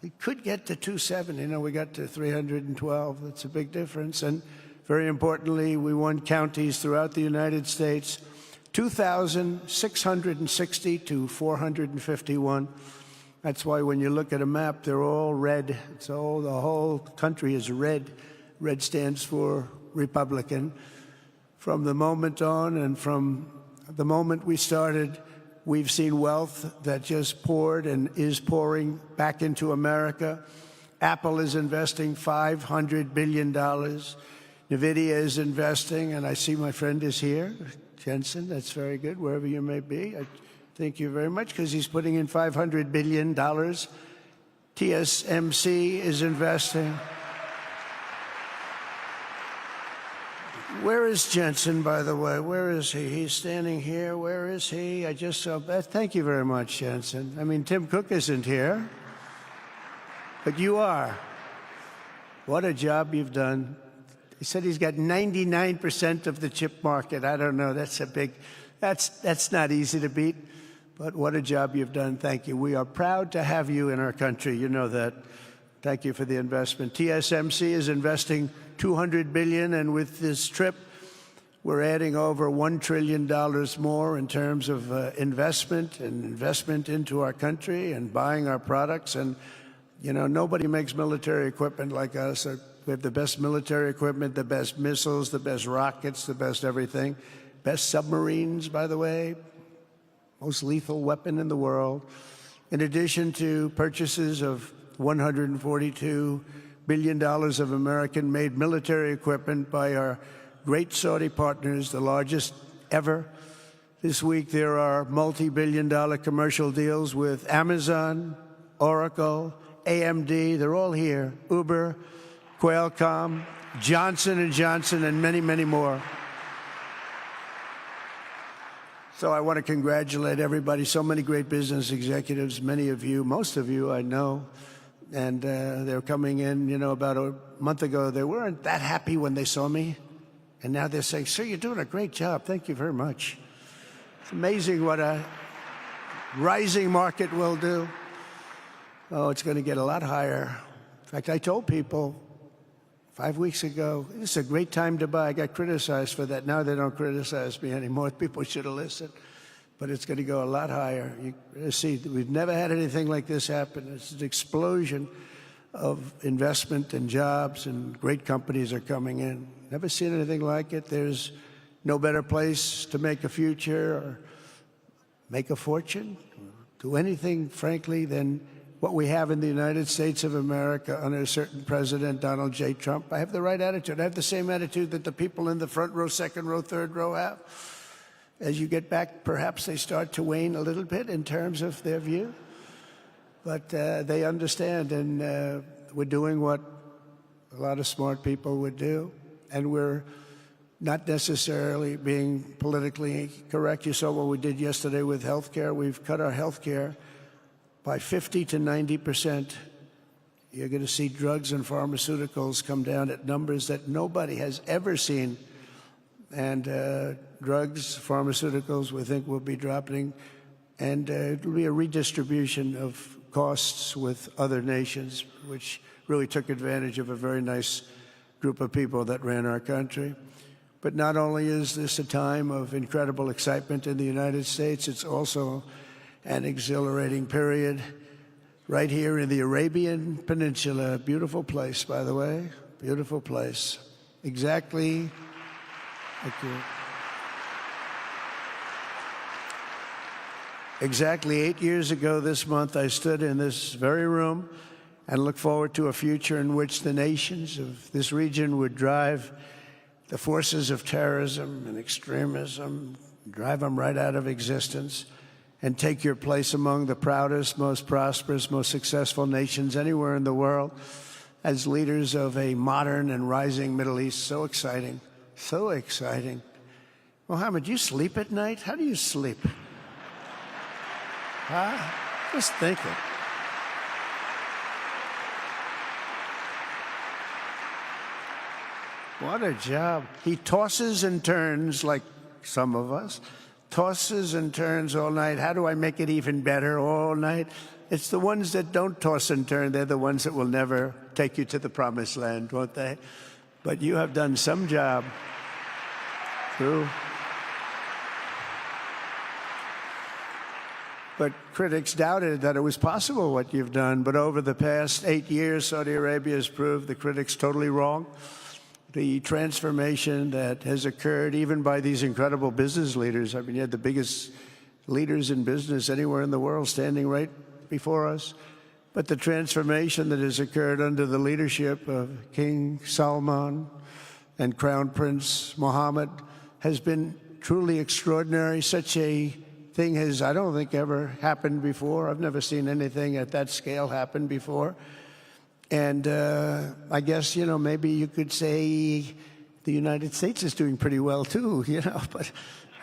we could get to 270. You know, we got to 312. That's a big difference. And very importantly, we won counties throughout the United States, 2,660 to 451. That's why when you look at a map, they're all red. The whole country is red. Red stands for Republican. From the moment on and from the moment we started, we've seen wealth that just poured and is pouring back into America. Apple is investing $500 billion. NVIDIA is investing, and I see my friend is here. Jensen, that's very good, wherever you may be. I thank you very much, because he's putting in $500 billion. TSMC is investing. Where is Jensen, by the way? Where is he? He's standing here. Where is he? I just saw that. Thank you very much, Jensen. I mean, Tim Cook isn't here, but you are. What a job you've done. He said he's got 99% of the chip market. I don't know. That's not easy to beat, but what a job you've done. Thank you. We are proud to have you in our country. You know that. Thank you for the investment. TSMC is investing $200 billion, and with this trip, we're adding over $1 trillion more in terms of investment into our country and buying our products. And, you know, nobody makes military equipment like us. We have the best military equipment, the best missiles, the best rockets, the best everything. Best submarines, by the way. Most lethal weapon in the world. In addition to purchases of $142 billion of American-made military equipment by our great Saudi partners, the largest ever. This week there are multi-billion-dollar commercial deals with Amazon, Oracle, AMD. They're all here. Uber, Qualcomm, Johnson & Johnson, and many, many more. So I want to congratulate everybody. So many great business executives, many of you, most of you I know. And they're coming in, you know, about a month ago. They weren't that happy when they saw me. And now they're saying, sir, you're doing a great job. Thank you very much. It's amazing what a rising market will do. Oh, it's going to get a lot higher. In fact, I told people 5 weeks ago, this is a great time to buy. I got criticized for that. Now they don't criticize me anymore. People should have listened. But it's going to go a lot higher. You see, we've never had anything like this happen. It's an explosion of investment and jobs, and great companies are coming in. Never seen anything like it. There's no better place to make a future or make a fortune, do anything, frankly, than what we have in the United States of America under a certain President, Donald J. Trump. I have the right attitude. I have the same attitude that the people in the front row, second row, third row have. As you get back, perhaps they start to wane a little bit in terms of their view. But they understand, and we're doing what a lot of smart people would do. And we're not necessarily being politically correct. You saw what we did yesterday with health care. We've cut our health care by 50 to 90%. You're going to see drugs and pharmaceuticals come down at numbers that nobody has ever seen. And drugs, pharmaceuticals, we think will be dropping. And it'll be a redistribution of costs with other nations, which really took advantage of a very nice group of people that ran our country. But not only is this a time of incredible excitement in the United States, it's also an exhilarating period right here in the Arabian Peninsula. Beautiful place, by the way. Beautiful place. Exactly Thank you. Exactly 8 years ago this month, I stood in this very room and looked forward to a future in which the nations of this region would drive the forces of terrorism and extremism, drive them right out of existence, and take your place among the proudest, most prosperous, most successful nations anywhere in the world as leaders of a modern and rising Middle East. So exciting, so exciting. Mohammed, do you sleep at night? How do you sleep? Huh? Just thinking. What a job. He tosses and turns like some of us. Tosses and turns all night. How do I make it even better all night? It's the ones that don't toss and turn. They're the ones that will never take you to the promised land, won't they? But you have done some job. True. But critics doubted that it was possible what you've done. But over the past 8 years, Saudi Arabia has proved the critics totally wrong. The transformation that has occurred even by these incredible business leaders. I mean, you had the biggest leaders in business anywhere in the world standing right before us. But the transformation that has occurred under the leadership of King Salman and Crown Prince Mohammed has been truly extraordinary. Such a thing has, I don't think, ever happened before. I've never seen anything at that scale happen before. And I guess, maybe you could say the United States is doing pretty well too, but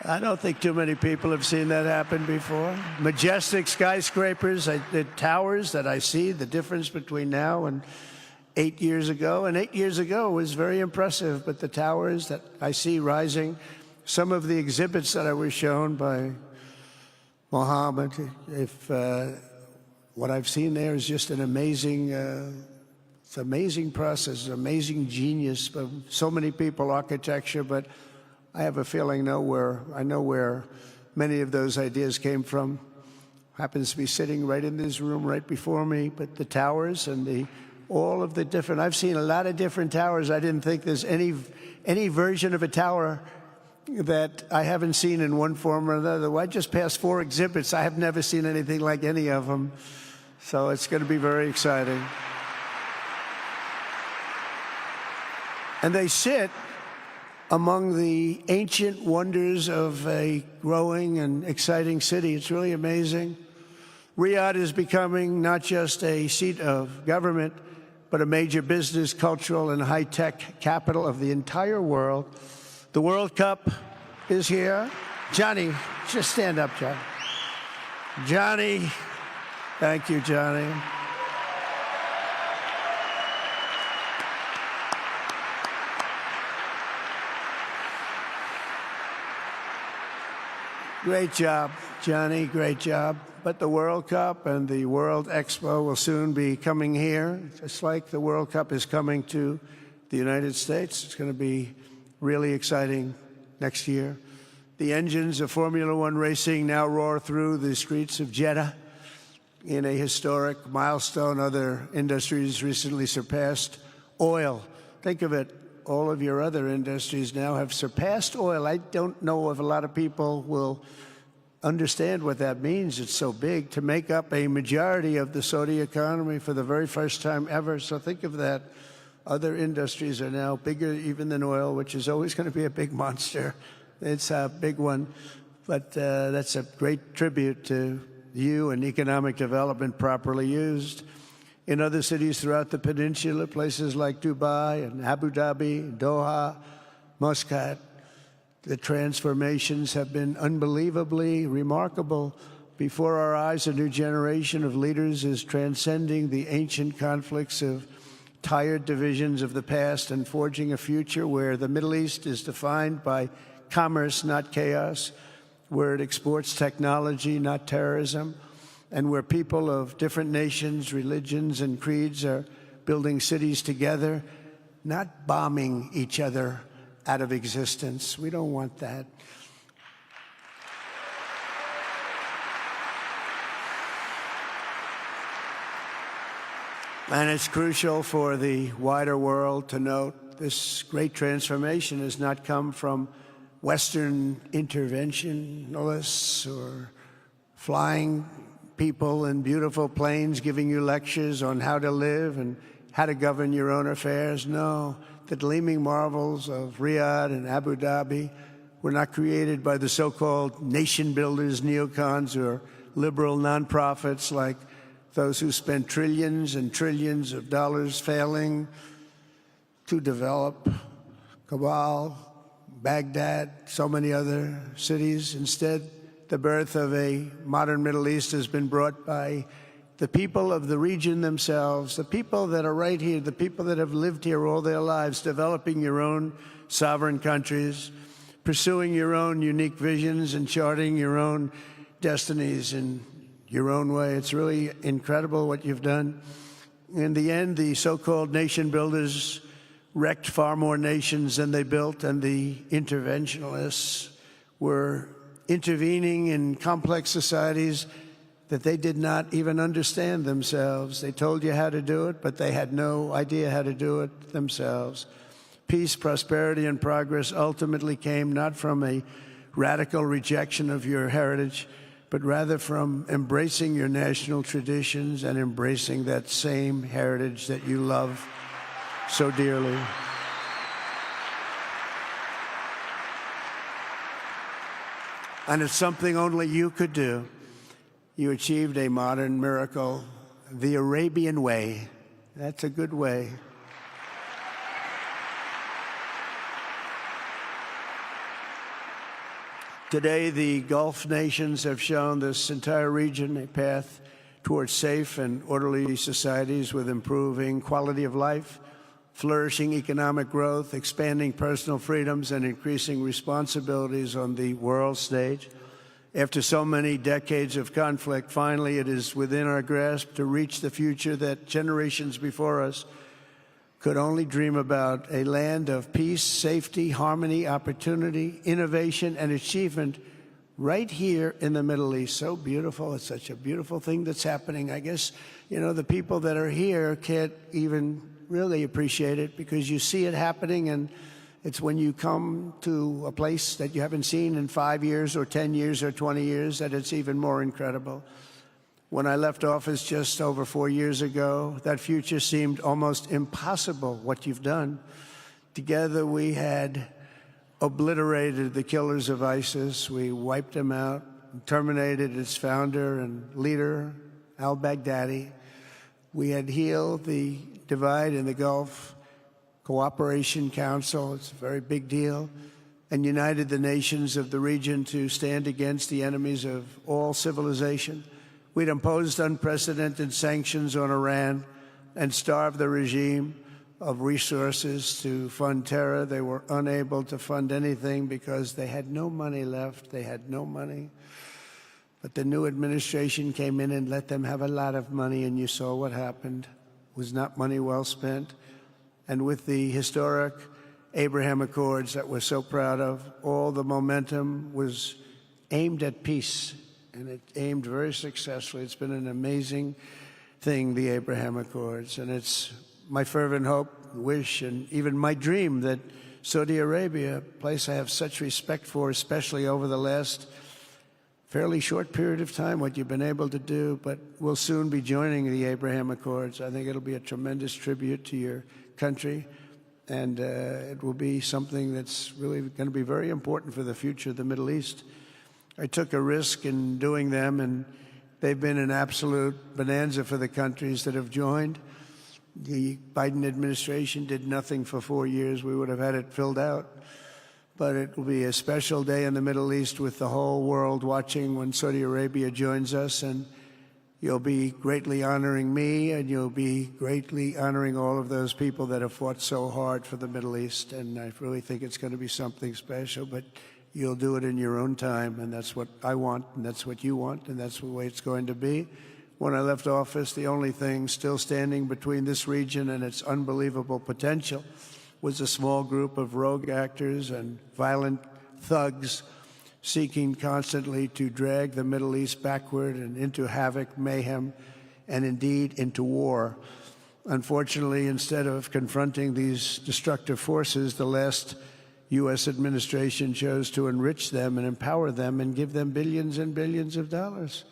I don't think too many people have seen that happen before. Majestic skyscrapers, the towers that I see, the difference between now and 8 years ago. And 8 years ago was very impressive, but the towers that I see rising, some of the exhibits that I was shown by Mohammed, what I've seen there is just an amazing, it's an amazing process, amazing genius of so many people, architecture, but I have a feeling I know where many of those ideas came from. Happens to be sitting right in this room right before me, but the towers and all of the different, I've seen a lot of different towers. I didn't think there's any version of a tower that I haven't seen in one form or another. Well, I just passed 4 exhibits. I have never seen anything like any of them. So it's going to be very exciting. And they sit among the ancient wonders of a growing and exciting city. It's really amazing. Riyadh is becoming not just a seat of government, but a major business, cultural, and high-tech capital of the entire world. The World Cup is here. Johnny, just stand up, Johnny. Johnny, thank you, Johnny. Great job, Johnny, great job. But the World Cup and the World Expo will soon be coming here, just like the World Cup is coming to the United States. It's going to be really exciting next year. The engines of Formula One racing now roar through the streets of Jeddah in a historic milestone. Other industries recently surpassed oil. Think of it, all of your other industries now have surpassed oil. I don't know if a lot of people will understand what that means. It's so big to make up a majority of the Saudi economy for the very first time ever. So think of that. Other industries are now bigger even than oil, which is always going to be a big monster. It's a big one. But that's a great tribute to you and economic development properly used. In other cities throughout the peninsula, places like Dubai and Abu Dhabi, Doha, Muscat, the transformations have been unbelievably remarkable. Before our eyes, a new generation of leaders is transcending the ancient conflicts of tired divisions of the past and forging a future where the Middle East is defined by commerce, not chaos, where it exports technology, not terrorism, and where people of different nations, religions, and creeds are building cities together, not bombing each other out of existence. We don't want that. And it's crucial for the wider world to note this great transformation has not come from Western interventionists or flying people in beautiful planes giving you lectures on how to live and how to govern your own affairs. No, the gleaming marvels of Riyadh and Abu Dhabi were not created by the so-called nation builders, neocons, or liberal nonprofits like those who spent trillions and trillions of dollars failing to develop Kabul, Baghdad, so many other cities. Instead, the birth of a modern Middle East has been brought by the people of the region themselves, the people that are right here, the people that have lived here all their lives, developing your own sovereign countries, pursuing your own unique visions and charting your own destinies in your own way. It's really incredible what you've done. In the end, the so-called nation builders wrecked far more nations than they built, and the interventionists were intervening in complex societies that they did not even understand themselves. They told you how to do it, but they had no idea how to do it themselves. Peace, prosperity, and progress ultimately came not from a radical rejection of your heritage, but rather from embracing your national traditions and embracing that same heritage that you love so dearly. And it's something only you could do. You achieved a modern miracle, the Arabian way. That's a good way. Today, the Gulf nations have shown this entire region a path towards safe and orderly societies with improving quality of life, flourishing economic growth, expanding personal freedoms, and increasing responsibilities on the world stage. After so many decades of conflict, finally it is within our grasp to reach the future that generations before us could only dream about, a land of peace, safety, harmony, opportunity, innovation, and achievement right here in the Middle East. So beautiful. It's such a beautiful thing that's happening. I guess, the people that are here can't even really appreciate it because you see it happening, and it's when you come to a place that you haven't seen in 5 years or 10 years or 20 years that it's even more incredible. When I left office just over 4 years ago, that future seemed almost impossible, what you've done. Together we had obliterated the killers of ISIS. We wiped them out, terminated its founder and leader, al-Baghdadi. We had healed the divide in the Gulf Cooperation Council, it's a very big deal, and united the nations of the region to stand against the enemies of all civilization. We'd imposed unprecedented sanctions on Iran and starved the regime of resources to fund terror. They were unable to fund anything because they had no money left. They had no money. But the new administration came in and let them have a lot of money, and you saw what happened. It was not money well spent. And with the historic Abraham Accords that we're so proud of, all the momentum was aimed at peace, and it aimed very successfully. It's been an amazing thing, the Abraham Accords, and it's my fervent hope, wish, and even my dream that Saudi Arabia, a place I have such respect for, especially over the last fairly short period of time, what you've been able to do, but we'll soon be joining the Abraham Accords. I think it'll be a tremendous tribute to your country, and it will be something that's really going to be very important for the future of the Middle East. I took a risk in doing them, and they've been an absolute bonanza for the countries that have joined. The Biden administration did nothing for 4 years. We would have had it filled out. But it will be a special day in the Middle East with the whole world watching when Saudi Arabia joins us, and you'll be greatly honoring me, and you'll be greatly honoring all of those people that have fought so hard for the Middle East. And I really think it's going to be something special, but you'll do it in your own time, and that's what I want, and that's what you want, and that's the way it's going to be. When I left office, the only thing still standing between this region and its unbelievable potential was a small group of rogue actors and violent thugs seeking constantly to drag the Middle East backward and into havoc, mayhem, and indeed into war. Unfortunately, instead of confronting these destructive forces, the last U.S. administration chose to enrich them and empower them and give them billions and billions of dollars.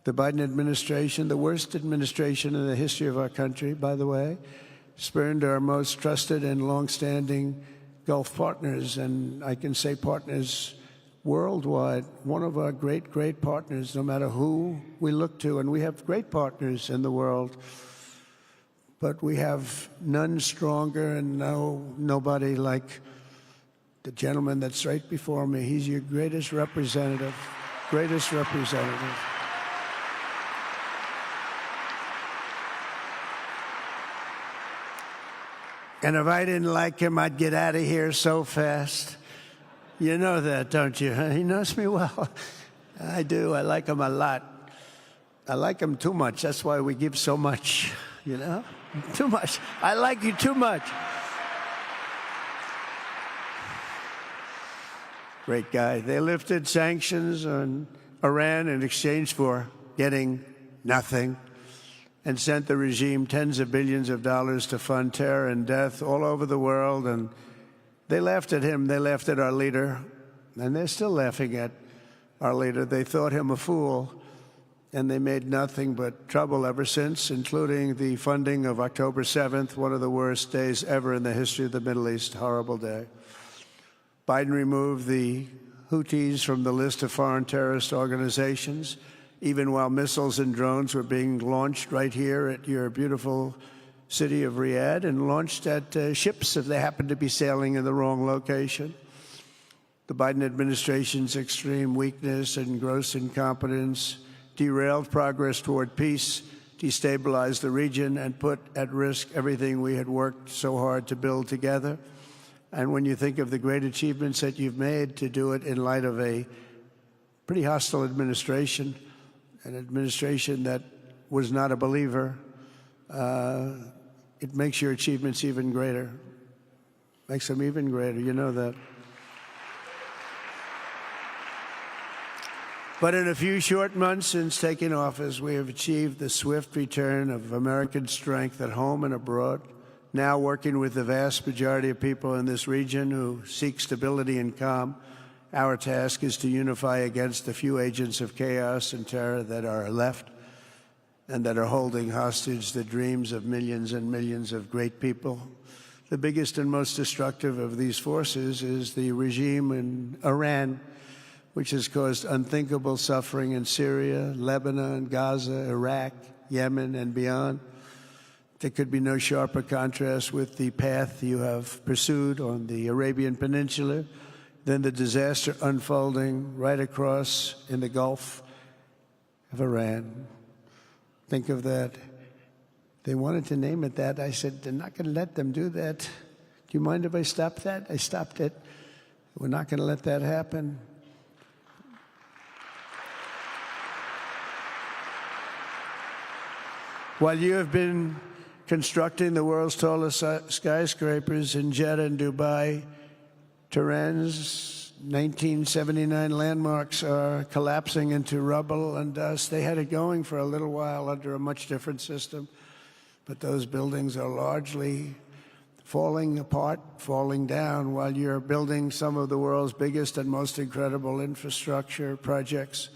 The Biden administration, the worst administration in the history of our country, by the way, spurned our most trusted and longstanding Gulf partners, and I can say partners worldwide, one of our great, great partners, no matter who we look to. And we have great partners in the world, but we have none stronger and nobody like the gentleman that's right before me. He's your greatest representative, greatest representative. And if I didn't like him, I'd get out of here so fast. You know that, don't you? He knows me well. I do. I like him a lot. I like him too much. That's why we give so much, you know? Too much. I like you too much. Great guy. They lifted sanctions on Iran in exchange for getting nothing, and sent the regime tens of billions of dollars to fund terror and death all over the world. And they laughed at him. They laughed at our leader. And they're still laughing at our leader. They thought him a fool. And they made nothing but trouble ever since, including the funding of October 7th, one of the worst days ever in the history of the Middle East. Horrible day. Biden removed the Houthis from the list of foreign terrorist organizations, even while missiles and drones were being launched right here at your beautiful city of Riyadh, and launched at ships if they happened to be sailing in the wrong location. The Biden administration's extreme weakness and gross incompetence derailed progress toward peace, destabilized the region, and put at risk everything we had worked so hard to build together. And when you think of the great achievements that you've made, to do it in light of a pretty hostile administration, an administration that was not a believer, it makes your achievements even greater. Makes them even greater. You know that. But in a few short months since taking office, we have achieved the swift return of American strength at home and abroad, now working with the vast majority of people in this region who seek stability and calm. Our task is to unify against the few agents of chaos and terror that are left and that are holding hostage the dreams of millions and millions of great people. The biggest and most destructive of these forces is the regime in Iran, which has caused unthinkable suffering in Syria, Lebanon, Gaza, Iraq, Yemen, and beyond. There could be no sharper contrast with the path you have pursued on the Arabian Peninsula than the disaster unfolding right across in the Gulf of Iran. Think of that. They wanted to name it that. I said, they're not going to let them do that. Do you mind if I stop that? I stopped it. We're not going to let that happen. While you have been constructing the world's tallest skyscrapers in Jeddah and Dubai, Tehran's 1979 landmarks are collapsing into rubble and dust. They had it going for a little while under a much different system, but those buildings are largely falling apart, falling down, while you're building some of the world's biggest and most incredible infrastructure projects.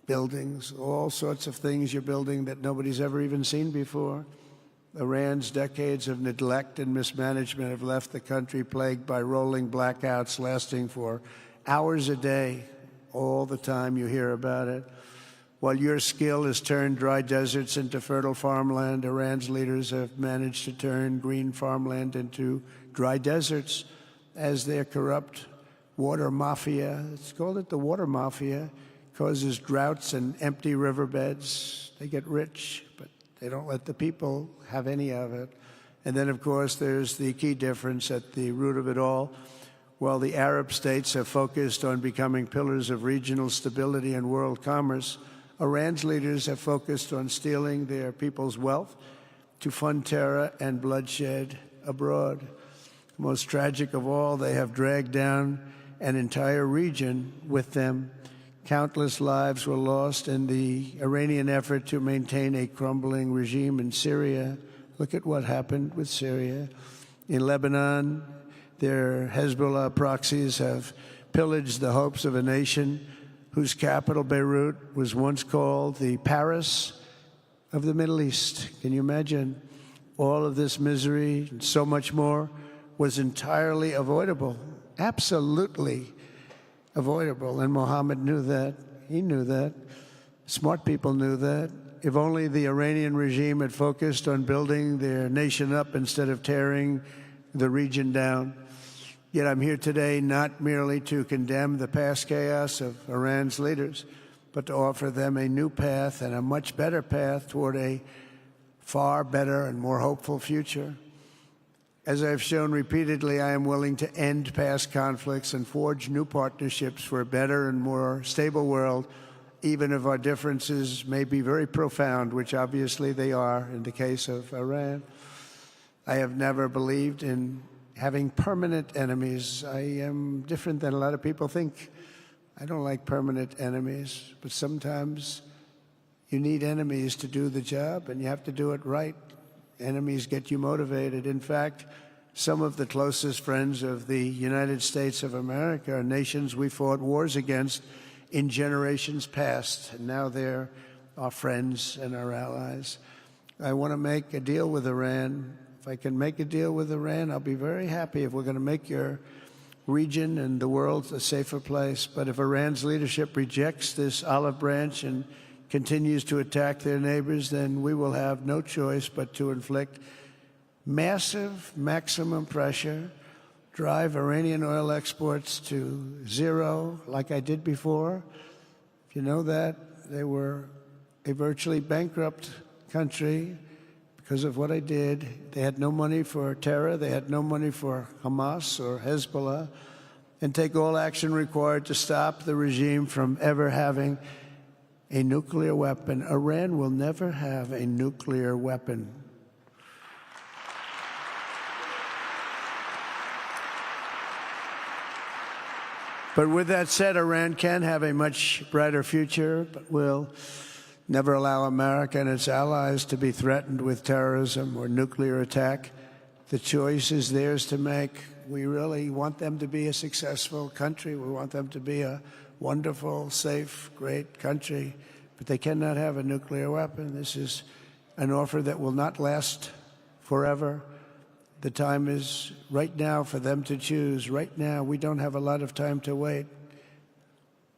Buildings, all sorts of things you're building that nobody's ever even seen before. Iran's decades of neglect and mismanagement have left the country plagued by rolling blackouts lasting for hours a day. All the time you hear about it. While your skill has turned dry deserts into fertile farmland, Iran's leaders have managed to turn green farmland into dry deserts as their corrupt water mafia, it's called it the water mafia, causes droughts and empty riverbeds. They get rich, but they don't let the people have any of it. And then, of course, there's the key difference at the root of it all. While the Arab states have focused on becoming pillars of regional stability and world commerce, Iran's leaders have focused on stealing their people's wealth to fund terror and bloodshed abroad. Most tragic of all, they have dragged down an entire region with them. Countless lives were lost in the Iranian effort to maintain a crumbling regime in Syria. Look at what happened with Syria. In Lebanon, Their Hezbollah proxies have pillaged the hopes of a nation whose capital, Beirut, was once called the Paris of the Middle East. Can you imagine? All of this misery and so much more was entirely avoidable, absolutely avoidable. And Mohammed knew that. He knew that. Smart people knew that. If only the Iranian regime had focused on building their nation up instead of tearing the region down. Yet I'm here today not merely to condemn the past chaos of Iran's leaders, but to offer them a new path and a much better path toward a far better and more hopeful future. As I've shown repeatedly, I am willing to end past conflicts and forge new partnerships for a better and more stable world, even if our differences may be very profound, which obviously they are in the case of Iran. I have never believed in having permanent enemies. I am different than a lot of people think. I don't like permanent enemies, but sometimes you need enemies to do the job, and you have to do it right. Enemies get you motivated. In fact, some of the closest friends of the United States of America are nations we fought wars against in generations past, and now they're our friends and our allies. I want to make a deal with Iran. If I can make a deal with Iran, I'll be very happy if we're going to make your region and the world a safer place. But if Iran's leadership rejects this olive branch and continues to attack their neighbors, then we will have no choice but to inflict massive, maximum pressure, drive Iranian oil exports to zero, like I did before. If you know that, they were a virtually bankrupt country because of what I did. They had no money for terror. They had no money for Hamas or Hezbollah, and take all action required to stop the regime from ever having a nuclear weapon. Iran will never have a nuclear weapon. But with that said, Iran can have a much brighter future, but will never allow America and its allies to be threatened with terrorism or nuclear attack. The choice is theirs to make. We really want them to be a successful country. We want them to be a wonderful, safe, great country, but they cannot have a nuclear weapon. This is an offer that will not last forever. The time is right now for them to choose. Right now, we don't have a lot of time to wait.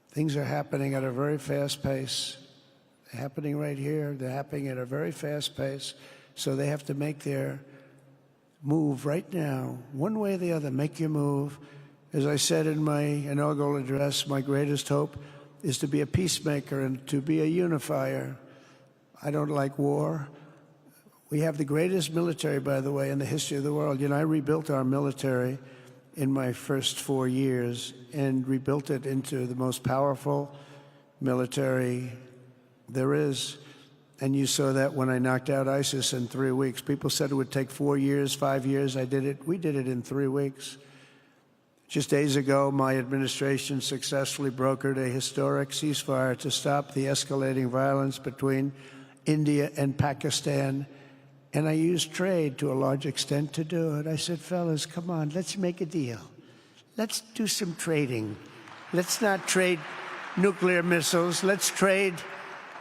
Things are happening at a very fast pace. They're happening right here. They're happening at a very fast pace. So they have to make their move right now, one way or the other. Make your move. As I said in my inaugural address, my greatest hope is to be a peacemaker and to be a unifier. I don't like war. We have the greatest military, by the way, in the history of the world. You know, I rebuilt our military in my first 4 years and rebuilt it into the most powerful military there is. And you saw that when I knocked out ISIS in 3 weeks. People said it would take 4 years, 5 years. I did it. We did it in 3 weeks. Just days ago, my administration successfully brokered a historic ceasefire to stop the escalating violence between India and Pakistan. And I used trade to a large extent to do it. I said, fellas, come on, let's make a deal. Let's do some trading. Let's not trade nuclear missiles. Let's trade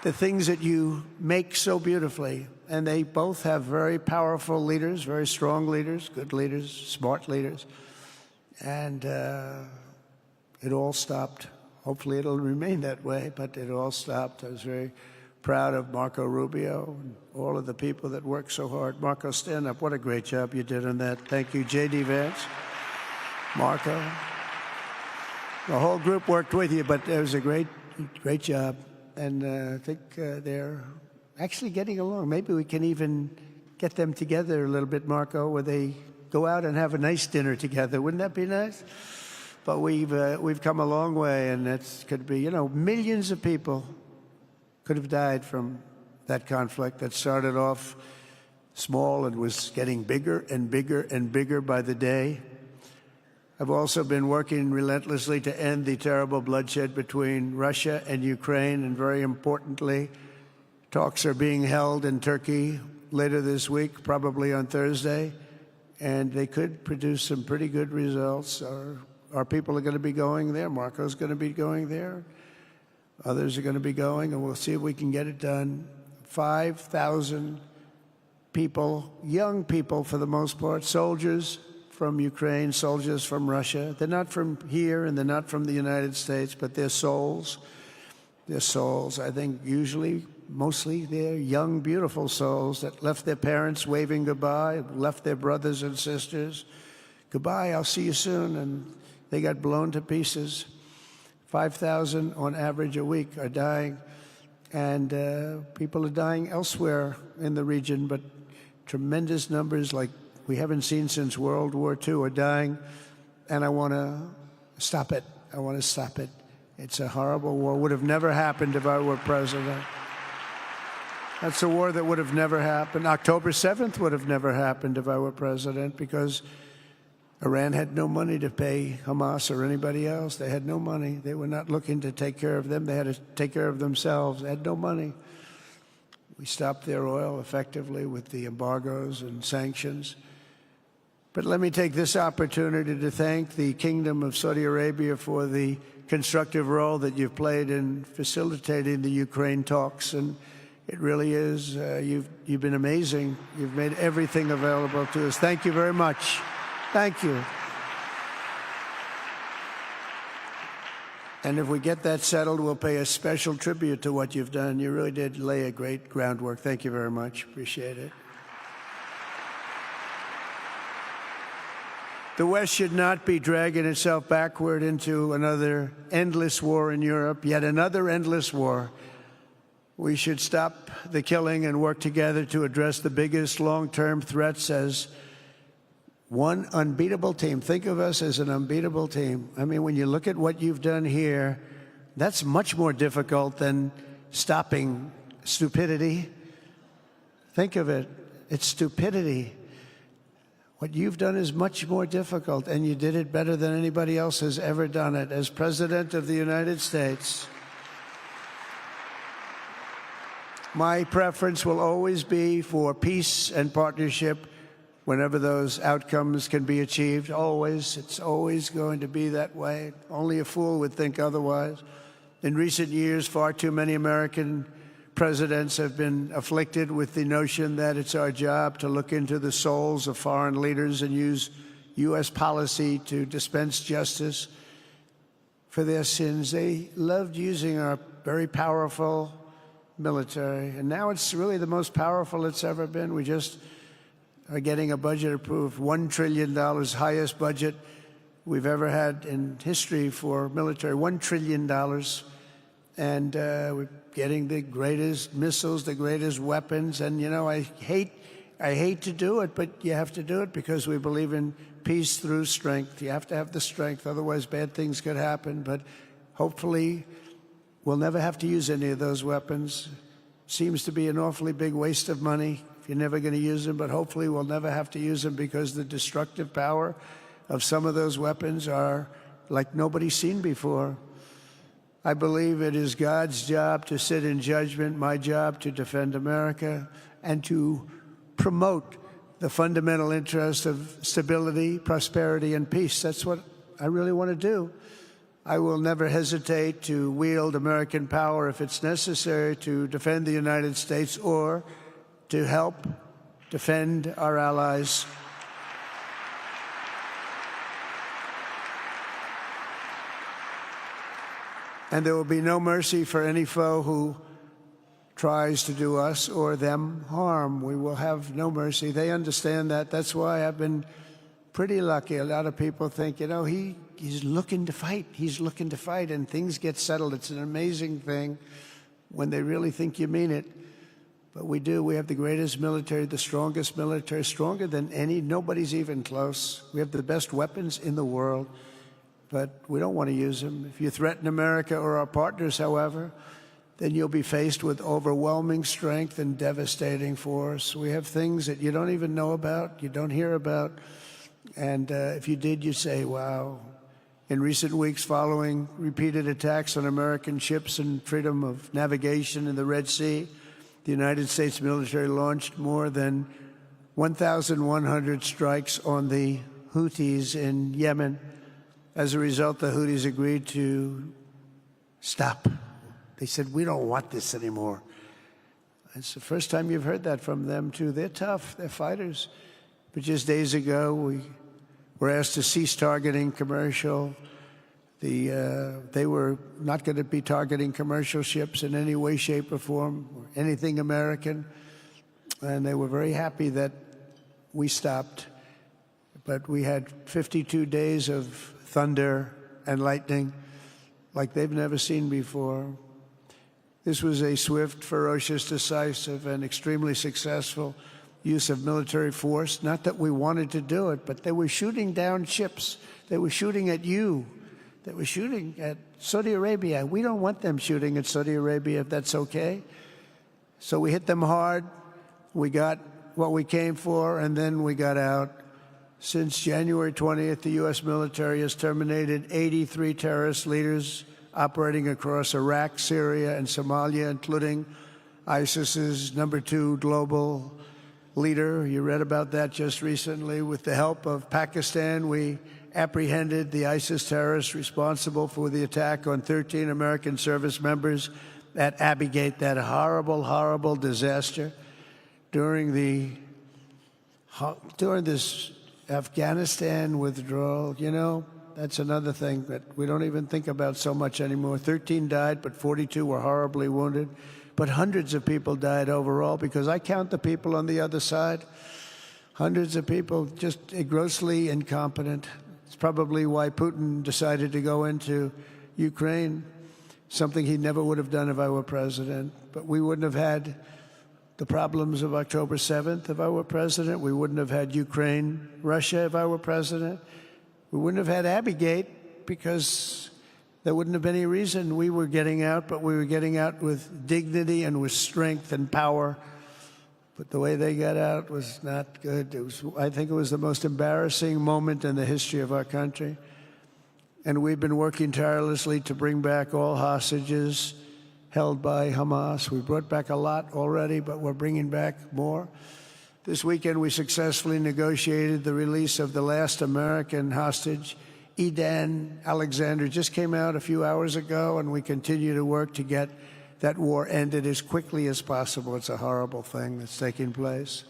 the things that you make so beautifully. And they both have very powerful leaders, very strong leaders, good leaders, smart leaders. And it all stopped. Hopefully it'll remain that way, but it all stopped. I was very proud of Marco Rubio and all of the people that worked so hard. Marco, stand up. What a great job you did on that. Thank you, J.D. Vance, Marco. The whole group worked with you, but it was a great job. And I think they're actually getting along. Maybe we can even get them together a little bit, Marco, where they go out and have a nice dinner together. Wouldn't that be nice? But we've come a long way, and it could be, you know, millions of people could have died from that conflict that started off small and was getting bigger and bigger and bigger by the day. I've also been working relentlessly to end the terrible bloodshed between Russia and Ukraine, and very importantly, talks are being held in Turkey later this week, probably on Thursday, and they could produce some pretty good results. Our people are going to be going there. Marco's going to be going there. Others are going to be going, and we'll see if we can get it done. 5,000 people, young people for the most part, soldiers from Ukraine, soldiers from Russia. They're not from here and they're not from the United States, but they're souls. They're souls. I think usually, mostly, they're young, beautiful souls that left their parents waving goodbye, left their brothers and sisters. Goodbye, I'll see you soon. And they got blown to pieces. 5,000 on average a week are dying. And people are dying elsewhere in the region, but tremendous numbers like we haven't seen since World War II are dying. And I want to stop it. I want to stop it. It's a horrible war. Would have never happened if I were president. That's a war that would have never happened. October 7th would have never happened if I were president, because Iran had no money to pay Hamas or anybody else. They had no money. They were not looking to take care of them. They had to take care of themselves. They had no money. We stopped their oil effectively with the embargoes and sanctions. But let me take this opportunity to thank the Kingdom of Saudi Arabia for the constructive role that you've played in facilitating the Ukraine talks. And it really is, you've been amazing. You've made everything available to us. Thank you very much. Thank you. And if we get that settled, we'll pay a special tribute to what you've done. You really did lay a great groundwork. Thank you very much. Appreciate it. The West should not be dragging itself backward into another endless war in Europe, yet another endless war. We should stop the killing and work together to address the biggest long-term threats as one unbeatable team. Think of us as an unbeatable team. I mean, when you look at what you've done here, that's much more difficult than stopping stupidity. Think of it. It's stupidity. What you've done is much more difficult, and you did it better than anybody else has ever done it. As President of the United States, my preference will always be for peace and partnership whenever those outcomes can be achieved. Always. It's always going to be that way. Only a fool would think otherwise. In recent years, far too many American presidents have been afflicted with the notion that it's our job to look into the souls of foreign leaders and use U.S. policy to dispense justice for their sins. They loved using our very powerful military, and now it's really the most powerful it's ever been. We just are getting a budget approved, $1 trillion, highest budget we've ever had in history for military, $1 trillion. And we're getting the greatest missiles, the greatest weapons. And, you know, I hate to do it, but you have to do it because we believe in peace through strength. You have to have the strength, otherwise bad things could happen. But hopefully we'll never have to use any of those weapons. Seems to be an awfully big waste of money if you're never going to use them, but hopefully we'll never have to use them, because the destructive power of some of those weapons are like nobody's seen before. I believe it is God's job to sit in judgment, my job to defend America and to promote the fundamental interest of stability, prosperity, and peace. That's what I really want to do. I will never hesitate to wield American power if it's necessary to defend the United States or to help defend our allies. And there will be no mercy for any foe who tries to do us or them harm. We will have no mercy. They understand that. That's why I've been pretty lucky. A lot of people think, you know, he's looking to fight. He's looking to fight, and things get settled. It's an amazing thing when they really think you mean it. But we do. We have the greatest military, the strongest military, stronger than any. Nobody's even close. We have the best weapons in the world, but we don't want to use them. If you threaten America or our partners, however, then you'll be faced with overwhelming strength and devastating force. We have things that you don't even know about, you don't hear about, and if you did, you'd say, wow. In recent weeks, following repeated attacks on American ships and freedom of navigation in the Red Sea, the United States military launched more than 1,100 strikes on the Houthis in Yemen. As a result, the Houthis agreed to stop. They said, we don't want this anymore. It's the first time you've heard that from them, too. They're tough. They're fighters. But just days ago, we were asked to cease targeting commercial. They were not going to be targeting commercial ships in any way, shape, or form, or anything American. And they were very happy that we stopped. But we had 52 days of thunder and lightning like they've never seen before. This was a swift, ferocious, decisive, and extremely successful use of military force. Not that we wanted to do it, but they were shooting down ships. They were shooting at you. They were shooting at Saudi Arabia. We don't want them shooting at Saudi Arabia, if that's okay. So we hit them hard. We got what we came for, and then we got out. Since January 20th, the U.S. military has terminated 83 terrorist leaders operating across Iraq, Syria, and Somalia, including ISIS's #2 global leader. You read about that just recently. With the help of Pakistan, we apprehended the ISIS terrorists responsible for the attack on 13 American service members at Abbey Gate, that horrible, horrible disaster. During this Afghanistan withdrawal, you know, that's another thing that we don't even think about so much anymore. 13 died, but 42 were horribly wounded. But hundreds of people died overall, because I count the people on the other side. Hundreds of people just grossly incompetent. It's probably why Putin decided to go into Ukraine, something he never would have done if I were president. But we wouldn't have had the problems of October 7th if I were president. We wouldn't have had Ukraine, Russia if I were president. We wouldn't have had Abbey Gate, because there wouldn't have been any reason we were getting out, but we were getting out with dignity and with strength and power. But the way they got out was not good. I think it was the most embarrassing moment in the history of our country. And we've been working tirelessly to bring back all hostages held by Hamas. We brought back a lot already, but we're bringing back more. This weekend, we successfully negotiated the release of the last American hostage, Edan Alexander. Just came out a few hours ago, and we continue to work to get that war ended as quickly as possible. It's a horrible thing that's taking place.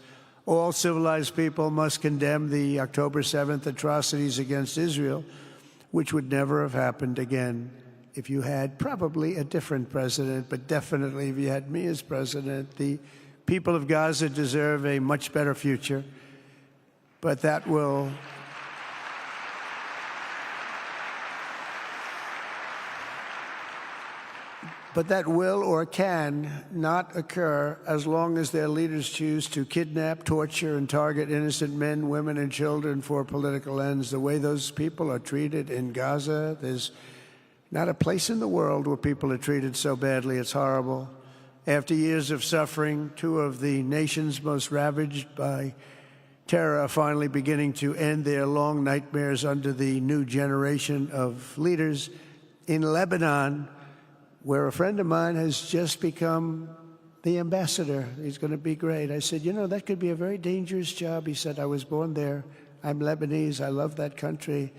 All civilized people must condemn the October 7th atrocities against Israel, which would never have happened again if you had probably a different president, but definitely if you had me as president. The people of Gaza deserve a much better future, but that will or can not occur as long as their leaders choose to kidnap, torture, and target innocent men, women, and children for political ends. The way those people are treated in Gaza, there's not a place in the world where people are treated so badly. It's horrible. After years of suffering, two of the nations most ravaged by terror are finally beginning to end their long nightmares under the new generation of leaders. In Lebanon, where a friend of mine has just become the ambassador. He's going to be great. I said, you know, that could be a very dangerous job. He said, I was born there. I'm Lebanese. I love that country.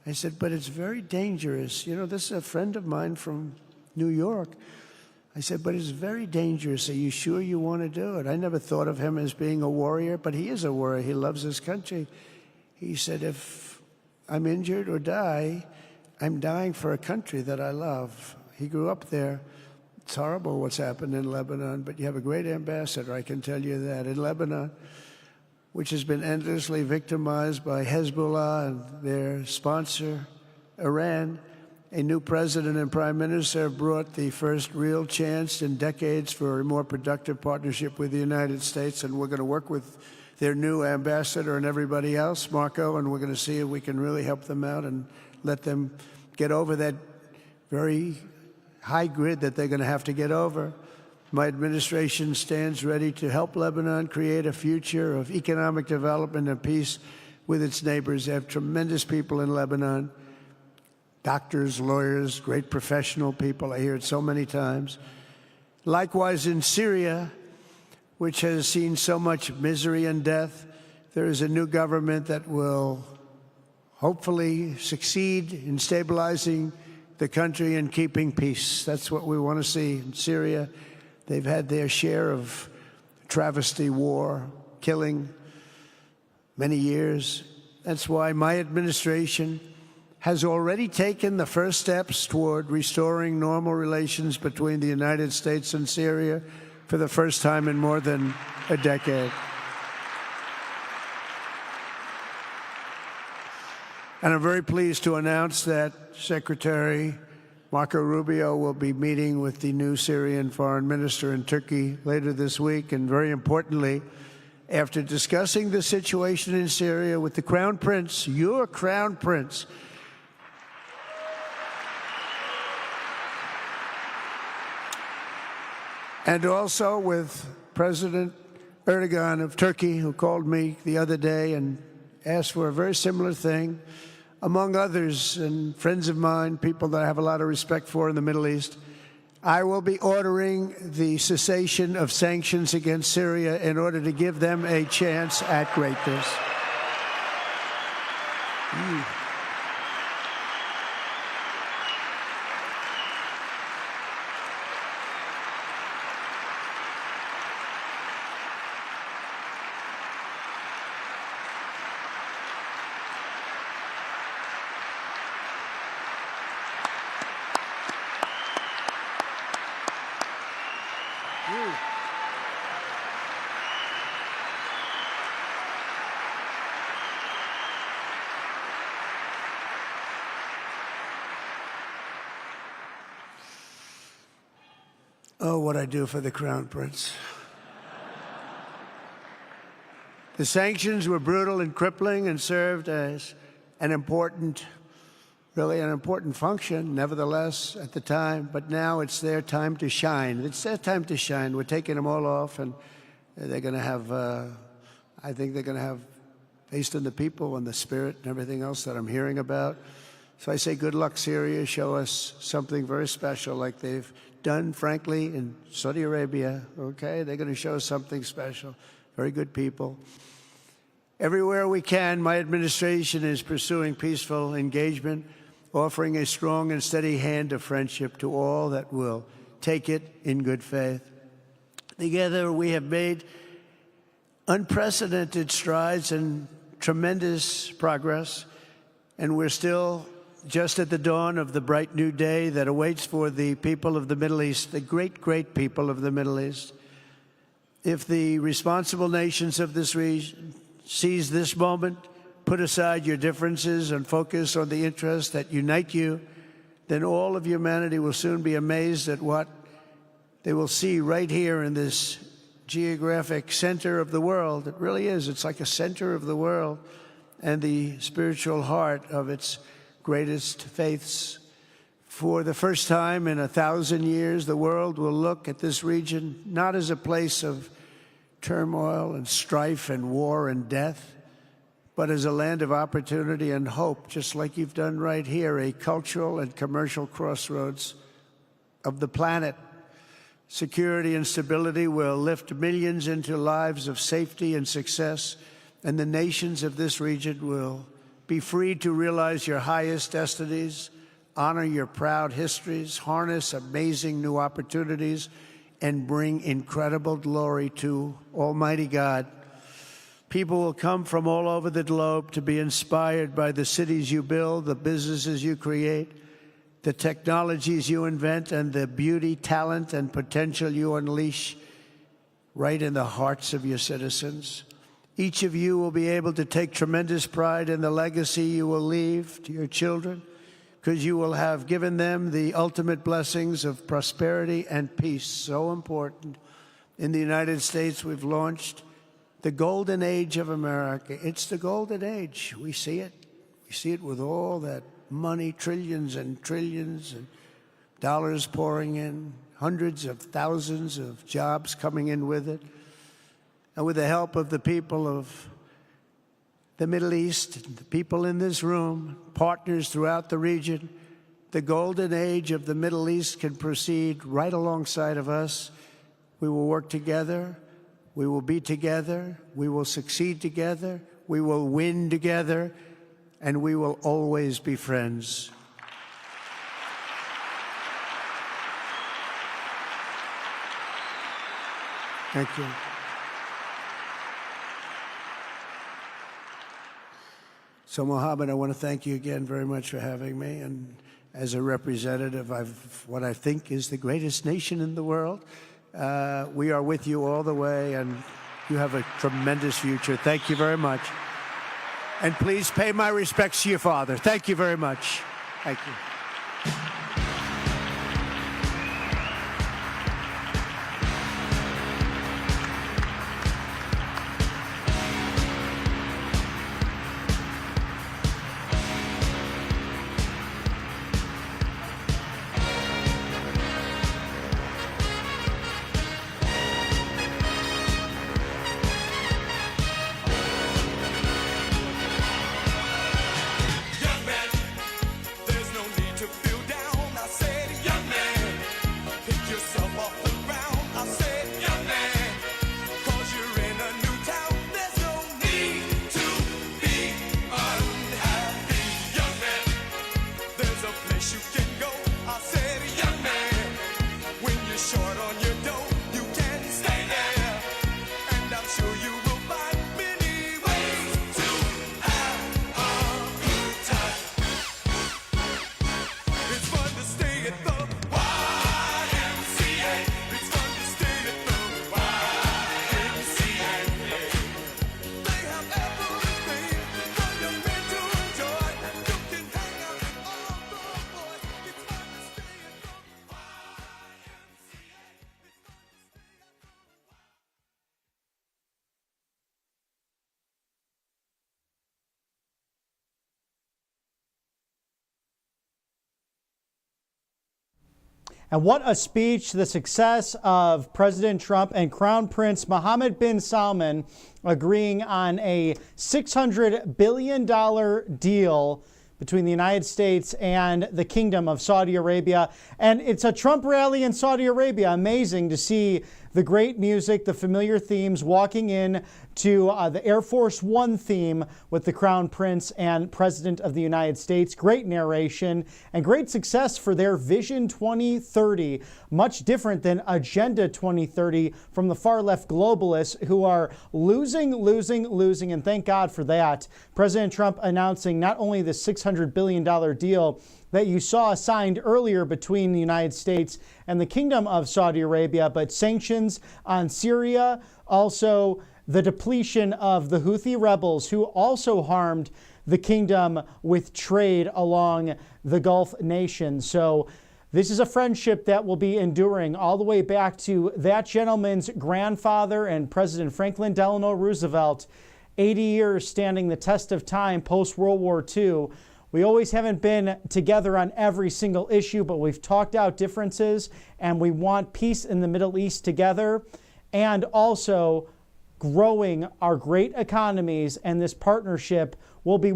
I said, but it's very dangerous. You know, this is a friend of mine from New York. I said, but it's very dangerous. Are you sure you want to do it? I never thought of him as being a warrior, but he is a warrior. He loves his country. He said, if I'm injured or die, I'm dying for a country that I love. He grew up there. It's horrible what's happened in Lebanon, but you have a great ambassador, I can tell you that. In Lebanon, which has been endlessly victimized by Hezbollah and their sponsor, Iran, a new president and prime minister have brought the first real chance in decades for a more productive partnership with the United States, and we're going to work with their new ambassador and everybody else, Marco, and we're going to see if we can really help them out and let them get over that very high grid that they're going to have to get over. My administration stands ready to help Lebanon create a future of economic development and peace with its neighbors. They have tremendous people in Lebanon, doctors, lawyers, great professional people. I hear it so many times. Likewise in Syria, which has seen so much misery and death, there is a new government that will hopefully succeed in stabilizing the country and keeping peace. That's what we want to see in Syria. They've had their share of travesty, war, killing, many years. That's why my administration has already taken the first steps toward restoring normal relations between the United States and Syria for the first time in more than a decade. And I'm very pleased to announce that Secretary Marco Rubio will be meeting with the new Syrian foreign minister in Turkey later this week. And very importantly, after discussing the situation in Syria with the Crown Prince, your Crown Prince, and also with President Erdogan of Turkey, who called me the other day and asked for a very similar thing, among others, and friends of mine, people that I have a lot of respect for in the Middle East, I will be ordering the cessation of sanctions against Syria in order to give them a chance at greatness. Oh, what I do for the Crown Prince. The sanctions were brutal and crippling and served as an important function, nevertheless, at the time. But now it's their time to shine. It's their time to shine. We're taking them all off, and they're going to have, I think they're going to have, based on the people and the spirit and everything else that I'm hearing about. So I say good luck, Syria. Show us something very special like they've done, frankly, in Saudi Arabia. Okay, they're going to show us something special. Very good people. Everywhere we can, my administration is pursuing peaceful engagement, offering a strong and steady hand of friendship to all that will take it in good faith. Together, we have made unprecedented strides and tremendous progress, and we're still just at the dawn of the bright new day that awaits for the people of the Middle East, the great, great people of the Middle East. If the responsible nations of this region seize this moment, put aside your differences and focus on the interests that unite you, then all of humanity will soon be amazed at what they will see right here in this geographic center of the world. It really is. It's like a center of the world and the spiritual heart of its greatest faiths. For the first time in 1,000 years, the world will look at this region not as a place of turmoil and strife and war and death, but as a land of opportunity and hope, just like you've done right here, a cultural and commercial crossroads of the planet. Security and stability will lift millions into lives of safety and success, and the nations of this region will be free to realize your highest destinies, honor your proud histories, harness amazing new opportunities, and bring incredible glory to Almighty God. People will come from all over the globe to be inspired by the cities you build, the businesses you create, the technologies you invent, and the beauty, talent, and potential you unleash right in the hearts of your citizens. Each of you will be able to take tremendous pride in the legacy you will leave to your children, because you will have given them the ultimate blessings of prosperity and peace. So important. In the United States, we've launched the golden age of America. It's the golden age. We see it. We see it with all that money, trillions and trillions of dollars pouring in, hundreds of thousands of jobs coming in with it. And with the help of the people of the Middle East, the people in this room, partners throughout the region, the golden age of the Middle East can proceed right alongside of us. We will work together We will be together. We will succeed together. We will win together. And we will always be friends. Thank you. So, Mohammed, I want to thank you again very much for having me. And as a representative of what I think is the greatest nation in the world, we are with you all the way, and you have a tremendous future. Thank you very much. And please pay my respects to your father. Thank you very much. Thank you. And what a speech, the success of President Trump and Crown Prince Mohammed bin Salman agreeing on a $600 billion deal between the United States and the Kingdom of Saudi Arabia. And it's a Trump rally in Saudi Arabia. Amazing to see the great music, the familiar themes, walking in to the Air Force One theme with the Crown Prince and President of the United States. Great narration and great success for their Vision 2030. Much different than Agenda 2030 from the far left globalists who are losing, and thank God for that. President Trump announcing not only the $600 billion deal that you saw signed earlier between the United States and the Kingdom of Saudi Arabia, but sanctions on Syria, also the depletion of the Houthi rebels who also harmed the kingdom with trade along the Gulf nations. So this is a friendship that will be enduring all the way back to that gentleman's grandfather and President Franklin Delano Roosevelt, 80 years standing the test of time post-World War II. We always haven't been together on every single issue, but we've talked out differences, and we want peace in the Middle East together, and also growing our great economies. And this partnership will be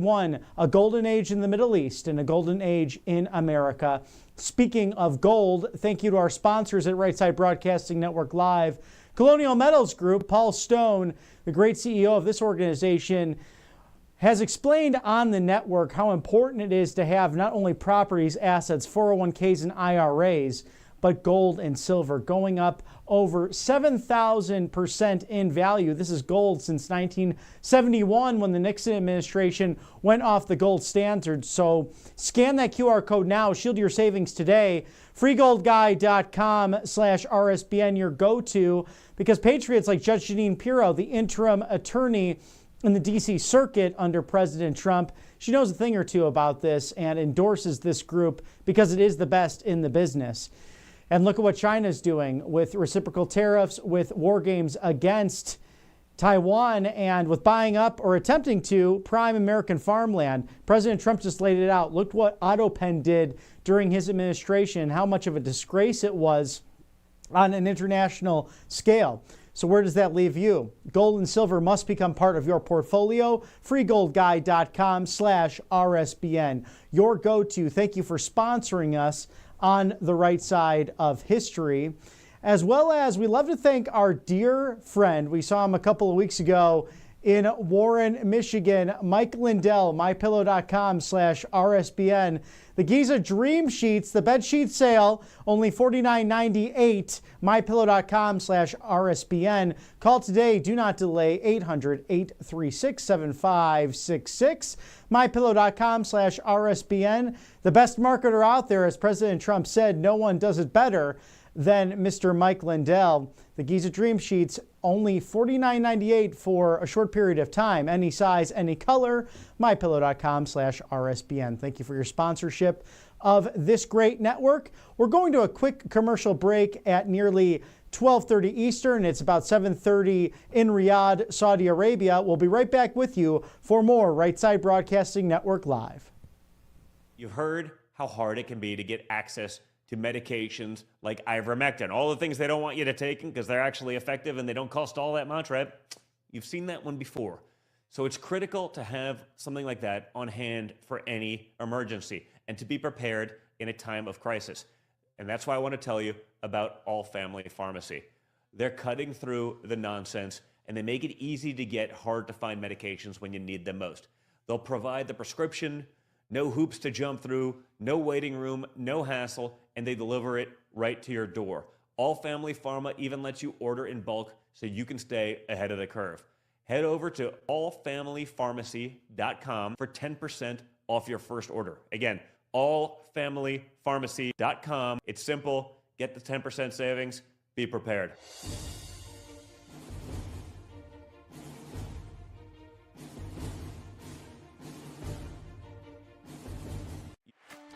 a golden age in the Middle East and a golden age in America. Speaking of gold, thank you to our sponsors at Right Side Broadcasting Network Live. Colonial Metals Group, Paul Stone, the great CEO of this organization, has explained on the network how important it is to have not only properties, assets, 401ks, and IRAs, but gold and silver going up over 7,000% in value. This is gold since 1971 when the Nixon administration went off the gold standard. So scan that QR code now. Shield your savings today. freegoldguy.com/RSBN, your go-to, because patriots like Judge Jeanine Pirro, the interim attorney in the D.C. Circuit under President Trump, she knows a thing or two about this and endorses this group because it is the best in the business. And look at what China's doing with reciprocal tariffs, with war games against Taiwan, and with buying up or attempting to prime American farmland. President Trump just laid it out. Look what AutoPen did during his administration, how much of a disgrace it was on an international scale. So where does that leave you? Gold and silver must become part of your portfolio. freegoldguy.com/RSBN, your go-to. Thank you for sponsoring us on the right side of history. as well as we love to thank our dear friend. We saw him a couple of weeks ago in Warren, Michigan, Mike Lindell, mypillow.com/RSBN. The Giza Dream Sheets, the bed sheet sale, only $49.98, mypillow.com/RSBN. Call today, do not delay, 800-836-7566, mypillow.com/RSBN. The best marketer out there, as President Trump said, no one does it better than Mr. Mike Lindell. The Giza Dream Sheets, only $49.98 for a short period of time. Any size, any color, mypillow.com/RSBN. Thank you for your sponsorship of this great network. We're going to a quick commercial break at nearly 12:30 Eastern. It's about 7:30 in Riyadh, Saudi Arabia. We'll be right back with you for more Right Side Broadcasting Network Live. You've heard how hard it can be to get access to medications like ivermectin, all the things they don't want you to take because they're actually effective and they don't cost all that much, right? You've seen that one before. So it's critical to have something like that on hand for any emergency and to be prepared in a time of crisis. And that's why I want to tell you about All Family Pharmacy. They're cutting through the nonsense and they make it easy to get hard to find medications when you need them most. They'll provide the prescription, no hoops to jump through, no waiting room, no hassle, and they deliver it right to your door. All Family Pharma even lets you order in bulk so you can stay ahead of the curve. Head over to allfamilypharmacy.com for 10% off your first order. Again, allfamilypharmacy.com. It's simple. Get the 10% savings. Be prepared.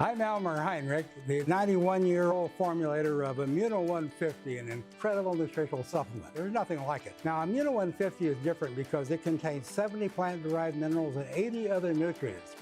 I'm Elmer Heinrich, the 91-year-old formulator of Immuno 150, an incredible nutritional supplement. There's nothing like it. Now, Immuno 150 is different because it contains 70 plant-derived minerals and 80 other nutrients.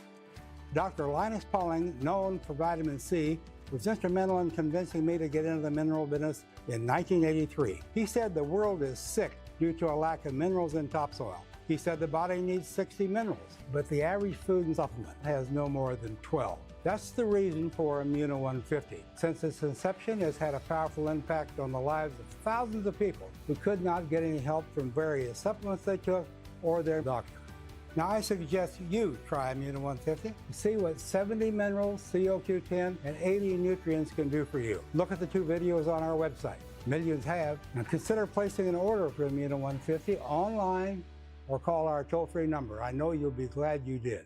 Dr. Linus Pauling, known for vitamin C, was instrumental in convincing me to get into the mineral business in 1983. He said the world is sick due to a lack of minerals in topsoil. He said the body needs 60 minerals, but the average food and supplement has no more than 12. That's the reason for Immuno 150. Since its inception, it's had a powerful impact on the lives of thousands of people who could not get any help from various supplements they took or their doctor. Now, I suggest you try Immuno 150 to see what 70 minerals, CoQ10, and 80 nutrients can do for you. Look at the 2 videos on our website. Millions have. Now, consider placing an order for Immuno 150 online or call our toll-free number. I know you'll be glad you did.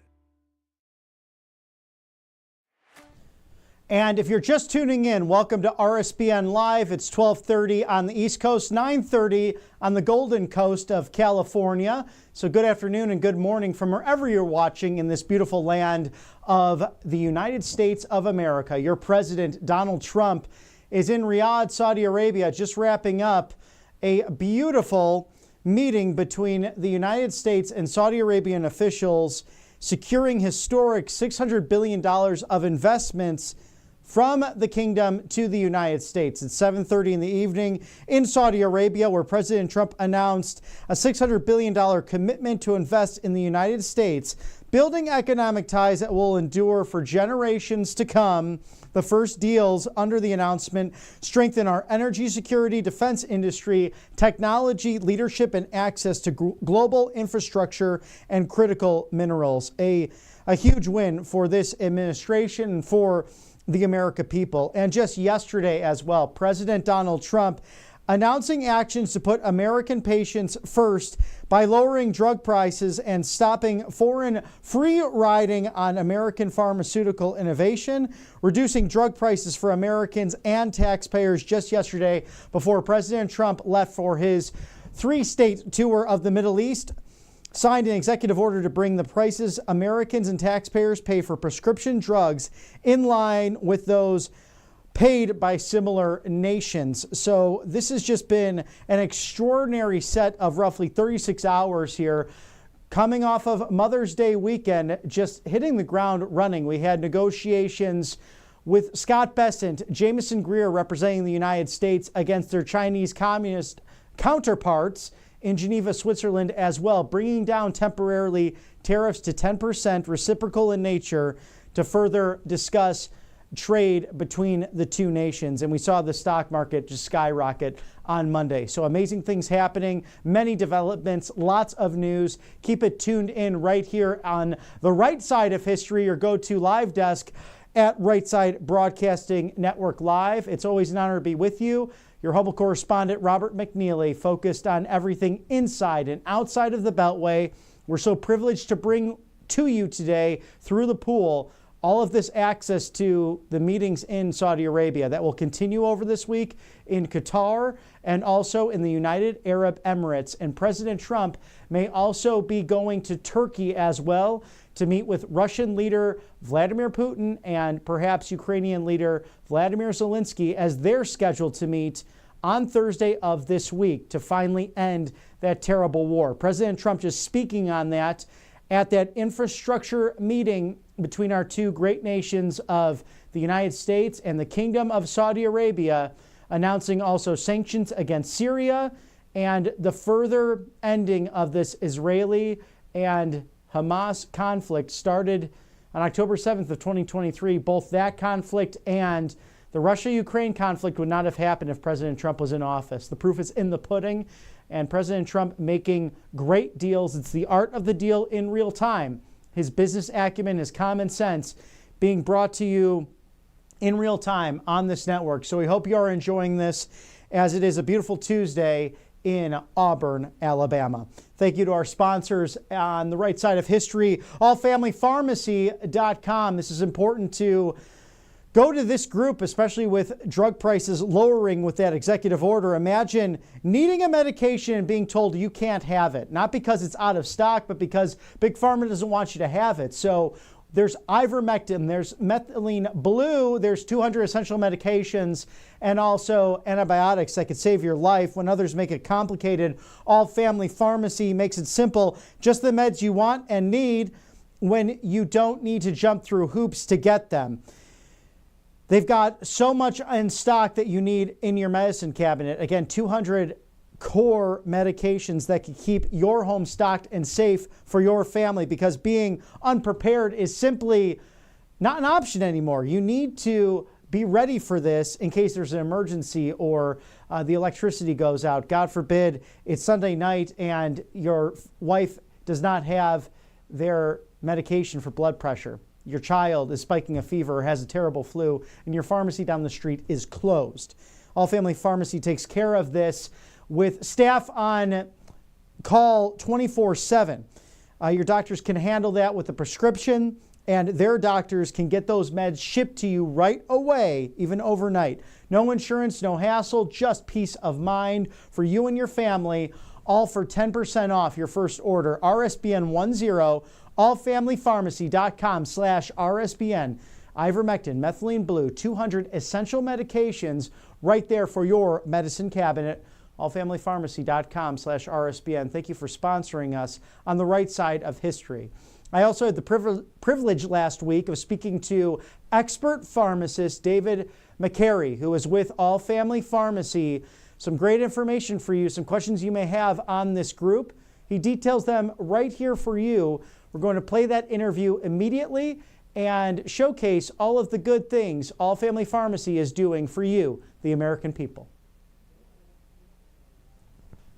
And if you're just tuning in, welcome to RSBN Live. It's 12:30 on the East Coast, 9:30 on the Golden Coast of California. So good afternoon and good morning from wherever you're watching in this beautiful land of the United States of America. Your president, Donald Trump, is in Riyadh, Saudi Arabia, just wrapping up a beautiful meeting between the United States and Saudi Arabian officials, securing historic $600 billion of investments from the kingdom to the United States. It's 7:30 in the evening in Saudi Arabia, where President Trump announced a $600 billion commitment to invest in the United States, building economic ties that will endure for generations to come. The first deals under the announcement strengthen our energy security, defense industry, technology, leadership, and access to global infrastructure and critical minerals. A huge win for this administration and for the American people. And just yesterday as well, President Donald Trump announcing actions to put American patients first by lowering drug prices and stopping foreign free riding on American pharmaceutical innovation, reducing drug prices for Americans and taxpayers just yesterday before President Trump left for his 3-state tour of the Middle East. Signed an executive order to bring the prices Americans and taxpayers pay for prescription drugs in line with those paid by similar nations. So this has just been an extraordinary set of roughly 36 hours here, coming off of Mother's Day weekend, just hitting the ground running. We had negotiations with Scott Bessent, Jameson Greer representing the United States against their Chinese communist counterparts in Geneva, Switzerland as well, bringing down temporarily tariffs to 10%, reciprocal in nature, to further discuss trade between the two nations. And we saw the stock market just skyrocket on Monday. So amazing things happening, many developments, lots of news. Keep it tuned in right here on the right side of history, or go to live desk at Right Side Broadcasting Network Live. It's always an honor to be with you. Your humble correspondent, Robert McNeely, focused on everything inside and outside of the Beltway. We're so privileged to bring to you today, through the pool, all of this access to the meetings in Saudi Arabia that will continue over this week in Qatar and also in the United Arab Emirates. And President Trump may also be going to Turkey as well to meet with Russian leader Vladimir Putin and perhaps Ukrainian leader Vladimir Zelensky, as they're scheduled to meet on Thursday of this week to finally end that terrible war. President Trump just speaking on that at that infrastructure meeting between our two great nations of the United States and the Kingdom of Saudi Arabia, announcing also sanctions against Syria and the further ending of this Israeli and Hamas conflict started on October 7th of 2023. Both that conflict and the Russia-Ukraine conflict would not have happened if President Trump was in office. The proof is in the pudding, and President Trump making great deals. It's the art of the deal in real time. His business acumen, his common sense being brought to you in real time on this network. So we hope you are enjoying this, as it is a beautiful Tuesday in Auburn, Alabama. Thank you to our sponsors on the right side of history, allfamilypharmacy.com. This is important to go to this group, especially with drug prices lowering with that executive order. Imagine needing a medication and being told you can't have it, not because it's out of stock, but because Big Pharma doesn't want you to have it. So there's ivermectin, there's methylene blue, there's 200 essential medications, and also antibiotics that could save your life when others make it complicated. All Family Pharmacy makes it simple. Just the meds you want and need when you don't need to jump through hoops to get them. They've got so much in stock that you need in your medicine cabinet. Again, 200 core medications that can keep your home stocked and safe for your family, because being unprepared is simply not an option anymore. You need to be ready for this in case there's an emergency or the electricity goes out. God forbid it's Sunday night and your wife does not have their medication for blood pressure. Your child is spiking a fever or has a terrible flu, and your pharmacy down the street is closed. All Family Pharmacy takes care of this with staff on call 24/7. Your doctors can handle that with a prescription, and their doctors can get those meds shipped to you right away, even overnight. No insurance, no hassle, just peace of mind for you and your family, all for 10% off your first order. RSBN 10, allfamilypharmacy.com/RSBN. Ivermectin, methylene blue, 200 essential medications right there for your medicine cabinet. allfamilypharmacy.com/RSBN. Thank you for sponsoring us on the right side of history. I also had the privilege last week of speaking to expert pharmacist David McCary, who is with All Family Pharmacy. Some great information for you, some questions you may have on this group. He details them right here for you. We're going to play that interview immediately and showcase all of the good things All Family Pharmacy is doing for you, the American people.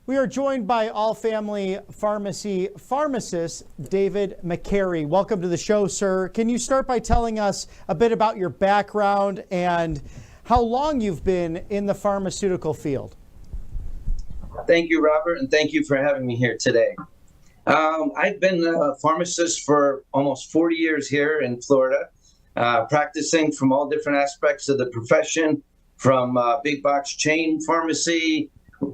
We are joined by All Family Pharmacy pharmacist David McCary. Welcome to the show, sir. Can you start by telling us a bit about your background and how long you've been in the pharmaceutical field? Thank you, Robert, and thank you for having me here today. I've been a pharmacist for almost 40 years here in Florida, practicing from all different aspects of the profession, from big box chain pharmacy,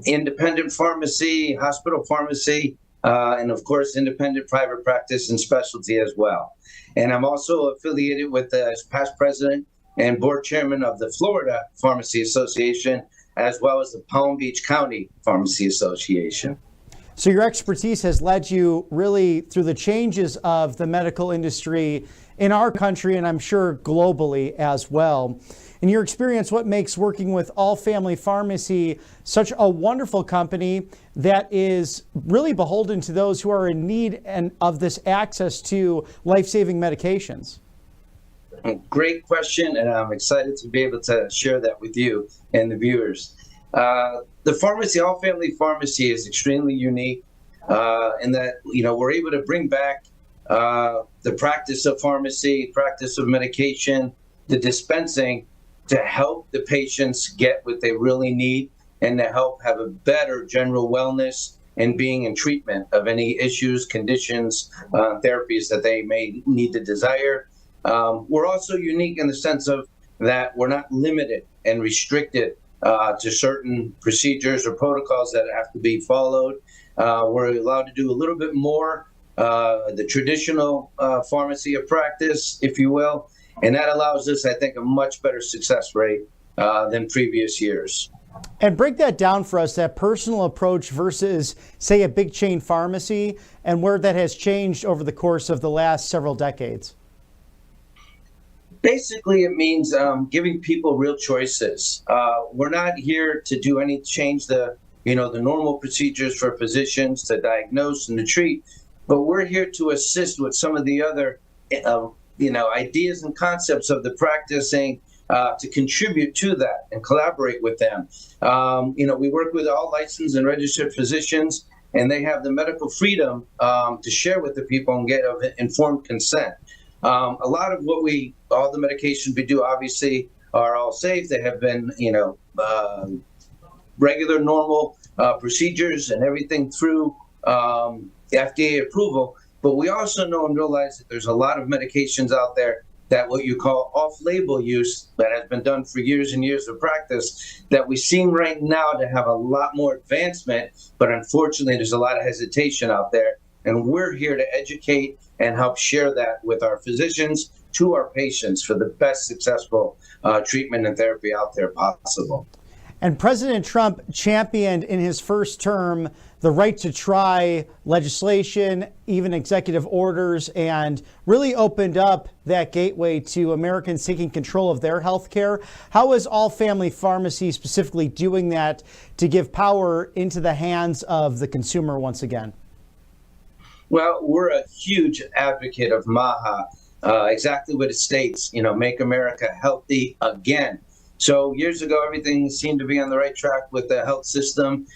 independent pharmacy, hospital pharmacy, and of course, independent private practice and specialty as well. And I'm also affiliated with the past president and board chairman of the Florida Pharmacy Association, as well as the Palm Beach County Pharmacy Association. So your expertise has led you really through the changes of the medical industry in our country, and I'm sure globally as well. In your experience, what makes working with All Family Pharmacy such a wonderful company that is really beholden to those who are in need of this access to life-saving medications? Great question, and I'm excited to be able to share that with you and the viewers. The pharmacy, all family pharmacy, is extremely unique in that we're able to bring back the practice of pharmacy, practice of medication, the dispensing to help the patients get what they really need and to help have a better general wellness and being in treatment of any issues, conditions, therapies that they may need to desire. We're also unique in the sense of that we're not limited and restricted to certain procedures or protocols that have to be followed. We're allowed to do a little bit more, the traditional pharmacy of practice, if you will, and that allows us, I think, a much better success rate than previous years. And break that down for us, that personal approach versus, say, a big chain pharmacy, and where that has changed over the course of the last several decades. Basically, it means giving people real choices. We're not here to do any change the normal procedures for physicians to diagnose and to treat, but we're here to assist with some of the other ideas and concepts of the practicing to contribute to that and collaborate with them. We work with all licensed and registered physicians, and they have the medical freedom to share with the people and get informed consent. A lot of all the medications we do, obviously, are all safe. They have been, regular, normal procedures and everything through FDA approval. But we also know and realize that there's a lot of medications out there that what you call off-label use that has been done for years and years of practice that we seem right now to have a lot more advancement, but unfortunately there's a lot of hesitation out there. And we're here to educate and help share that with our physicians to our patients for the best successful treatment and therapy out there possible. And President Trump championed in his first term the right to try legislation, even executive orders, and really opened up that gateway to Americans taking control of their health care. How is All Family Pharmacy specifically doing that to give power into the hands of the consumer once again? Well, we're a huge advocate of MAHA, exactly what it states, make America healthy again. So years ago, everything seemed to be on the right track with the health system,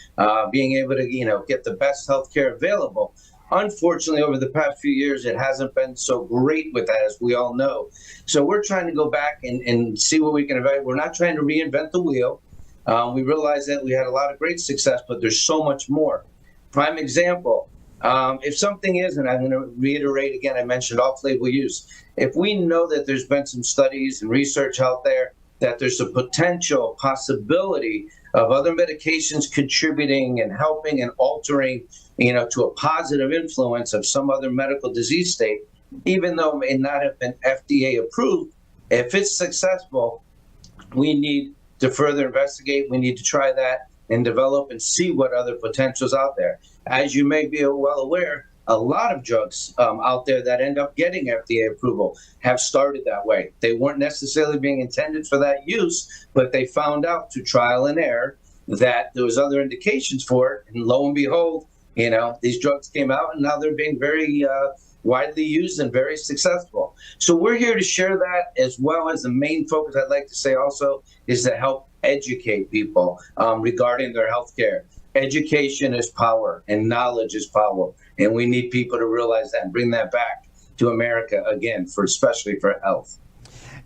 being able to, get the best health care available. Unfortunately, over the past few years, it hasn't been so great with that, as we all know. So we're trying to go back and see what we can evaluate. We're not trying to reinvent the wheel. We realize that we had a lot of great success, but there's so much more. Prime example, if something is, and I'm going to reiterate again, I mentioned off-label use. If we know that there's been some studies and research out there that there's a potential possibility of other medications contributing and helping and altering, to a positive influence of some other medical disease state, even though it may not have been FDA approved, if it's successful, we need to further investigate. We need to try that and develop and see what other potentials out there. As you may be well aware, a lot of drugs out there that end up getting FDA approval have started that way. They weren't necessarily being intended for that use, but they found out through trial and error that there was other indications for it. And lo and behold, these drugs came out and now they're being very widely used and very successful. So we're here to share that, as well as the main focus I'd like to say also is to help educate people regarding their health care. Education is power and knowledge is power. And we need people to realize that and bring that back to America again, especially for health.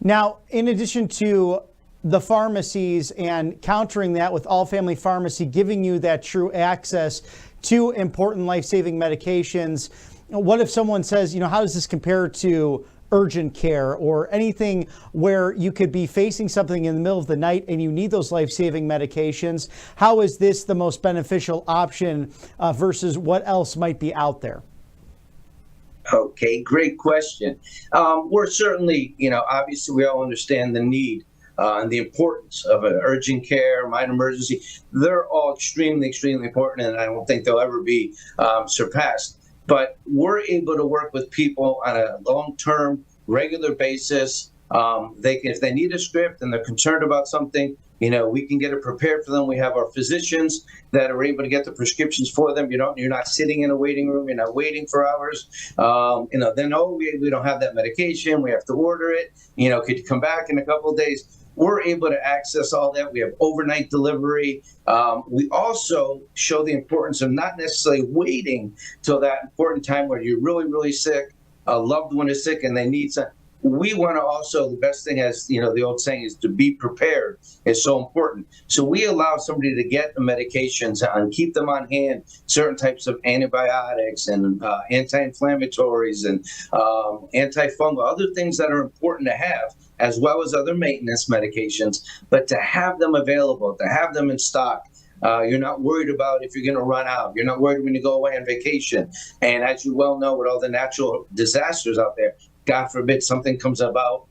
Now, in addition to the pharmacies and countering that with All Family Pharmacy, giving you that true access to important life-saving medications, what if someone says, how does this compare to urgent care or anything where you could be facing something in the middle of the night and you need those life-saving medications? How is this the most beneficial option versus what else might be out there? Okay, great question. We're certainly, obviously we all understand the need and the importance of an urgent care, minor emergency. They're all extremely, extremely important, and I don't think they'll ever be surpassed. But we're able to work with people on a long-term, regular basis. If they need a script and they're concerned about something, We can get it prepared for them. We have our physicians that are able to get the prescriptions for them. You're not sitting in a waiting room. You're not waiting for hours. Then, we don't have that medication. We have to order it. Could you come back in a couple of days? We're able to access all that. We have overnight delivery. We also show the importance of not necessarily waiting till that important time where you're really, really sick, a loved one is sick, and they need some. We want to also, the best thing, as the old saying is, to be prepared is so important. So we allow somebody to get the medications and keep them on hand, certain types of antibiotics and anti-inflammatories and antifungal, other things that are important to have, as well as other maintenance medications, but to have them available, to have them in stock. You're not worried about if you're going to run out. You're not worried when you go away on vacation. And as you well know, with all the natural disasters out there, God forbid something comes about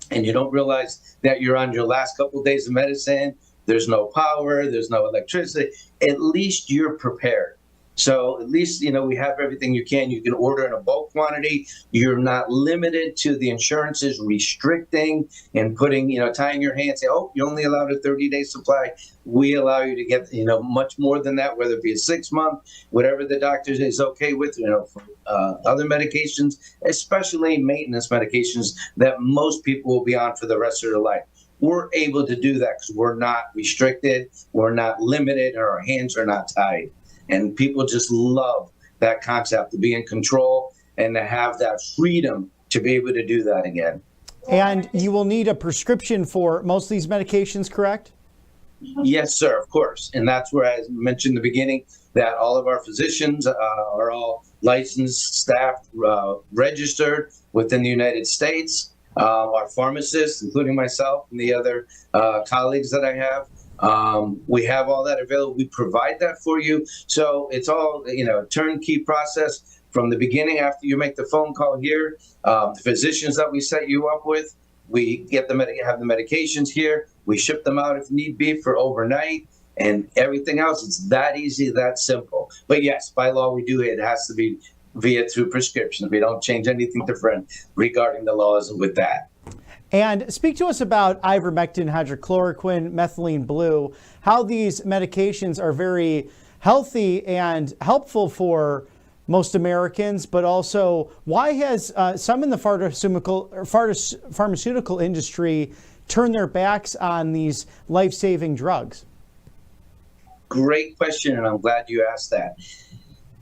and you don't realize that you're on your last couple of days of medicine, there's no power, there's no electricity, at least you're prepared. So at least, we have everything you can. You can order in a bulk quantity. You're not limited to the insurances restricting and putting, tying your hands, say, oh, you're only allowed a 30-day supply. We allow you to get, much more than that, whether it be a 6-month, whatever the doctor is okay with, for other medications, especially maintenance medications that most people will be on for the rest of their life. We're able to do that because we're not restricted, we're not limited, and our hands are not tied. And people just love that concept, to be in control and to have that freedom to be able to do that again. And you will need a prescription for most of these medications, correct? Yes, sir, of course. And that's where, as mentioned in the beginning, that all of our physicians are all licensed, staffed, registered within the United States. Our pharmacists, including myself and the other colleagues that I have, we have all that available. We provide that for you. So it's all, turnkey process from the beginning. After you make the phone call here, the physicians that we set you up with, we get have the medications here. We ship them out if need be for overnight, and everything else. It's that easy, that simple. But yes, by law, it has to be through prescription. We don't change anything different regarding the laws with that. And speak to us about ivermectin, hydrochloroquine, methylene blue, how these medications are very healthy and helpful for most Americans, but also why has some in the pharmaceutical industry turned their backs on these life-saving drugs? Great question, and I'm glad you asked that.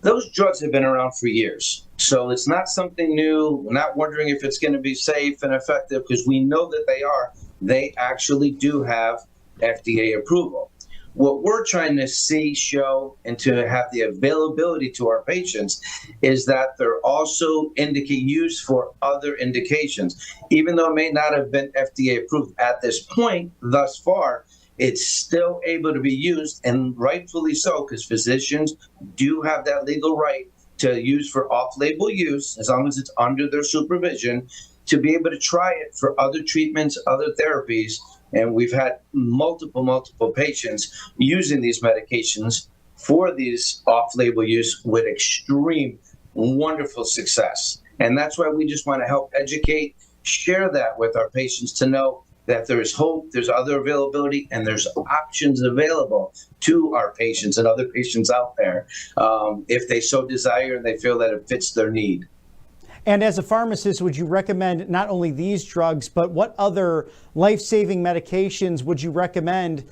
Those drugs have been around for years. So it's not something new. We're not wondering if it's going to be safe and effective, because we know that they are. They actually do have FDA approval. What we're trying to show, and to have the availability to our patients is that they're also used for other indications. Even though it may not have been FDA approved at this point thus far, it's still able to be used, and rightfully so, because physicians do have that legal right to use for off-label use, as long as it's under their supervision, to be able to try it for other treatments, other therapies. And we've had multiple patients using these medications for these off-label use with extreme, wonderful success. And that's why we just want to help educate, share that with our patients, to know that there is hope, there's other availability, and there's options available to our patients and other patients out there if they so desire and they feel that it fits their need. And as a pharmacist, would you recommend not only these drugs, but what other life-saving medications would you recommend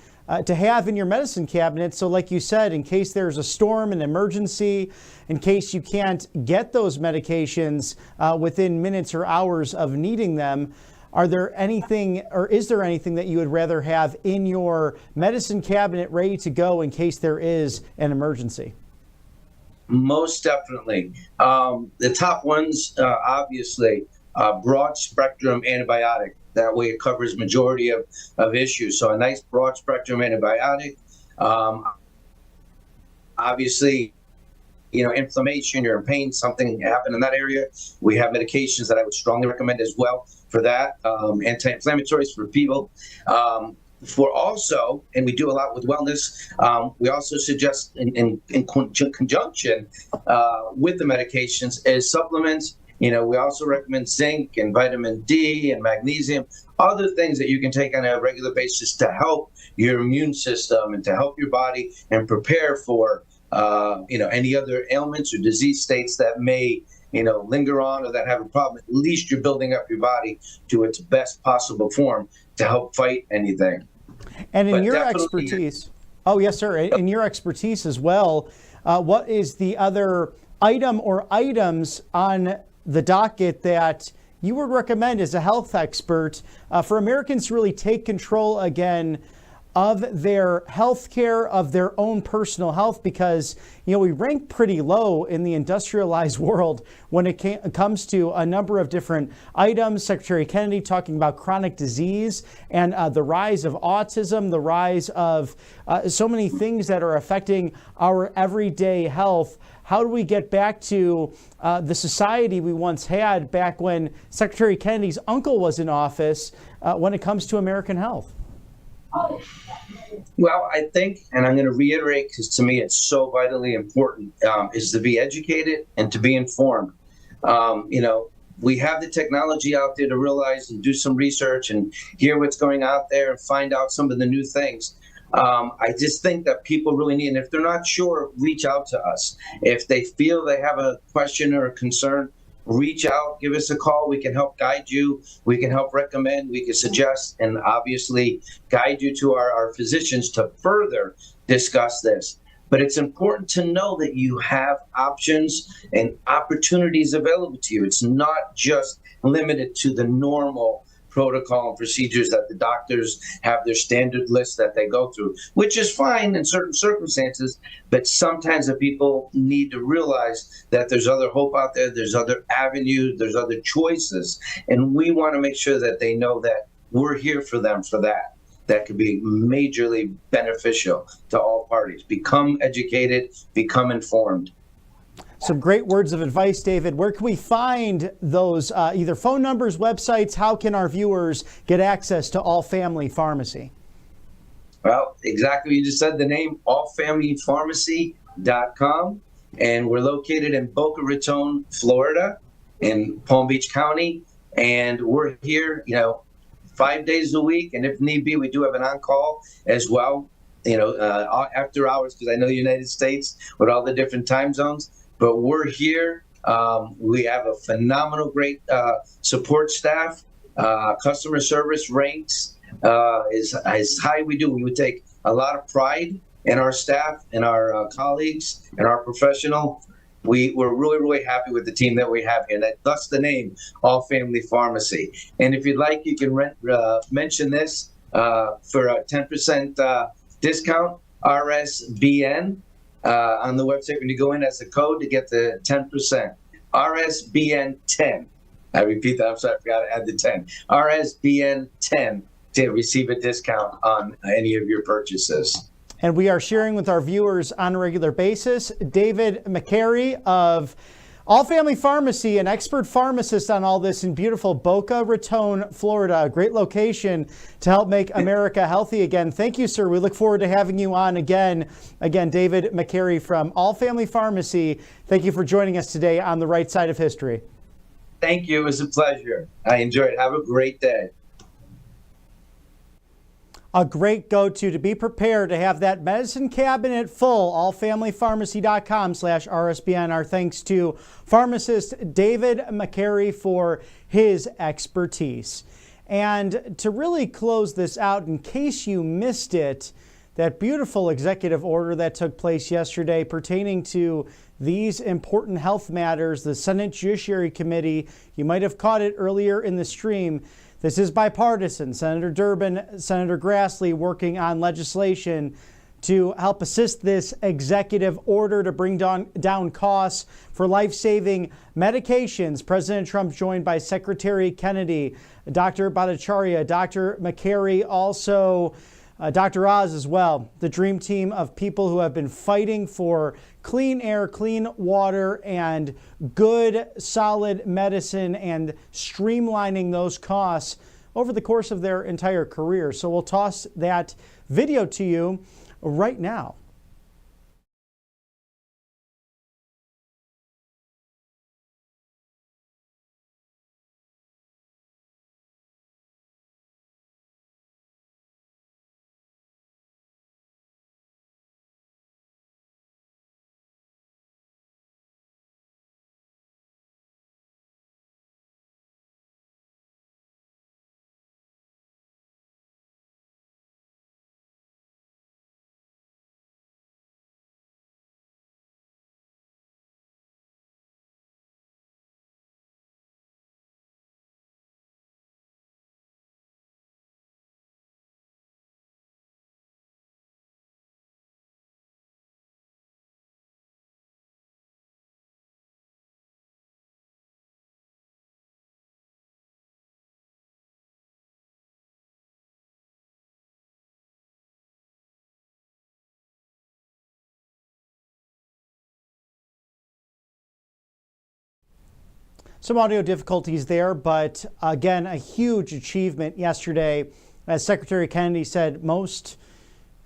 to have in your medicine cabinet? So like you said, in case there's a storm, an emergency, in case you can't get those medications within minutes or hours of needing them, is there anything that you would rather have in your medicine cabinet ready to go in case there is an emergency? Most definitely. The top ones, obviously, broad spectrum antibiotic. That way it covers majority of issues. So a nice broad spectrum antibiotic. Obviously, inflammation, you're in pain, something happened in that area. We have medications that I would strongly recommend as well for that. Anti-inflammatories for people. For also, and we do a lot with wellness, we also suggest in conjunction with the medications is supplements. We also recommend zinc and vitamin D and magnesium, other things that you can take on a regular basis to help your immune system and to help your body and prepare for any other ailments or disease states that may linger on or that have a problem. At least you're building up your body to its best possible form to help fight anything. And in But your definitely- expertise, oh yes, sir, in your expertise as well, what is the other item or items on the docket that you would recommend as a health expert for Americans to really take control again of their health care, of their own personal health? Because, we rank pretty low in the industrialized world when it comes to a number of different items. Secretary Kennedy talking about chronic disease and the rise of autism, the rise of so many things that are affecting our everyday health. How do we get back to the society we once had back when Secretary Kennedy's uncle was in office when it comes to American health? Well, I think, and I'm going to reiterate because to me it's so vitally important, is to be educated and to be informed. We have the technology out there to realize and do some research and hear what's going out there and find out some of the new things. I just think that people really need, and if they're not sure, reach out to us. If they feel they have a question or a concern, reach out, give us a call. We can help guide you. We can help recommend. We can suggest and obviously guide you to our physicians to further discuss this. But it's important to know that you have options and opportunities available to you. It's not just limited to the normal protocol and procedures that the doctors have their standard list that they go through, which is fine in certain circumstances, but sometimes the people need to realize that there's other hope out there, there's other avenues, there's other choices, and we want to make sure that they know that we're here for them for that. That could be majorly beneficial to all parties. Become educated, become informed. Some great words of advice, David. Where can we find those either phone numbers, websites? How can our viewers get access to All Family Pharmacy? Well, exactly. You just said the name, allfamilypharmacy.com. And we're located in Boca Raton, Florida, in Palm Beach County. And we're here, 5 days a week. And if need be, we do have an on-call as well, after hours, because I know the United States with all the different time zones. But we're here. We have a phenomenal, great support staff. Customer service ranks is high. We would take a lot of pride in our staff and our colleagues and our professional. We're really, really happy with the team that we have here. Thus the name, All Family Pharmacy. And if you'd like, you can mention this for a 10% discount, RSBN. On the website when you go in as a code to get the 10%. RSBN 10. I repeat that, I'm sorry, I forgot to add the 10. RSBN 10 to receive a discount on any of your purchases. And we are sharing with our viewers on a regular basis. David McCary of All Family Pharmacy, an expert pharmacist on all this in beautiful Boca Raton, Florida. A great location to help make America healthy again. Thank you, sir. We look forward to having you on again. Again, David McCary from All Family Pharmacy. Thank you for joining us today on The Right Side of History. Thank you. It was a pleasure. I enjoyed it. Have a great day. A great go-to to be prepared to have that medicine cabinet full. allfamilypharmacy.com/RSBN. Our thanks to pharmacist David McCary for his expertise. And to really close this out, in case you missed it, that beautiful executive order that took place yesterday pertaining to these important health matters, the Senate Judiciary Committee, you might have caught it earlier in the stream. This is bipartisan. Senator Durbin, Senator Grassley working on legislation to help assist this executive order to bring down costs for life-saving medications. President Trump joined by Secretary Kennedy, Dr. Bhattacharya, Dr. McCary, also Dr. Oz as well. The dream team of people who have been fighting for clean air, clean water, and good, solid medicine and streamlining those costs over the course of their entire career. So we'll toss that video to you right now. Some audio difficulties there, but again, a huge achievement yesterday. As Secretary Kennedy said, most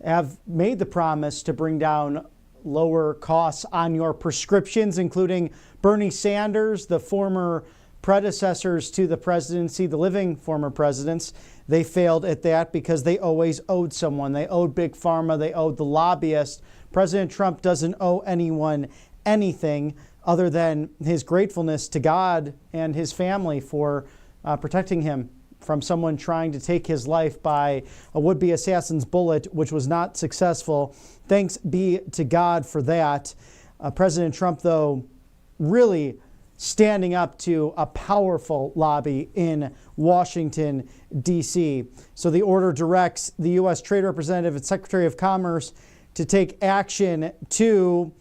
have made the promise to bring down lower costs on your prescriptions, including Bernie Sanders, the former predecessors to the presidency, the living former presidents. They failed at that because they always owed someone. They owed Big Pharma. They owed the lobbyists. President Trump doesn't owe anyone anything other than his gratefulness to God and his family for protecting him from someone trying to take his life by a would-be assassin's bullet, which was not successful. Thanks be to God for that. President Trump, though, really standing up to a powerful lobby in Washington, D.C. So the order directs the U.S. Trade Representative and Secretary of Commerce to take action to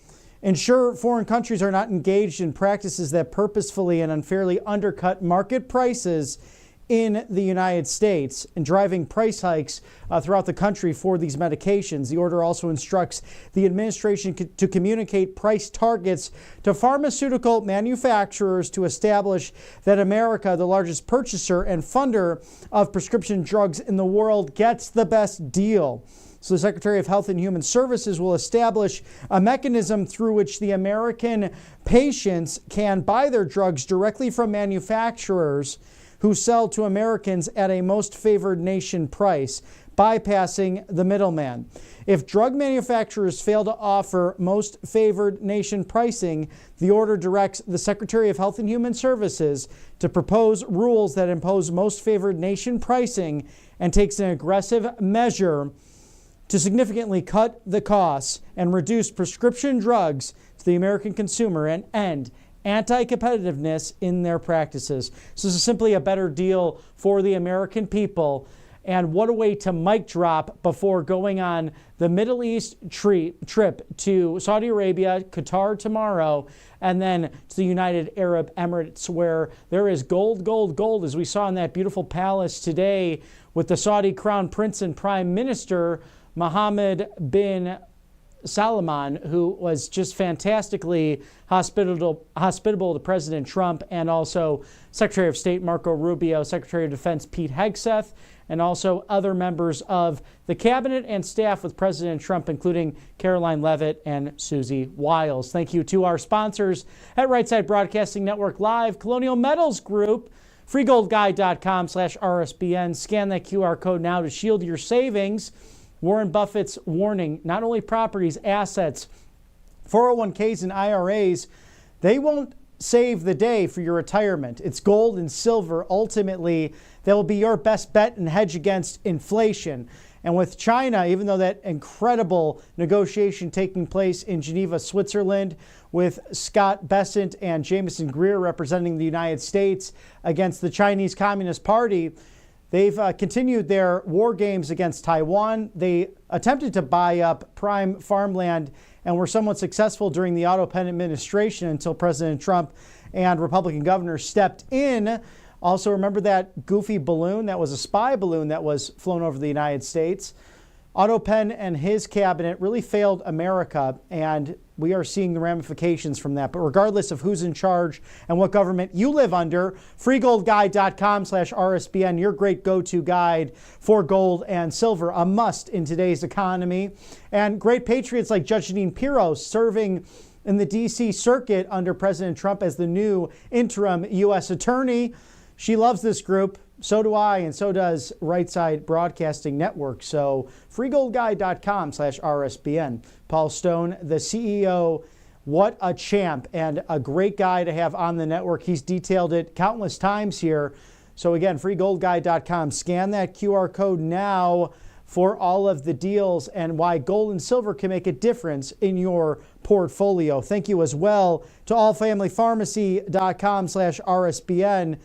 ensure foreign countries are not engaged in practices that purposefully and unfairly undercut market prices in the United States and driving price hikes throughout the country for these medications. The order also instructs the administration to communicate price targets to pharmaceutical manufacturers to establish that America, the largest purchaser and funder of prescription drugs in the world, gets the best deal. So the Secretary of Health and Human Services will establish a mechanism through which the American patients can buy their drugs directly from manufacturers who sell to Americans at a most favored nation price, bypassing the middleman. If drug manufacturers fail to offer most favored nation pricing, the order directs the Secretary of Health and Human Services to propose rules that impose most favored nation pricing and takes an aggressive measure to significantly cut the costs and reduce prescription drugs to the American consumer and end anti-competitiveness in their practices. So this is simply a better deal for the American people. And what a way to mic drop before going on the Middle East trip to Saudi Arabia, Qatar tomorrow, and then to the United Arab Emirates, where there is gold, gold, gold, as we saw in that beautiful palace today with the Saudi Crown Prince and Prime Minister Mohammed bin Salman, who was just fantastically hospitable to President Trump, and also Secretary of State Marco Rubio, Secretary of Defense Pete Hegseth, and also other members of the cabinet and staff with President Trump, including Caroline Leavitt and Susie Wiles. Thank you to our sponsors at Right Side Broadcasting Network Live, Colonial Metals Group, freegoldguide.com/RSBN. Scan that QR code now to shield your savings. Warren Buffett's warning, not only properties, assets, 401ks and IRAs, they won't save the day for your retirement. It's gold and silver. Ultimately, that will be your best bet and hedge against inflation. And with China, even though that incredible negotiation taking place in Geneva, Switzerland, with Scott Bessent and Jameson Greer representing the United States against the Chinese Communist Party, they've continued their war games against Taiwan. They attempted to buy up prime farmland and were somewhat successful during the Otto Penn administration until President Trump and Republican governors stepped in. Also, remember that goofy balloon? That was a spy balloon that was flown over the United States. Otto Penn and his cabinet really failed America, and we are seeing the ramifications from that. But regardless of who's in charge and what government you live under, freegoldguide.com/RSBN, your great go-to guide for gold and silver, a must in today's economy. And great patriots like Judge Jeanine Pirro serving in the D.C. circuit under President Trump as the new interim U.S. attorney. She loves this group. So do I, and so does Right Side Broadcasting Network. So freegoldguide.com/RSBN. Paul Stone, the CEO, what a champ and a great guy to have on the network. He's detailed it countless times here. So again, freegoldguide.com. Scan that QR code now for all of the deals and why gold and silver can make a difference in your portfolio. Thank you as well to allfamilypharmacy.com/RSBN.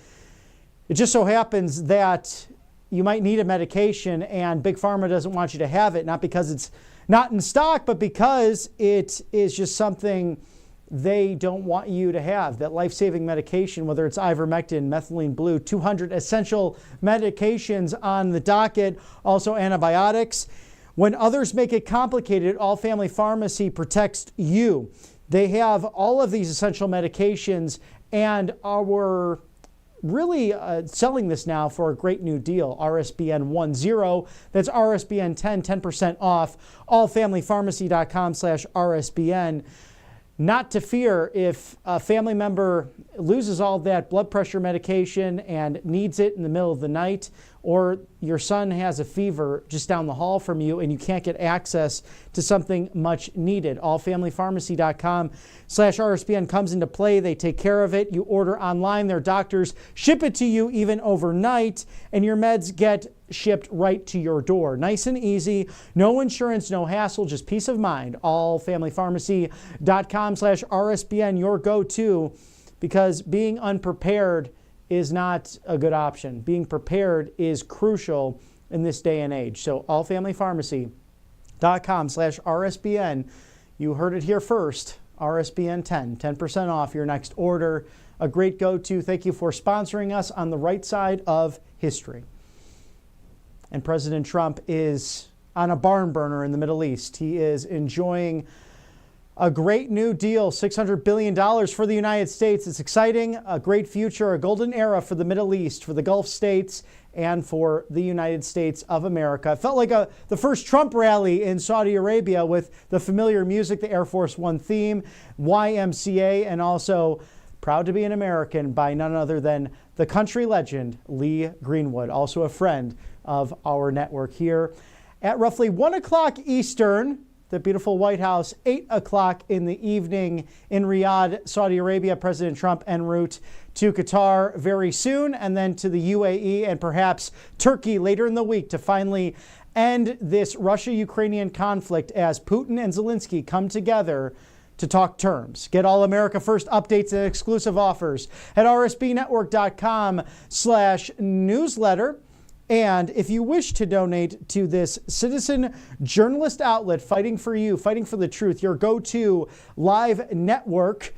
It just so happens that you might need a medication and Big Pharma doesn't want you to have it, not because it's not in stock, but because it is just something they don't want you to have. That life-saving medication, whether it's ivermectin, methylene blue, 200 essential medications on the docket, also antibiotics. When others make it complicated, All Family Pharmacy protects you. They have all of these essential medications and are really selling this now for a great new deal. RSBN 10, that's RSBN 10% off, allfamilypharmacy.com/RSBN. Not to fear if a family member loses all that blood pressure medication and needs it in the middle of the night, or your son has a fever just down the hall from you and you can't get access to something much needed. Allfamilypharmacy.com/RSBN comes into play. They take care of it. You order online. Their doctors ship it to you even overnight, and your meds get shipped right to your door. Nice and easy. No insurance, no hassle, just peace of mind. Allfamilypharmacy.com/RSBN, your go-to, because being unprepared is not a good option. Being prepared is crucial in this day and age. So allfamilypharmacy.com/RSBN. You heard it here first. RSBN 10% off your next order. A great go-to. Thank you for sponsoring us on the right side of history. And President Trump is on a barn burner in the Middle East. He is enjoying a great new deal, $600 billion for the United States. It's exciting, a great future, a golden era for the Middle East, for the Gulf states, and for the United States of America. It felt like the first Trump rally in Saudi Arabia with the familiar music, the Air Force One theme, YMCA, and also Proud to be an American by none other than the country legend, Lee Greenwood, also a friend of our network here. At roughly 1 o'clock Eastern, the beautiful White House, 8 o'clock in the evening in Riyadh, Saudi Arabia, President Trump en route to Qatar very soon, and then to the UAE and perhaps Turkey later in the week to finally end this Russia-Ukrainian conflict as Putin and Zelensky come together to talk terms. Get all America First updates and exclusive offers at rsbnetwork.com/newsletter. And if you wish to donate to this citizen journalist outlet fighting for you, fighting for the truth, your go-to live network,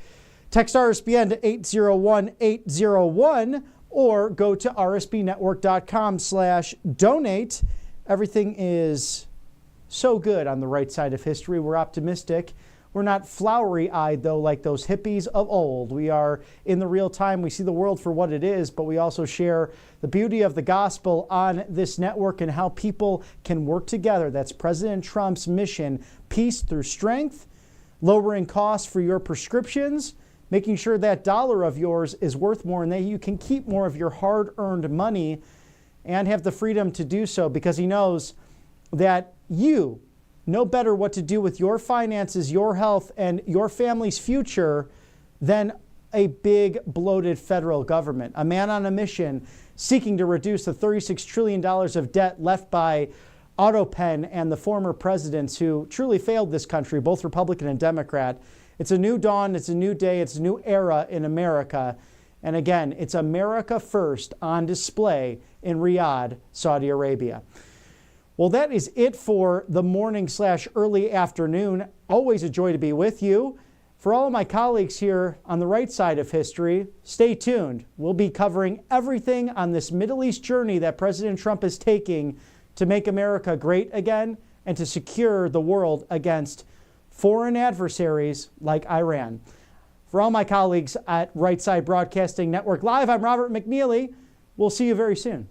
text RSBN to 801-801 or go to rsbnetwork.com/donate. Everything is so good on the right side of history. We're optimistic. We're not flowery-eyed, though, like those hippies of old. We are in the real time. We see the world for what it is, but we also share the beauty of the gospel on this network and how people can work together. That's President Trump's mission, peace through strength, lowering costs for your prescriptions, making sure that dollar of yours is worth more and that you can keep more of your hard-earned money and have the freedom to do so, because he knows that you know better what to do with your finances, your health, and your family's future than a big, bloated federal government. A man on a mission seeking to reduce the $36 trillion of debt left by Otto Penn and the former presidents who truly failed this country, both Republican and Democrat. It's a new dawn, it's a new day, it's a new era in America. And again, it's America First on display in Riyadh, Saudi Arabia. Well, that is it for the morning/early afternoon. Always a joy to be with you. For all of my colleagues here on the right side of history, stay tuned. We'll be covering everything on this Middle East journey that President Trump is taking to make America great again and to secure the world against foreign adversaries like Iran. For all my colleagues at Right Side Broadcasting Network Live, I'm Robert McNeely. We'll see you very soon.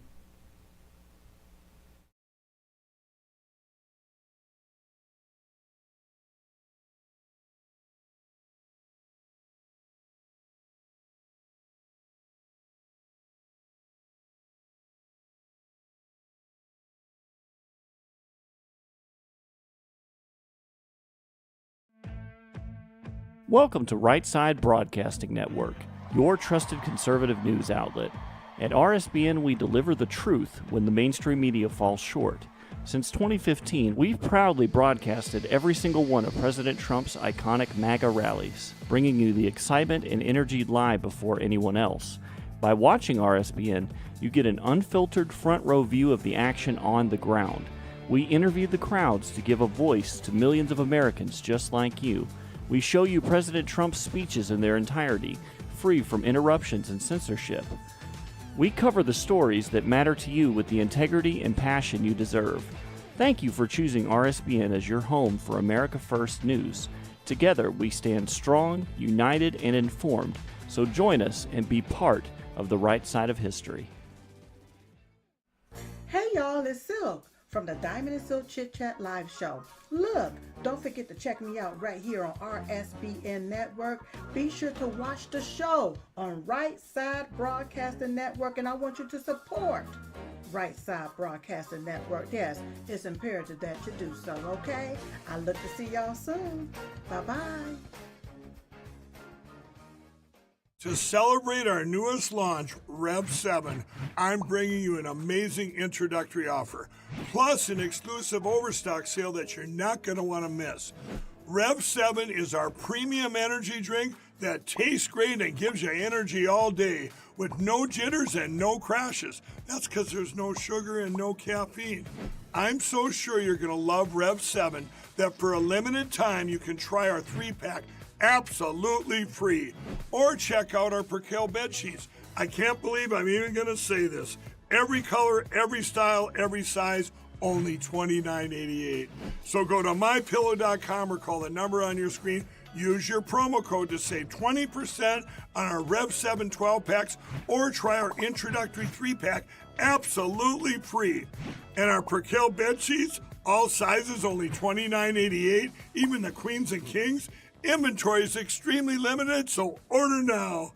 Welcome to Right Side Broadcasting Network, your trusted conservative news outlet. At RSBN, we deliver the truth when the mainstream media falls short. Since 2015, we've proudly broadcasted every single one of President Trump's iconic MAGA rallies, bringing you the excitement and energy live before anyone else. By watching RSBN, you get an unfiltered front row view of the action on the ground. We interview the crowds to give a voice to millions of Americans just like you. We show you President Trump's speeches in their entirety, free from interruptions and censorship. We cover the stories that matter to you with the integrity and passion you deserve. Thank you for choosing RSBN as your home for America First News. Together, we stand strong, united, and informed. So join us and be part of the right side of history. Hey y'all, it's Silk from the Diamond and Silk Chit Chat live show. Look, don't forget to check me out right here on RSBN Network. Be sure to watch the show on Right Side Broadcasting Network, and I want you to support Right Side Broadcasting Network. Yes, it's imperative that you do so, okay? I look to see y'all soon. Bye-bye. To celebrate our newest launch, Rev 7, I'm bringing you an amazing introductory offer, plus an exclusive overstock sale that you're not going to want to miss. Rev 7 is our premium energy drink that tastes great and gives you energy all day with no jitters and no crashes. That's because there's no sugar and no caffeine. I'm so sure you're going to love Rev 7 that for a limited time you can try our 3-pack absolutely free. Or check out our Percale bed sheets. I can't believe I'm even going to say this. Every color, every style, every size, only $29.88. So go to mypillow.com or call the number on your screen. Use your promo code to save 20% on our Rev 7 12-packs or try our introductory 3-pack absolutely free. And our Percale bed sheets, all sizes only $29.88, even the queens and kings. Inventory is extremely limited, so order now.